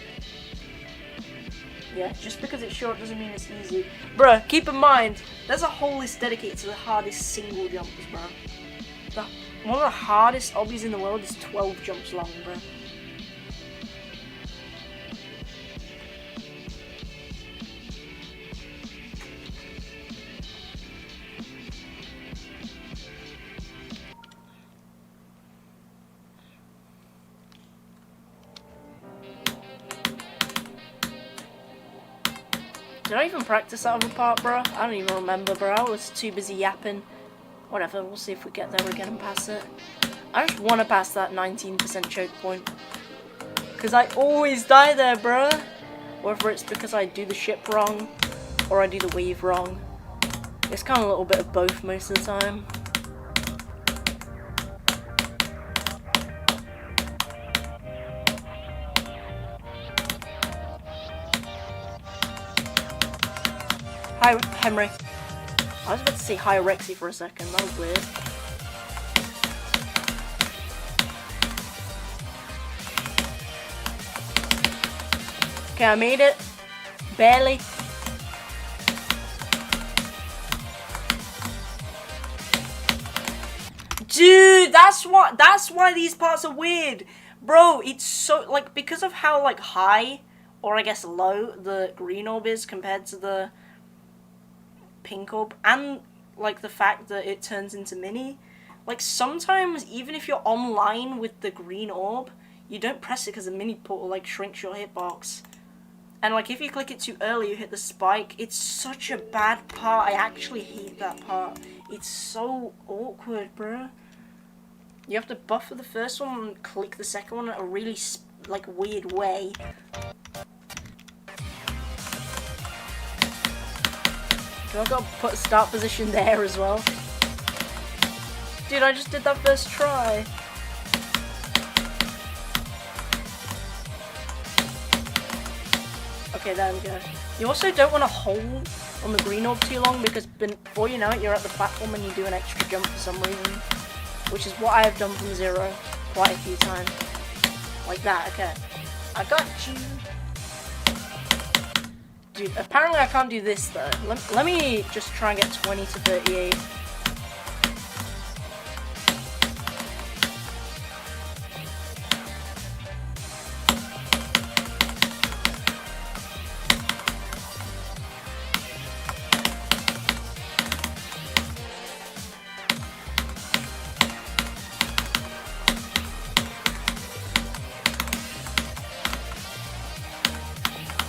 A: Yeah, just because it's short doesn't mean it's easy. Bruh, keep in mind, there's a whole list dedicated to the hardest single jumps, bruh. One of the hardest obbies in the world is 12 jumps long, bruh. Did I even practice that other part, bro? I don't even remember, bro. I was too busy yapping. Whatever, we'll see if we get there again and pass it. I just want to pass that 19% choke point. Because I always die there, bro. Whether it's because I do the ship wrong, or I do the wave wrong. It's kind of a little bit of both most of the time. Hi, Henry. I was about to say hi, Rexy for a second. That was weird. Okay, I made it. Barely. Dude, that's why these parts are weird. Bro, it's so, like, because of how, like, high, or I guess low, the green orb is compared to the pink orb, and like the fact that it turns into mini, like sometimes even if you're online with the green orb, you don't press it because the mini portal like shrinks your hitbox, and like if you click it too early you hit the spike. It's such a bad part. I actually hate that part. It's so awkward, bro. You have to buffer the first one and click the second one in a really like weird way. I've got to put a start position there as well. Dude, I just did that first try. Okay, there we go. You also don't want to hold on the green orb too long because before you know it, you're at the platform and you do an extra jump for some reason. Which is what I have done from zero quite a few times. Like that, okay. I got you. Dude, apparently I can't do this though. Let me just try and get 20 to 38.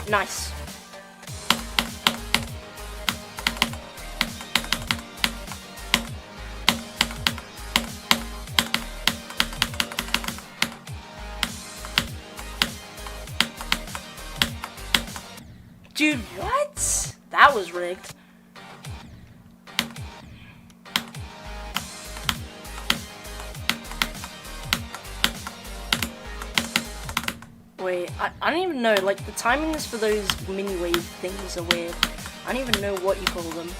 A: Nice. Dude, what? That was rigged. Wait, I don't even know, like, the timings for those mini wave things are weird. I don't even know what you call them.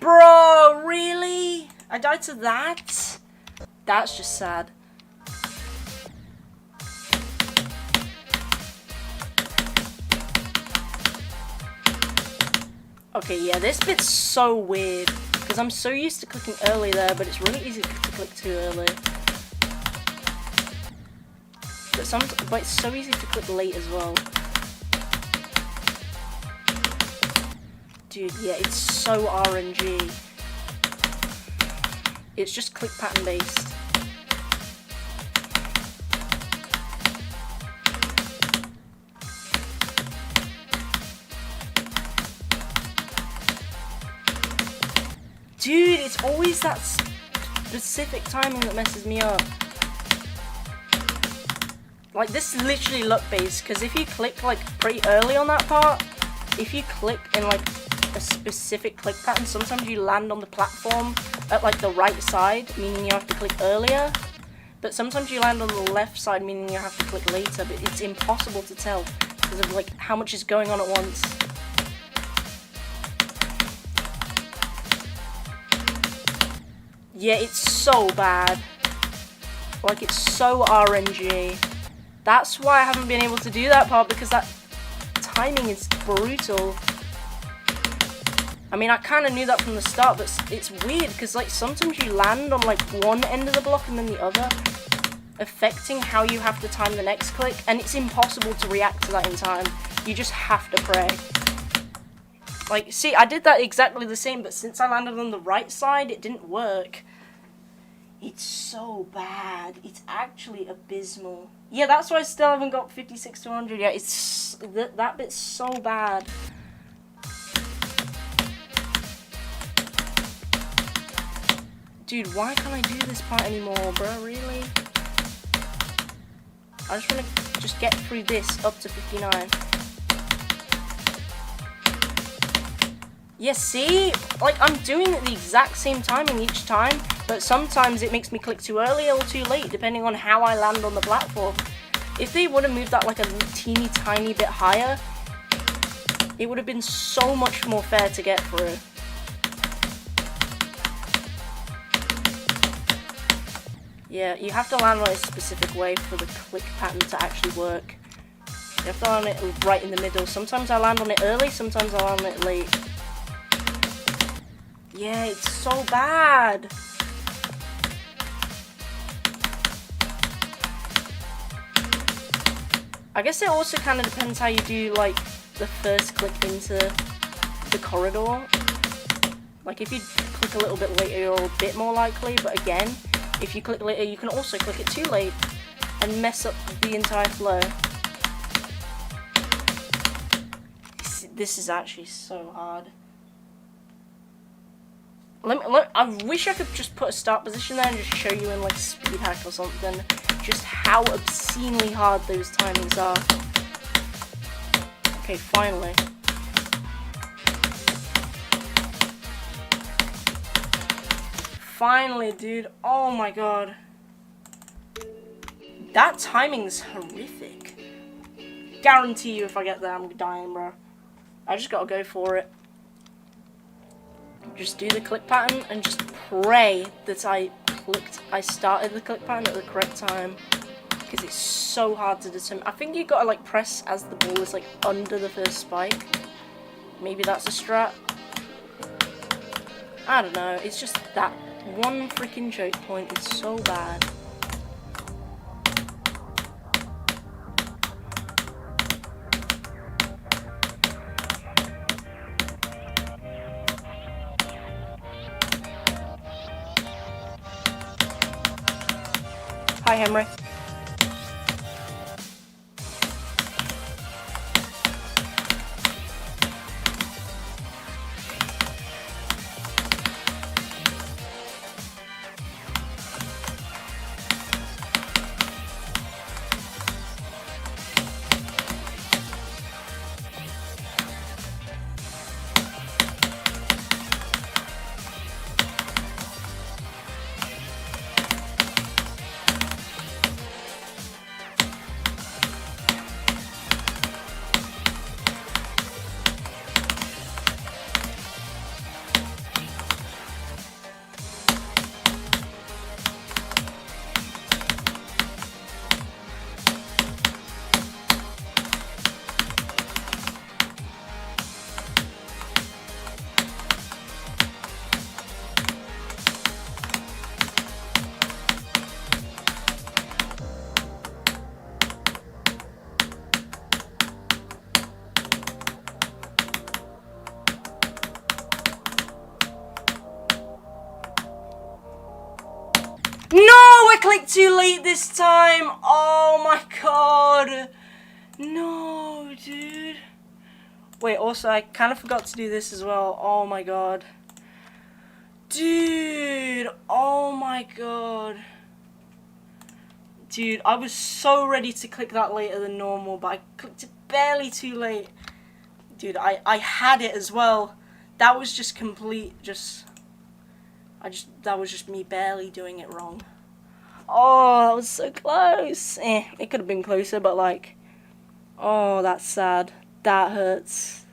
A: Bro, really? I died to that? That's just sad. Okay, yeah, this bit's so weird. Because I'm so used to clicking early there, but it's really easy to click too early. But it's so easy to click late as well. Dude, yeah, it's so RNG. It's just click pattern based. Dude, it's always that specific timing that messes me up. Like, this is literally luck-based, because if you click, like, pretty early on that part, if you click in, like, a specific click pattern, sometimes you land on the platform at, like, the right side, meaning you have to click earlier, but sometimes you land on the left side, meaning you have to click later, but it's impossible to tell, because of, like, how much is going on at once. Yeah, it's so bad. Like, it's so RNG. That's why I haven't been able to do that part, because that timing is brutal. I mean, I kind of knew that from the start, but it's weird, because, like, sometimes you land on, like, one end of the block and then the other, affecting how you have to time the next click, and it's impossible to react to that in time. You just have to pray. Like, see, I did that exactly the same, but since I landed on the right side, it didn't work. It's so bad. It's actually abysmal. Yeah, that's why I still haven't got 56 to 100 yet. It's that bit's so bad. Dude, why can't I do this part anymore, bro? Really? I just want to just get through this up to 59. Yeah, see? Like, I'm doing it the exact same timing each time, but sometimes it makes me click too early or too late, depending on how I land on the platform. If they would have moved that like a teeny tiny bit higher, it would have been so much more fair to get through. Yeah, you have to land on a specific way for the click pattern to actually work. You have to land it right in the middle. Sometimes I land on it early, sometimes I land on it late. Yeah, it's so bad. I guess it also kind of depends how you do, like, the first click into the corridor. Like, if you click a little bit later, you're a bit more likely, but again, if you click later, you can also click it too late and mess up the entire flow. This is actually so hard. I wish I could just put a start position there and just show you in, like, speed hack or something, just how obscenely hard those timings are. Okay, finally. Finally, dude. Oh my god. That timing's horrific. Guarantee you if I get there, I'm dying, bro. I just gotta go for it. Just do the click pattern and just pray that I started the click pattern at the correct time, because it's so hard to determine. I think you gotta, like, press as the ball is, like, under the first spike. Maybe that's a strat. I don't know. It's just that one freaking choke point is so bad. Hi, Henry. No, I clicked too late this time. Oh my god. No, dude. Wait, also, I kind of forgot to do this as well. Oh my god. Dude, oh my god. Dude, I was so ready to click that later than normal, but I clicked it barely too late. Dude, I had it as well. That was just complete, that was just me barely doing it wrong. Oh, that was so close. It could have been closer, but like, oh, that's sad. That hurts.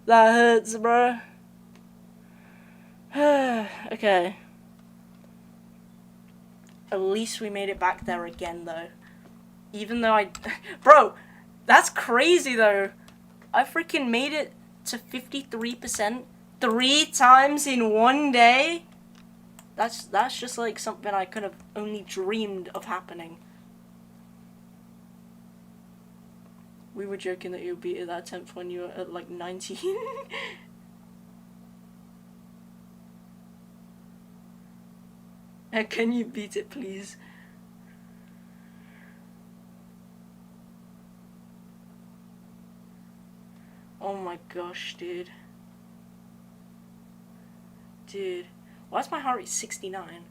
A: That hurts, bro. Okay. At least we made it back there again, though. Even though bro, that's crazy, though. I freaking made it to 53% 3 times in one day. That's just like something I could have only dreamed of happening. We were joking that you beat at that attempt when you were at like 19. Can you beat it, please? Oh my gosh, dude. Dude. Why is my heart rate 69?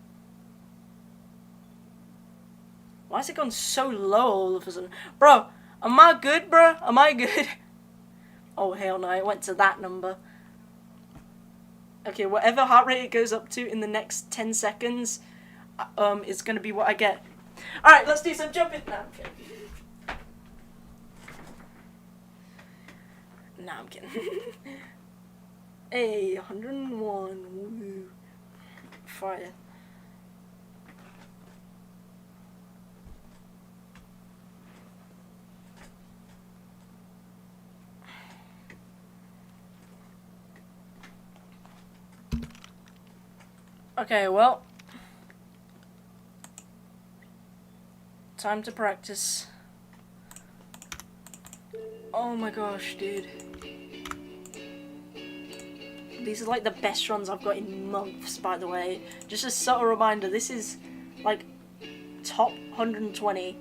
A: Why has it gone so low all of a sudden? Bro, am I good, bro? Am I good? Oh, hell no, it went to that number. Okay, whatever heart rate it goes up to in the next 10 seconds, is gonna be what I get. Alright, let's do some jumping now. Nah, I'm kidding. Hey, 101. Woo. Fire. Okay, well, time to practice. Oh my gosh, dude. These are like the best runs I've got in months, by the way. Just a subtle reminder, this is like top 120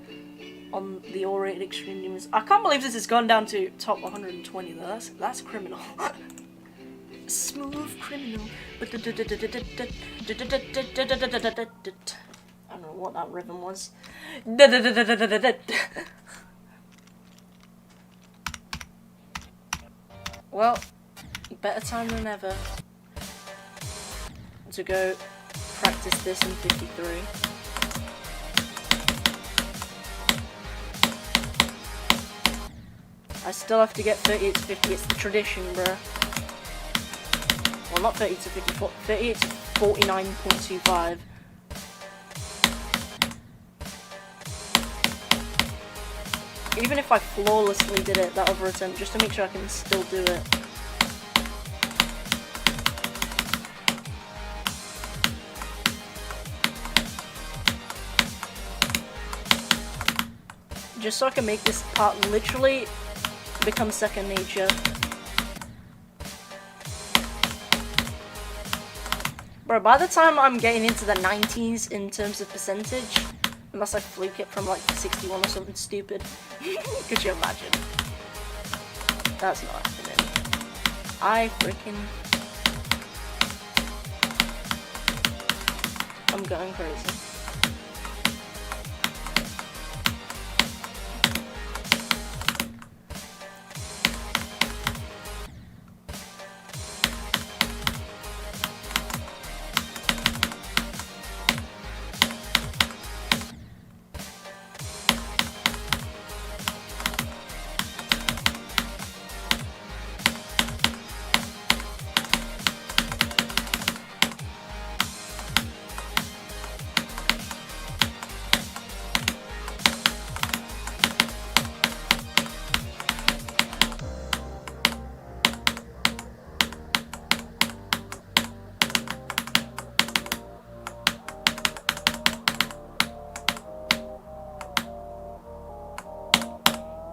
A: on the all-rated extreme demons. I can't believe this has gone down to top 120 though. That's criminal. Smooth criminal. I don't know what that rhythm was. Well, better time than ever to go practice this in 53. I still have to get 38 to 50, it's the tradition, bruh. Well, not 30 to 54, 38 to 49.25. Even if I flawlessly did it that other attempt, just to make sure I can still do it. Just so I can make this part literally become second nature. Bro, by the time I'm getting into the 90s in terms of percentage, unless I fluke it from like 61 or something stupid, could you imagine? That's not happening. I'm going crazy.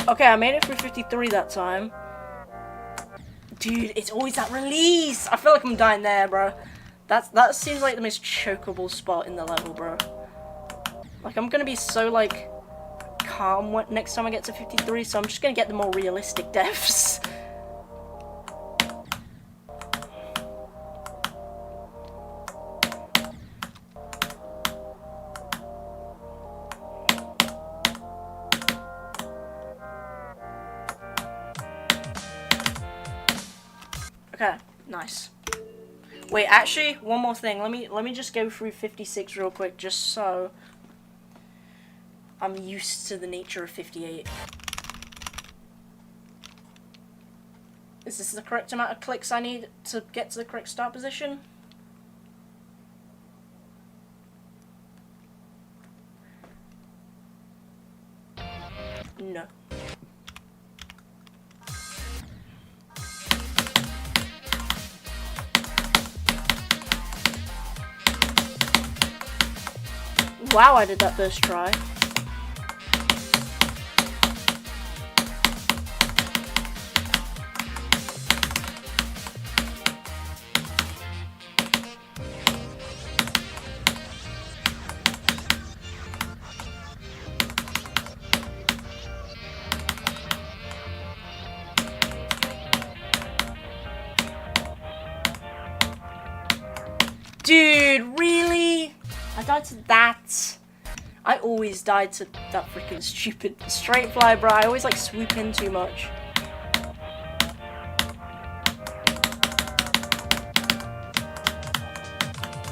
A: Okay, I made it through 53 that time. Dude, it's always that release! I feel like I'm dying there, bro. That seems like the most chokeable spot in the level, bro. Like, I'm gonna be so, like, calm next time I get to 53, so I'm just gonna get the more realistic deaths. Nice. Wait, actually, one more thing. Let me just go through 56 real quick, just so I'm used to the nature of 58. Is this the correct amount of clicks I need to get to the correct start position? No. Wow, I did that first try. Dude, really? I died to that. I always died to that freaking stupid straight fly, bro. I always like swoop in too much.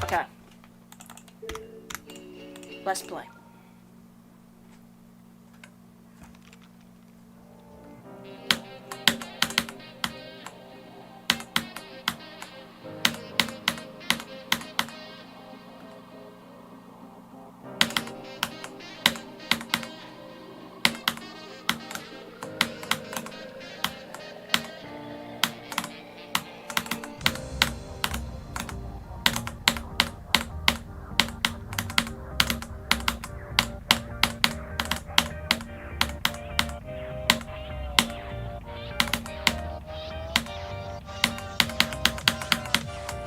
A: Okay. Let's play.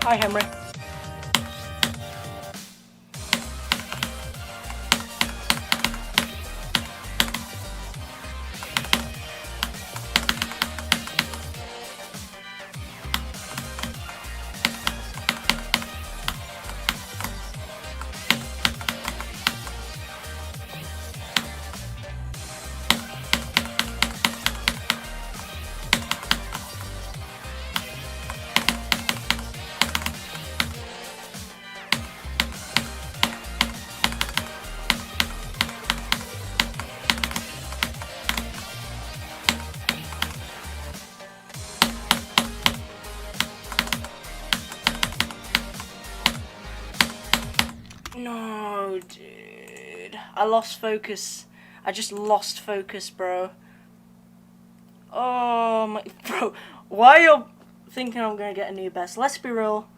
A: Hi, Henry. No, dude. I lost focus. I just lost focus, bro. Oh my, bro. Why are you thinking I'm gonna get a new best? Let's be real.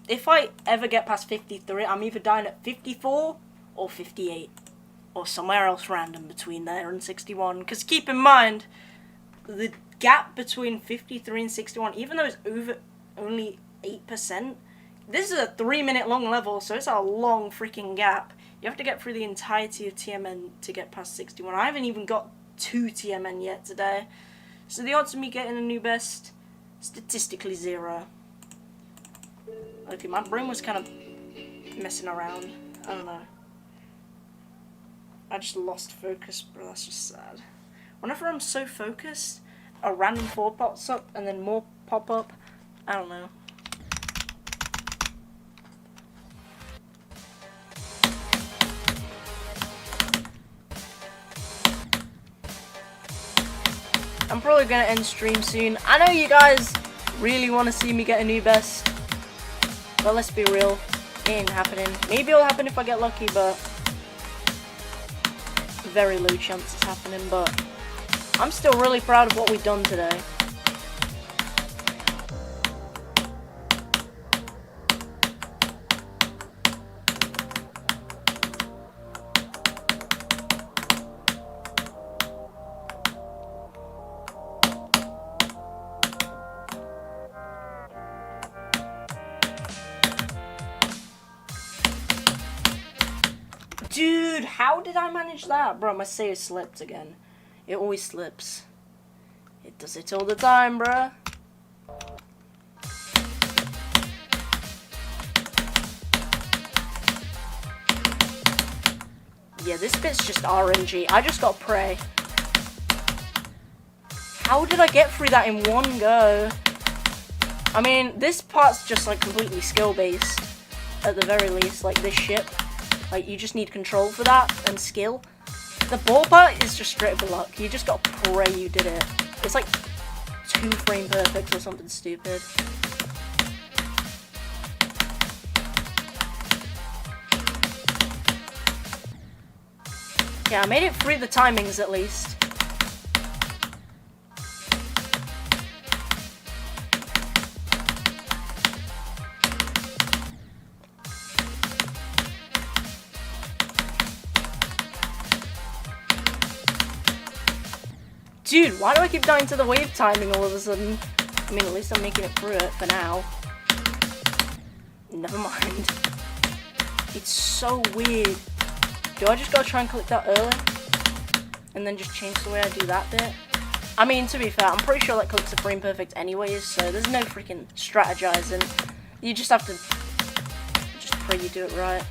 A: If I ever get past 53, I'm either dying at 54 or 58. Or somewhere else random between there and 61. Because keep in mind, the gap between 53 and 61, even though it's over only 8%, this is a 3-minute long level, so it's a long freaking gap. You have to get through the entirety of TMN to get past 61. I haven't even got 2 TMN yet today. So the odds of me getting a new best, statistically 0. Okay, my brain was kind of messing around. I don't know. I just lost focus, bro. That's just sad. Whenever I'm so focused, a random 4 pops up and then more pop up. I don't know. I'm probably gonna end stream soon. I know you guys really want to see me get a new best, but let's be real, it ain't happening. Maybe it'll happen if I get lucky, but very low chance it's happening. But I'm still really proud of what we've done today. Dude, how did I manage that? Bro, my save slipped again. It always slips. It does it all the time, bro. Yeah, this bit's just RNG. I just got pray. How did I get through that in one go? I mean, this part's just like completely skill-based, at the very least, like this ship. Like, you just need control for that, and skill. The ball part is just straight up luck. You just gotta pray you did it. It's like 2 frame perfect or something stupid. Yeah, I made it through the timings at least. Dude, why do I keep dying to the wave timing all of a sudden? I mean, at least I'm making it through it for now. Never mind. It's so weird. Do I just gotta try and click that early? And then just change the way I do that bit? I mean, to be fair, I'm pretty sure that clicks are frame perfect anyways, so there's no freaking strategizing. You just have to just pray you do it right.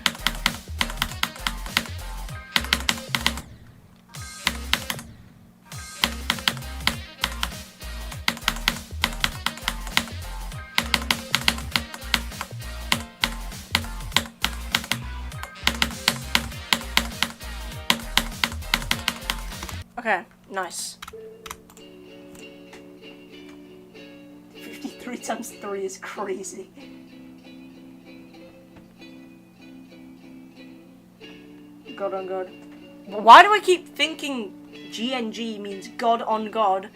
A: Okay, nice. 53 times 3 is crazy. God on God. Why do I keep thinking GNG means God on God?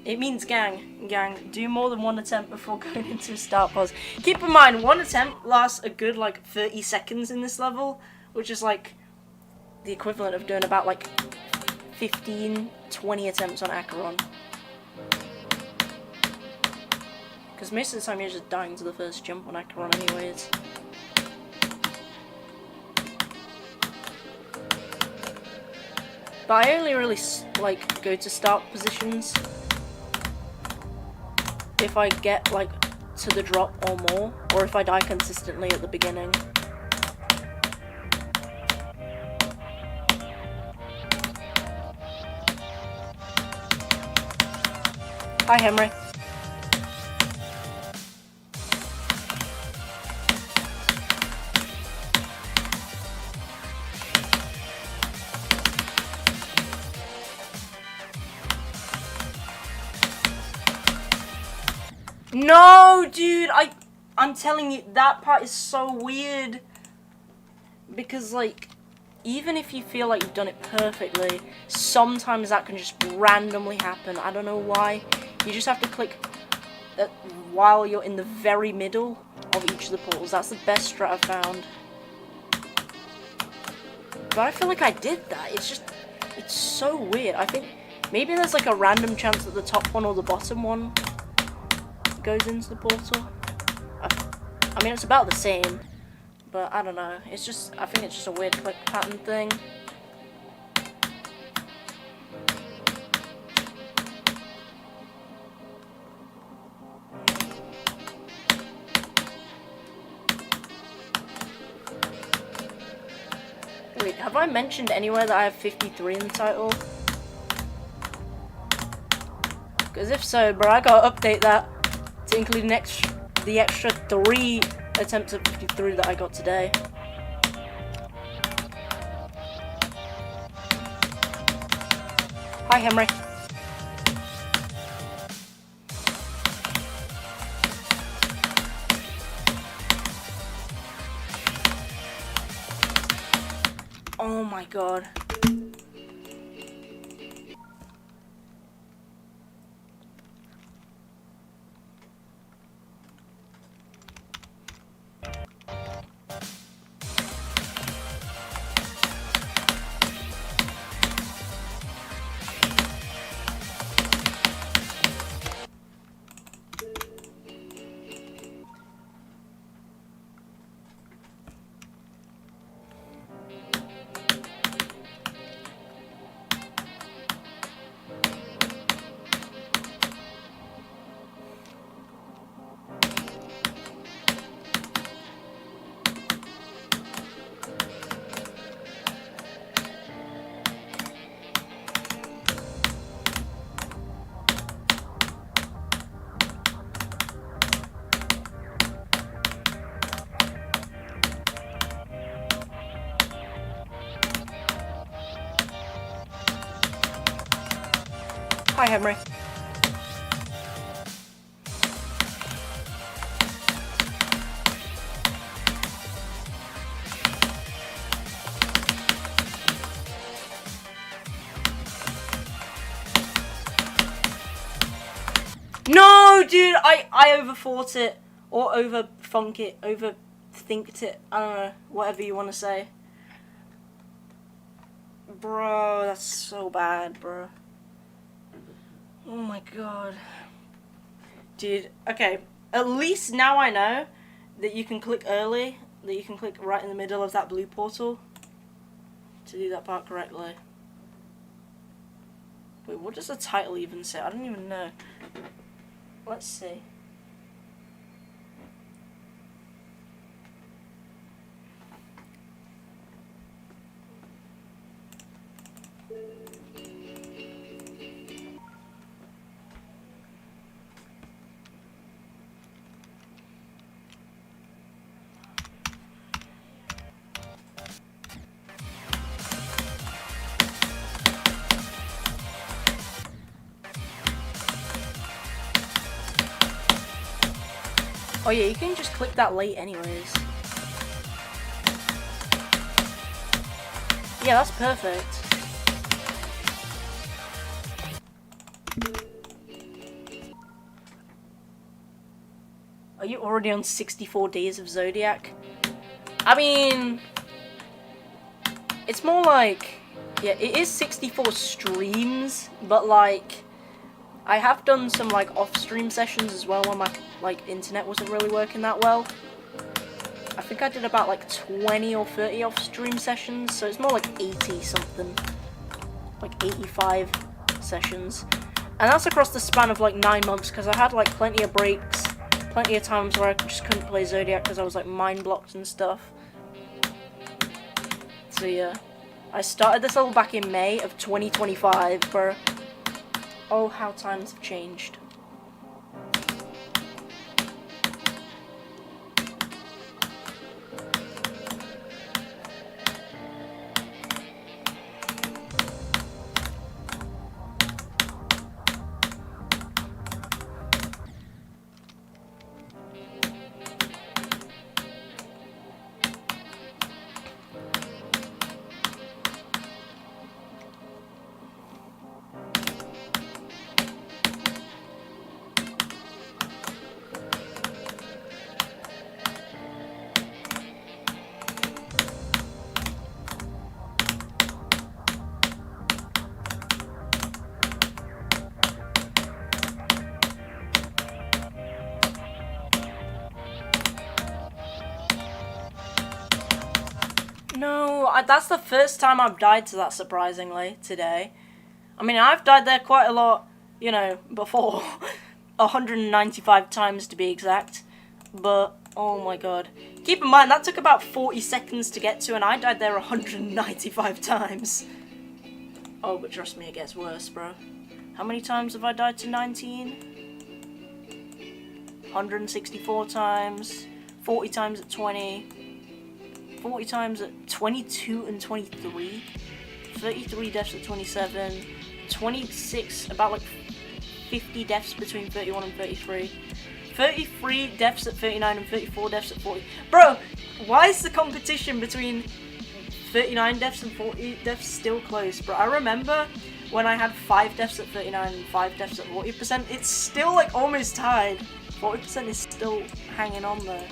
A: It means gang. Gang, do more than 1 attempt before going into a start pause. Keep in mind, 1 attempt lasts a good like 30 seconds in this level, which is like the equivalent of doing about like 15, 20 attempts on Acheron. Because most of the time you're just dying to the first jump on Acheron anyways. But I only really like go to start positions if I get like to the drop or more, or if I die consistently at the beginning. Hi, Henry. No, dude, I'm telling you, that part is so weird. Because, like, even if you feel like you've done it perfectly, sometimes that can just randomly happen. I don't know why. You just have to click that while you're in the very middle of each of the portals. That's the best strat I've found. But I feel like I did that. It's so weird. I think maybe there's like a random chance that the top one or the bottom one goes into the portal. I mean, it's about the same, but I don't know. I think it's just a weird click pattern thing. Wait, have I mentioned anywhere that I have 53 in the title? Because if so, bro, I gotta update that to include the extra 3 attempts at 53 that I got today. Hi, Henry. Oh my god. Hi, Henry. No, dude, I overthought it. Or overthink it. Overthinked it. I don't know. Whatever you want to say. Bro, that's so bad, bro. Oh my god. Dude, okay. At least now I know that you can click early. That you can click right in the middle of that blue portal. To do that part correctly. Wait, what does the title even say? I don't even know. Let's see. Oh yeah, you can just click that late anyways. Yeah, that's perfect. Are you already on 64 days of Zodiac? I mean, it's more like, yeah, it is 64 streams, but like, I have done some like off-stream sessions as well when my like internet wasn't really working that well. I think I did about like 20 or 30 off-stream sessions, so it's more like 80 something, like 85 sessions, and that's across the span of like 9 months because I had like plenty of breaks, plenty of times where I just couldn't play Zodiac because I was like mind blocked and stuff. So yeah, I started this level back in May of 2025, bro. Oh, how times have changed. No, that's the first time I've died to that, surprisingly, today. I mean, I've died there quite a lot, you know, before. 195 times to be exact. But, oh my god. Keep in mind, that took about 40 seconds to get to, and I died there 195 times. Oh, but trust me, it gets worse, bro. How many times have I died to 19? 164 times. 40 times at 20. 40 times at 22 and 23, 33 deaths at 27, 26, about like 50 deaths between 31 and 33, 33 deaths at 39 and 34 deaths at 40. Bro, why is the competition between 39 deaths and 40 deaths still close, bro? I remember when I had 5 deaths at 39 and 5 deaths at 40%, it's still like almost tied. 40% is still hanging on there.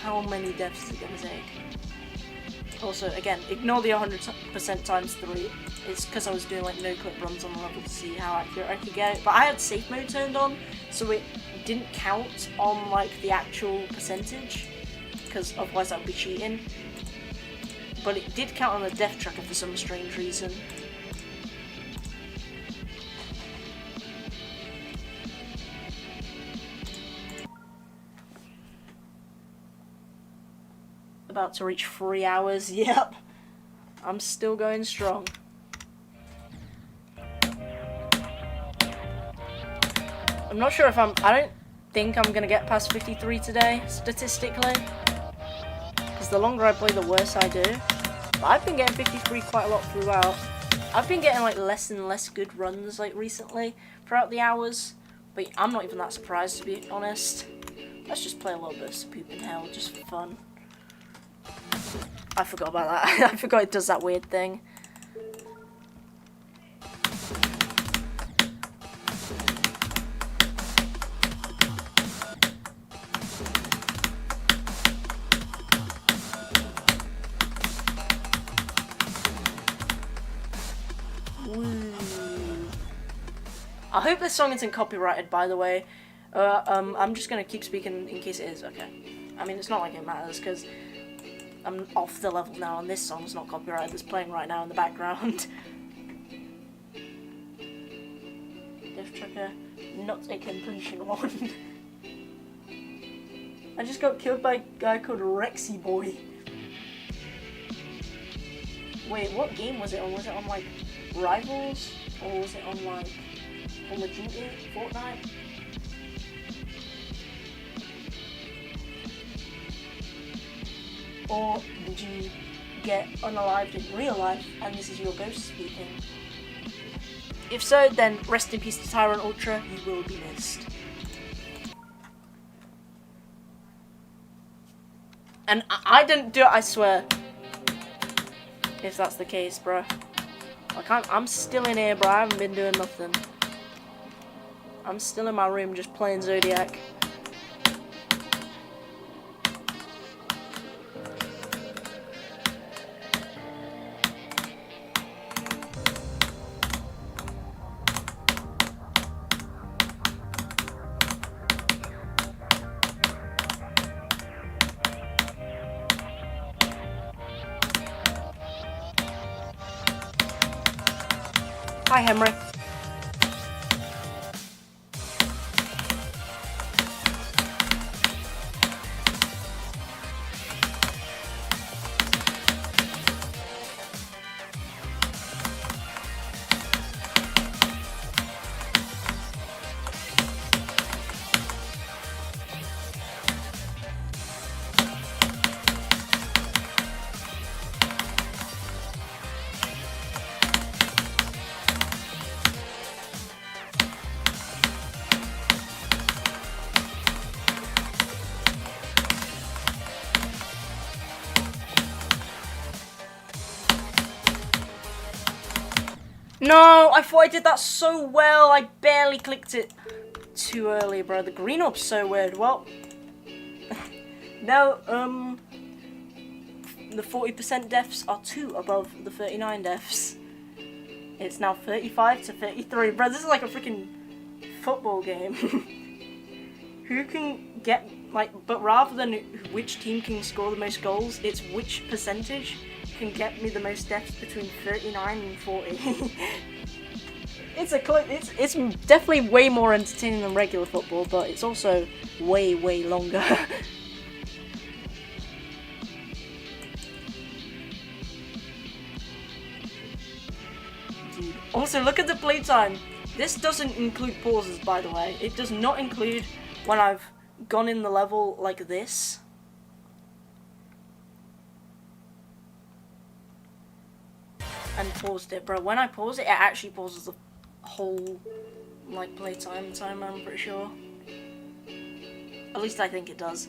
A: How many deaths is it gonna take? Also, again, ignore the 100% times 3. It's because I was doing like no-clip runs on the level to see how accurate I could get it. But I had safe mode turned on, so it didn't count on like the actual percentage, because otherwise that would be cheating. But it did count on the death tracker for some strange reason. About to reach 3 hours, yep. I'm still going strong. I'm not sure if I don't think I'm gonna get past 53 today, statistically. Because the longer I play, the worse I do. But I've been getting 53 quite a lot throughout. I've been getting like less and less good runs like recently throughout the hours, but I'm not even that surprised, to be honest. Let's just play a little bit of Poop in Hell just for fun. I forgot about that. I forgot it does that weird thing. I hope this song isn't copyrighted, by the way. I'm just gonna keep speaking in case it is. Okay. I mean, it's not like it matters, because I'm off the level now, and this song's not copyrighted. It's playing right now in the background. Death Tracker, not a completion one. I just got killed by a guy called Rexy Boy. Wait, what game was it on? Was it on, like, Rivals? Or was it on, like, Call of Duty? Fortnite? Or did you get unalived in real life and this is your ghost speaking? If so, then rest in peace to Tyrant Ultra, you will be missed. And I didn't do it, I swear. If that's the case, bro. Like, I'm still in here, bro. I haven't been doing nothing. I'm still in my room just playing Zodiac. Hi, Henry. No, I thought I did that so well. I barely clicked it too early, bro. The green up's so weird. Well, now, the 40% deaths are 2 above the 39 deaths. It's now 35 to 33. Bro, this is like a freaking football game. Who can get, like, but rather than which team can score the most goals, it's which percentage can get me the most deaths between 39 and 40. It's definitely way more entertaining than regular football, but it's also way, way longer. Dude. Also, look at the playtime. This doesn't include pauses, by the way. It does not include when I've gone in the level like this. And paused it, bro. When I pause it, it actually pauses the whole, like, playtime time, I'm pretty sure. At least I think it does.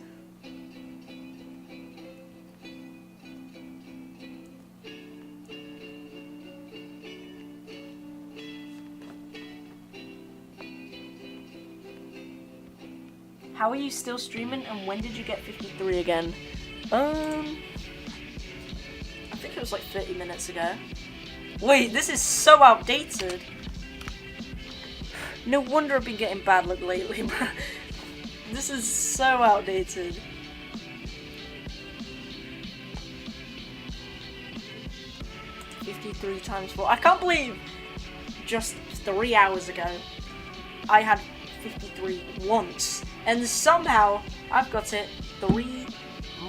A: How are you still streaming, and when did you get 53 again? I think it was like 30 minutes ago. Wait, this is so outdated. No wonder I've been getting bad luck lately, bro. This is so outdated. $53 times 4. I can't believe just 3 hours ago I had 53 once, and somehow I've got it 3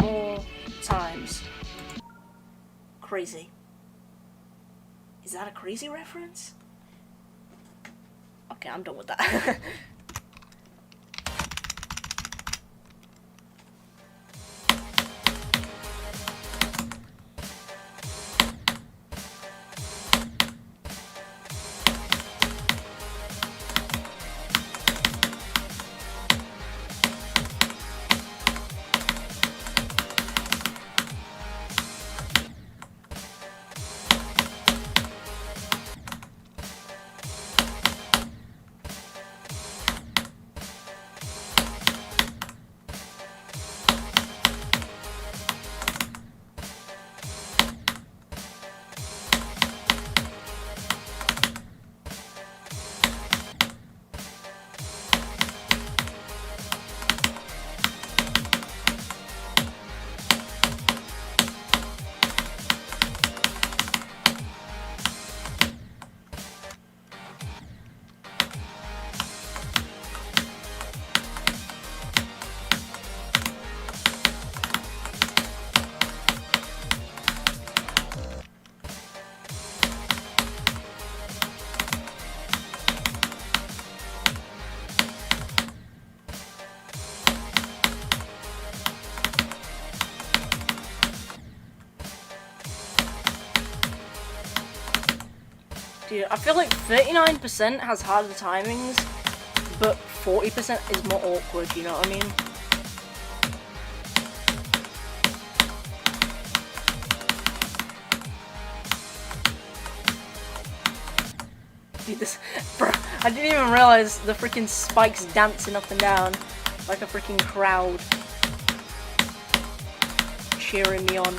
A: more times. Crazy. Is that a crazy reference? Okay, I'm done with that. Dude, I feel like 39% has harder timings, but 40% is more awkward, you know what I mean? Dude, this, bro, I didn't even realize the freaking spikes dancing up and down like a freaking crowd cheering me on.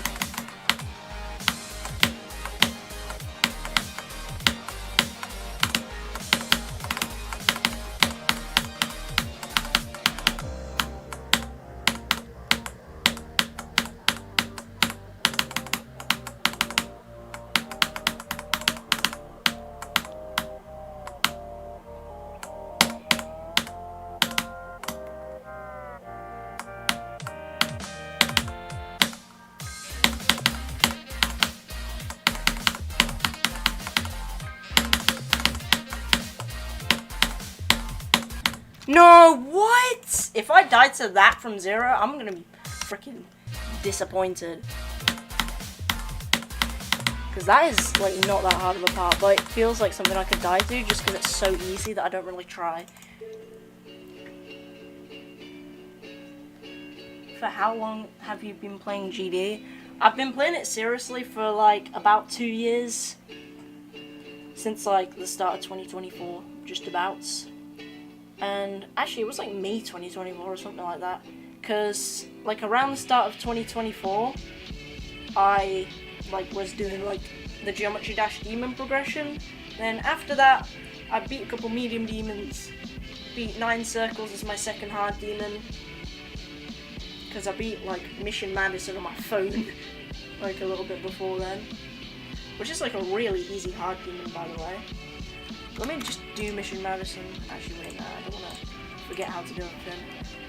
A: No, what? If I died to that from 0, I'm gonna be freaking disappointed. Because that is, like, not that hard of a part, but it feels like something I could die to just because it's so easy that I don't really try. For how long have you been playing GD? I've been playing it seriously for, like, about 2 years. Since, like, the start of 2024, just about. And actually, it was like May 2024 or something like that. Because, like, around the start of 2024, I, like, was doing, like, the Geometry Dash demon progression. Then after that, I beat a couple medium demons. Beat 9 circles as my second hard demon. Because I beat, like, Mission Madison on my phone, like, a little bit before then. Which is, like, a really easy hard demon, by the way. Let me just do Mission Madison. Actually, wait, no, I don't want to forget how to do everything.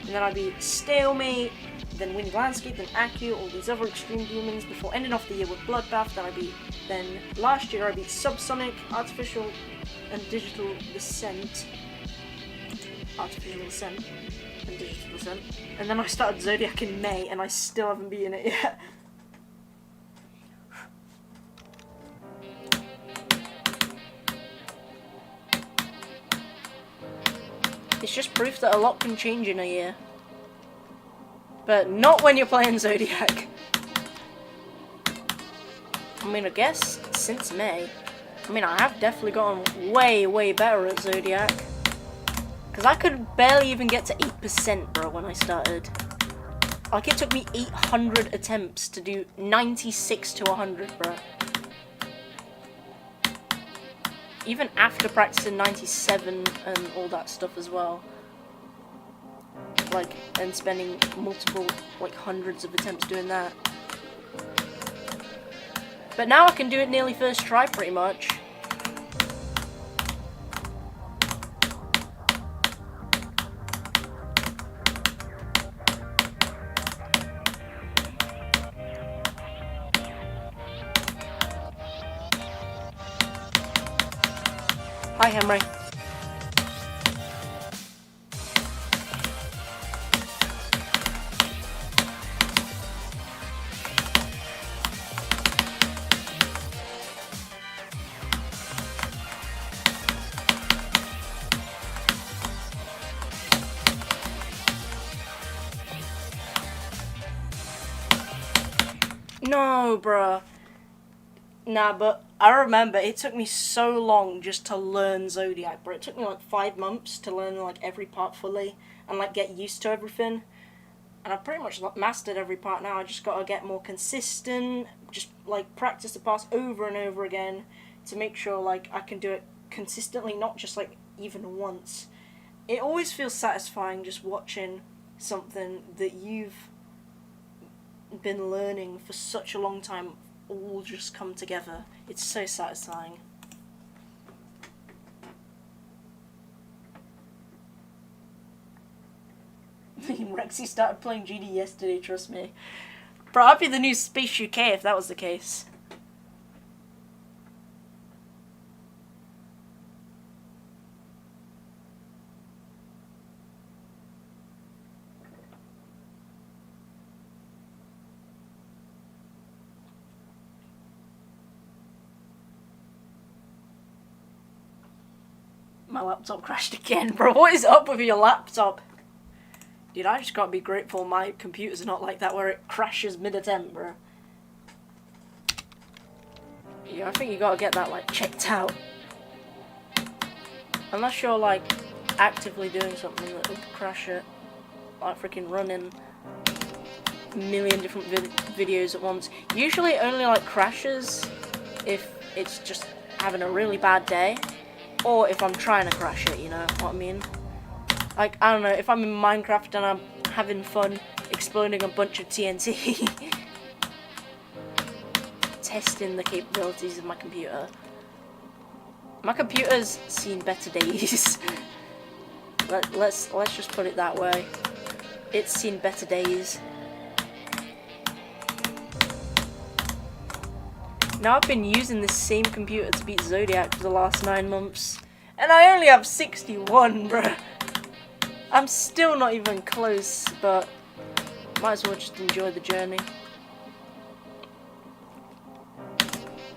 A: And then I beat Stalemate, then Wind Landscape, then Accu, all these other extreme demons before ending off the year with Bloodbath. Then last year I beat Subsonic, Artificial, and Digital Descent. Artificial Descent and Digital Descent. And then I started Zodiac in May, and I still haven't beaten it yet. It's just proof that a lot can change in a year. But not when you're playing Zodiac. I mean, I guess since May. I mean, I have definitely gotten way, way better at Zodiac. Because I could barely even get to 8%, bro, when I started. Like, it took me 800 attempts to do 96 to 100, bro. Even after practicing 97 and all that stuff as well. Like, and spending multiple, like, hundreds of attempts doing that. But now I can do it nearly first try, pretty much. Hi, Henry. No, bruh. Nah, but I remember it took me so long just to learn Zodiac, bro. It took me like 5 months to learn like every part fully and like get used to everything. And I've pretty much mastered every part now. I just gotta get more consistent, just like practice the parts over and over again to make sure like I can do it consistently, not just like even once. It always feels satisfying just watching something that you've been learning for such a long time all just come together. It's so satisfying. Rexy started playing GD yesterday, trust me. Bro, I'd be the new Space UK if that was the case. my laptop crashed again, bro. What is up with your laptop? Dude, I just gotta be grateful my computer's not like that where it crashes mid-attempt, bro. Yeah, I think you gotta get that, like, checked out. Unless you're, like, actively doing something that would crash it. Like freaking running a million different videos at once. Usually it only, like, crashes if it's just having a really bad day. Or if I'm trying to crash it, you know what I mean? Like, I don't know, if I'm in Minecraft and I'm having fun exploding a bunch of TNT. Testing the capabilities of my computer. My computer's seen better days. Let's just put it that way. It's seen better days. Now I've been using this same computer to beat Zodiac for the last 9 months. And I only have 61, bruh. I'm still not even close, but might as well just enjoy the journey.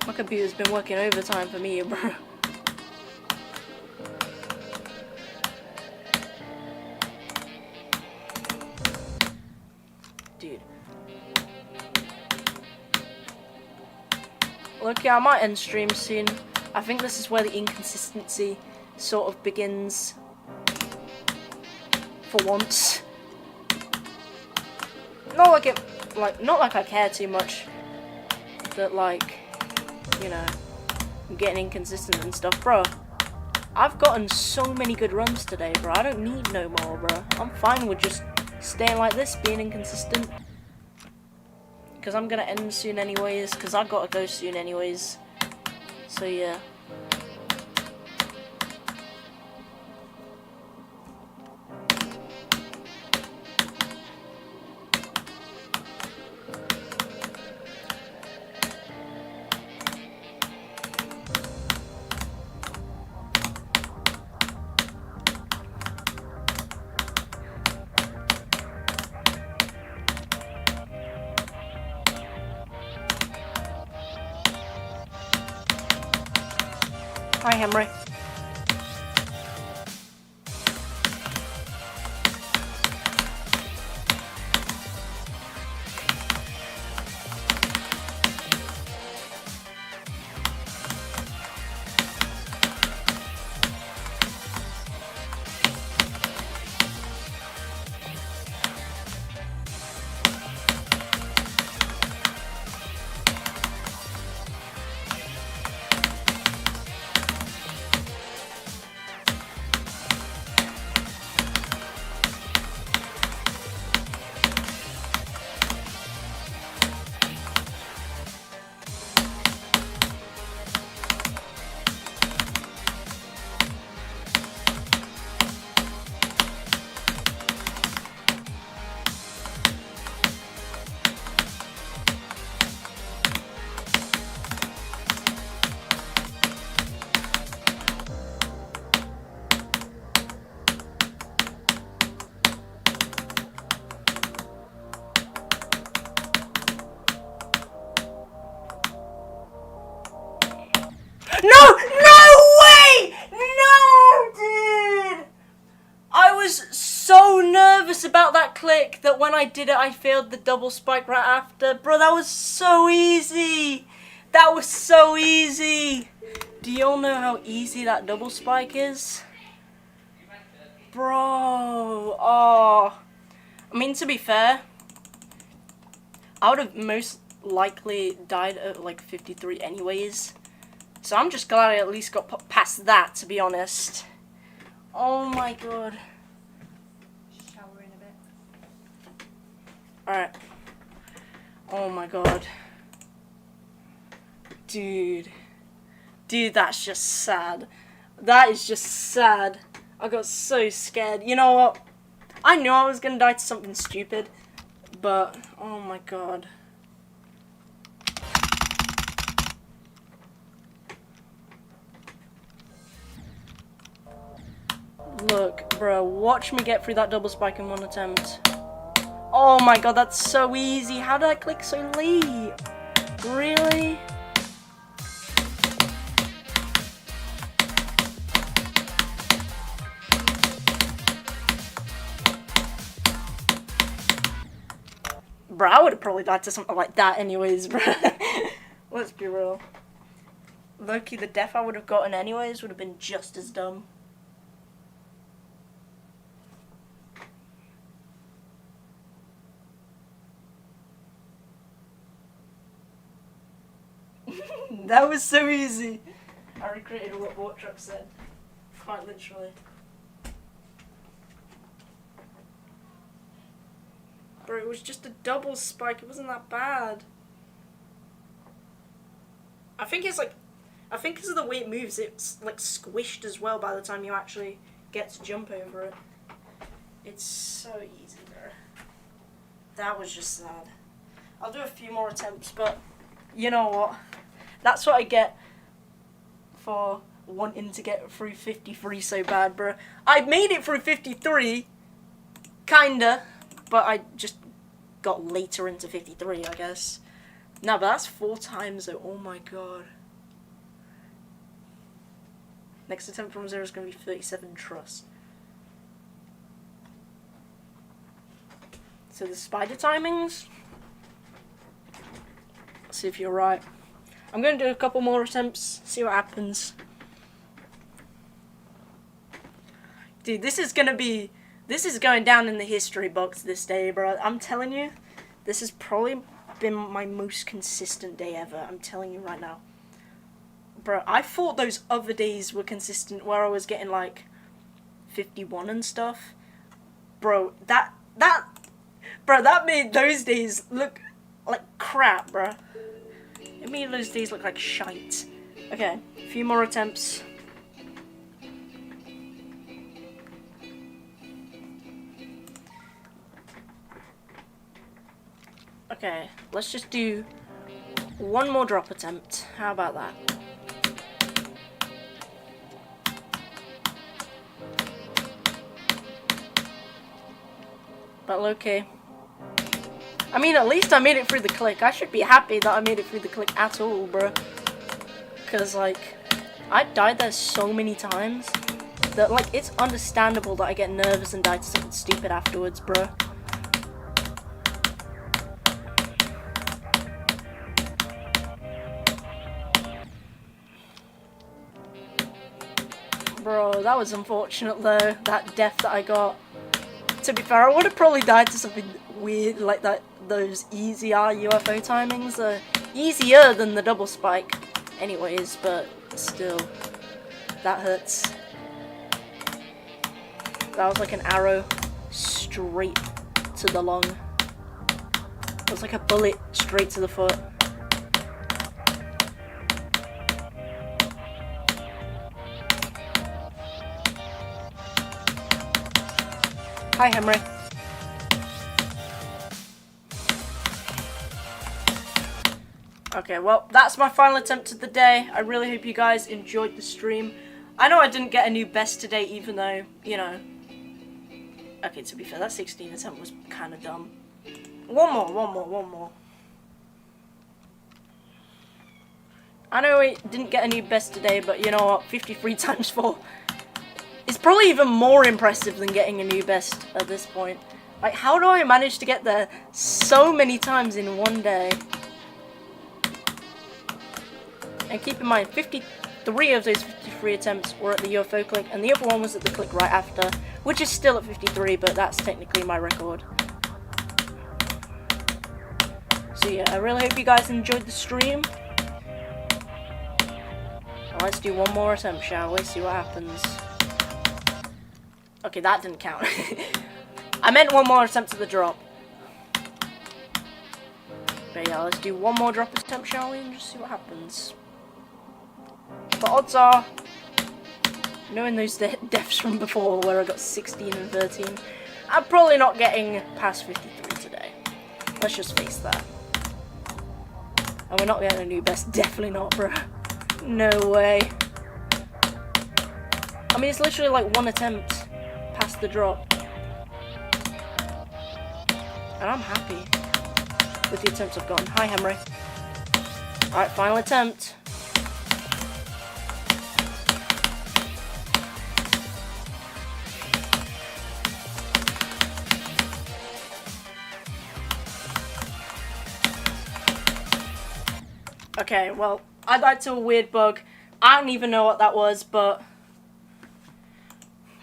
A: My computer's been working overtime for me, bro. Dude. Look, yeah, I might end stream soon. I think this is where the inconsistency sort of begins. For once. Not like I care too much. That, like, you know, I'm getting inconsistent and stuff, bro. I've gotten so many good runs today, bro. I don't need no more, bro. I'm fine with just staying like this, being inconsistent. Because I'm gonna end soon anyways, because I've got to go soon anyways. So, yeah. Hi, Henry. No! No way! No, dude! I was so nervous about that click that when I did it, I failed the double spike right after. Bro, that was so easy! That was so easy! Do y'all know how easy that double spike is? Bro, oh. I mean, to be fair, I would have most likely died at like 53 anyways. So I'm just glad I at least got past that, to be honest. Oh my god.
B: Shower in a bit.
A: Alright. Oh my god. Dude. Dude, that's just sad. That is just sad. I got so scared. You know what? I knew I was gonna die to something stupid. But, oh my god. Look, bro, watch me get through that double spike in one attempt. Oh my god, that's so easy. How did I click so late? Really? Bro, I would have probably died to something like that anyways, bro. Let's be real. Loki, the death I would have gotten anyways would have been just as dumb. That was so easy. I recreated what Wartruck said. Quite literally. Bro, it was just a double spike. It wasn't that bad. I think it's like... I think because of the way it moves, it's like squished as well by the time you actually get to jump over it. It's so easy, bro. That was just sad. I'll do a few more attempts, but you know what? That's what I get for wanting to get through 53 so bad, bro. I made it through 53, kinda, but I just got later into 53, I guess. No, but that's 4 times though. Oh my god. Next attempt from 0 is going to be 37 trust. So the spider timings. Let's see if you're right. I'm going to do a couple more attempts, see what happens. Dude, this is going down in the history books this day, bro. I'm telling you, this has probably been my most consistent day ever. I'm telling you right now. Bro, I thought those other days were consistent where I was getting like 51 and stuff. Bro, that made those days look like crap, bro. It made those days look like shite. Okay, a few more attempts. Okay, let's just do one more drop attempt. How about that? But okay. I mean, at least I made it through the click. I should be happy that I made it through the click at all, bro. Because, like, I died there so many times that, like, it's understandable that I get nervous and die to something stupid afterwards, bro. Bro, that was unfortunate, though, that death that I got. To be fair, I would have probably died to something weird like that. Those easier UFO timings are easier than the double spike anyways, but still, that hurts. That was like an arrow straight to the lung. It was like a bullet straight to the foot. Hi, Henry. Okay, well, that's my final attempt of the day. I really hope you guys enjoyed the stream. I know I didn't get a new best today, even though, you know... Okay, to be fair, that 16 attempt was kind of dumb. One more. I know I didn't get a new best today, but you know what? 53 times 4. It's probably even more impressive than getting a new best at this point. Like, how do I manage to get there so many times in one day? And keep in mind, 53 of those 53 attempts were at the UFO click, and the other one was at the click right after, which is still at 53, but that's technically my record. So yeah, I really hope you guys enjoyed the stream. Now let's do one more attempt, shall we? See what happens. Okay, that didn't count. I meant one more attempt at the drop. But yeah, let's do one more drop attempt, shall we? And just see what happens. But odds are, knowing those deaths from before where I got 16 and 13, I'm probably not getting past 53 today. Let's just face that. And we're not getting a new best, definitely not, bro. No way. I mean, it's literally like one attempt past the drop. And I'm happy with the attempts I've gotten. Hi, Henry. Alright, final attempt. Okay, well, I died to a weird bug. I don't even know what that was, but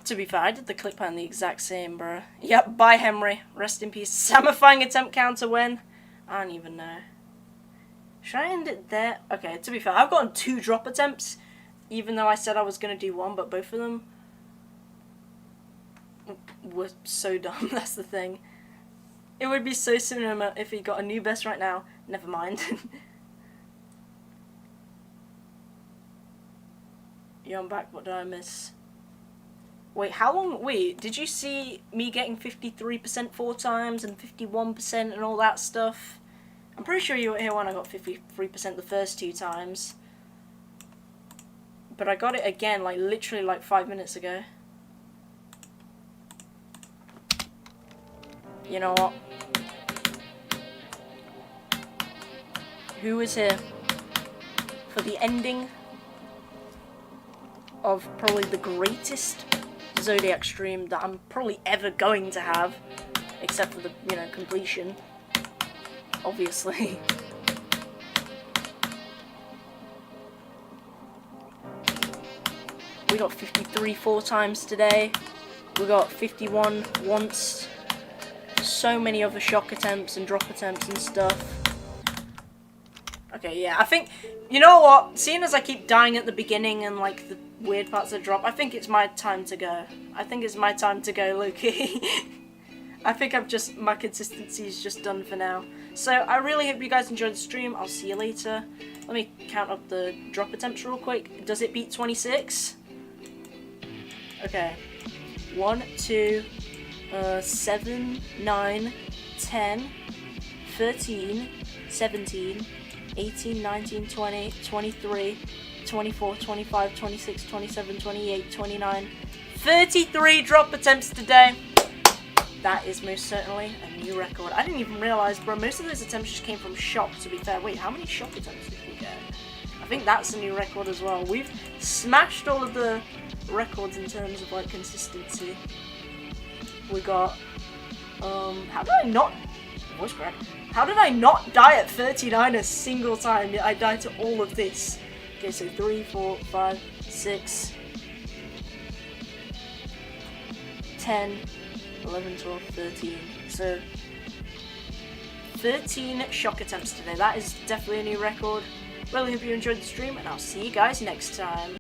A: to be fair, I did the click pan the exact same, bro. Yep, bye Henry. Rest in peace. Samifying attempt counter when? I don't even know. Should I end it there? Okay, to be fair, I've gotten 2 drop attempts, even though I said I was going to do 1, but both of them were so dumb. That's the thing. It would be so cinema if he got a new best right now. Never mind. Yeah, I'm back. What did I miss? Wait, how long? Wait, did you see me getting 53% 4 times and 51% and all that stuff? I'm pretty sure you were here when I got 53% the first 2 times. But I got it again, like, literally, like, 5 minutes ago. You know what? Who is here for the ending of probably the greatest Zodiac stream that I'm probably ever going to have, except for the, you know, completion, obviously. We got 53 4 times today. We got 51 once. So many other shock attempts and drop attempts and stuff. Okay, yeah, I think, you know what, seeing as I keep dying at the beginning and, like, the weird parts of drop, I think it's my time to go. I think it's my time to go, Loki. I think my consistency is just done for now. So, I really hope you guys enjoyed the stream. I'll see you later. Let me count up the drop attempts real quick. Does it beat 26? Okay. 1, 2, 7, 9, 10, 13, 17, 18, 19, 20, 23, 24, 25, 26, 27, 28, 29, 33 drop attempts today. That is most certainly a new record. I didn't even realise, bro, most of those attempts just came from shock, to be fair. Wait, how many shock attempts did we get? I think that's a new record as well. We've smashed all of the records in terms of, like, consistency. We got, how did I not, voice crack. How did I not die at 39 a single time, yet I died to all of this? Okay, so 3, 4, 5, 6, 10, 11, 12, 13. So, 13 shock attempts today. That is definitely a new record. Really hope you enjoyed the stream, and I'll see you guys next time.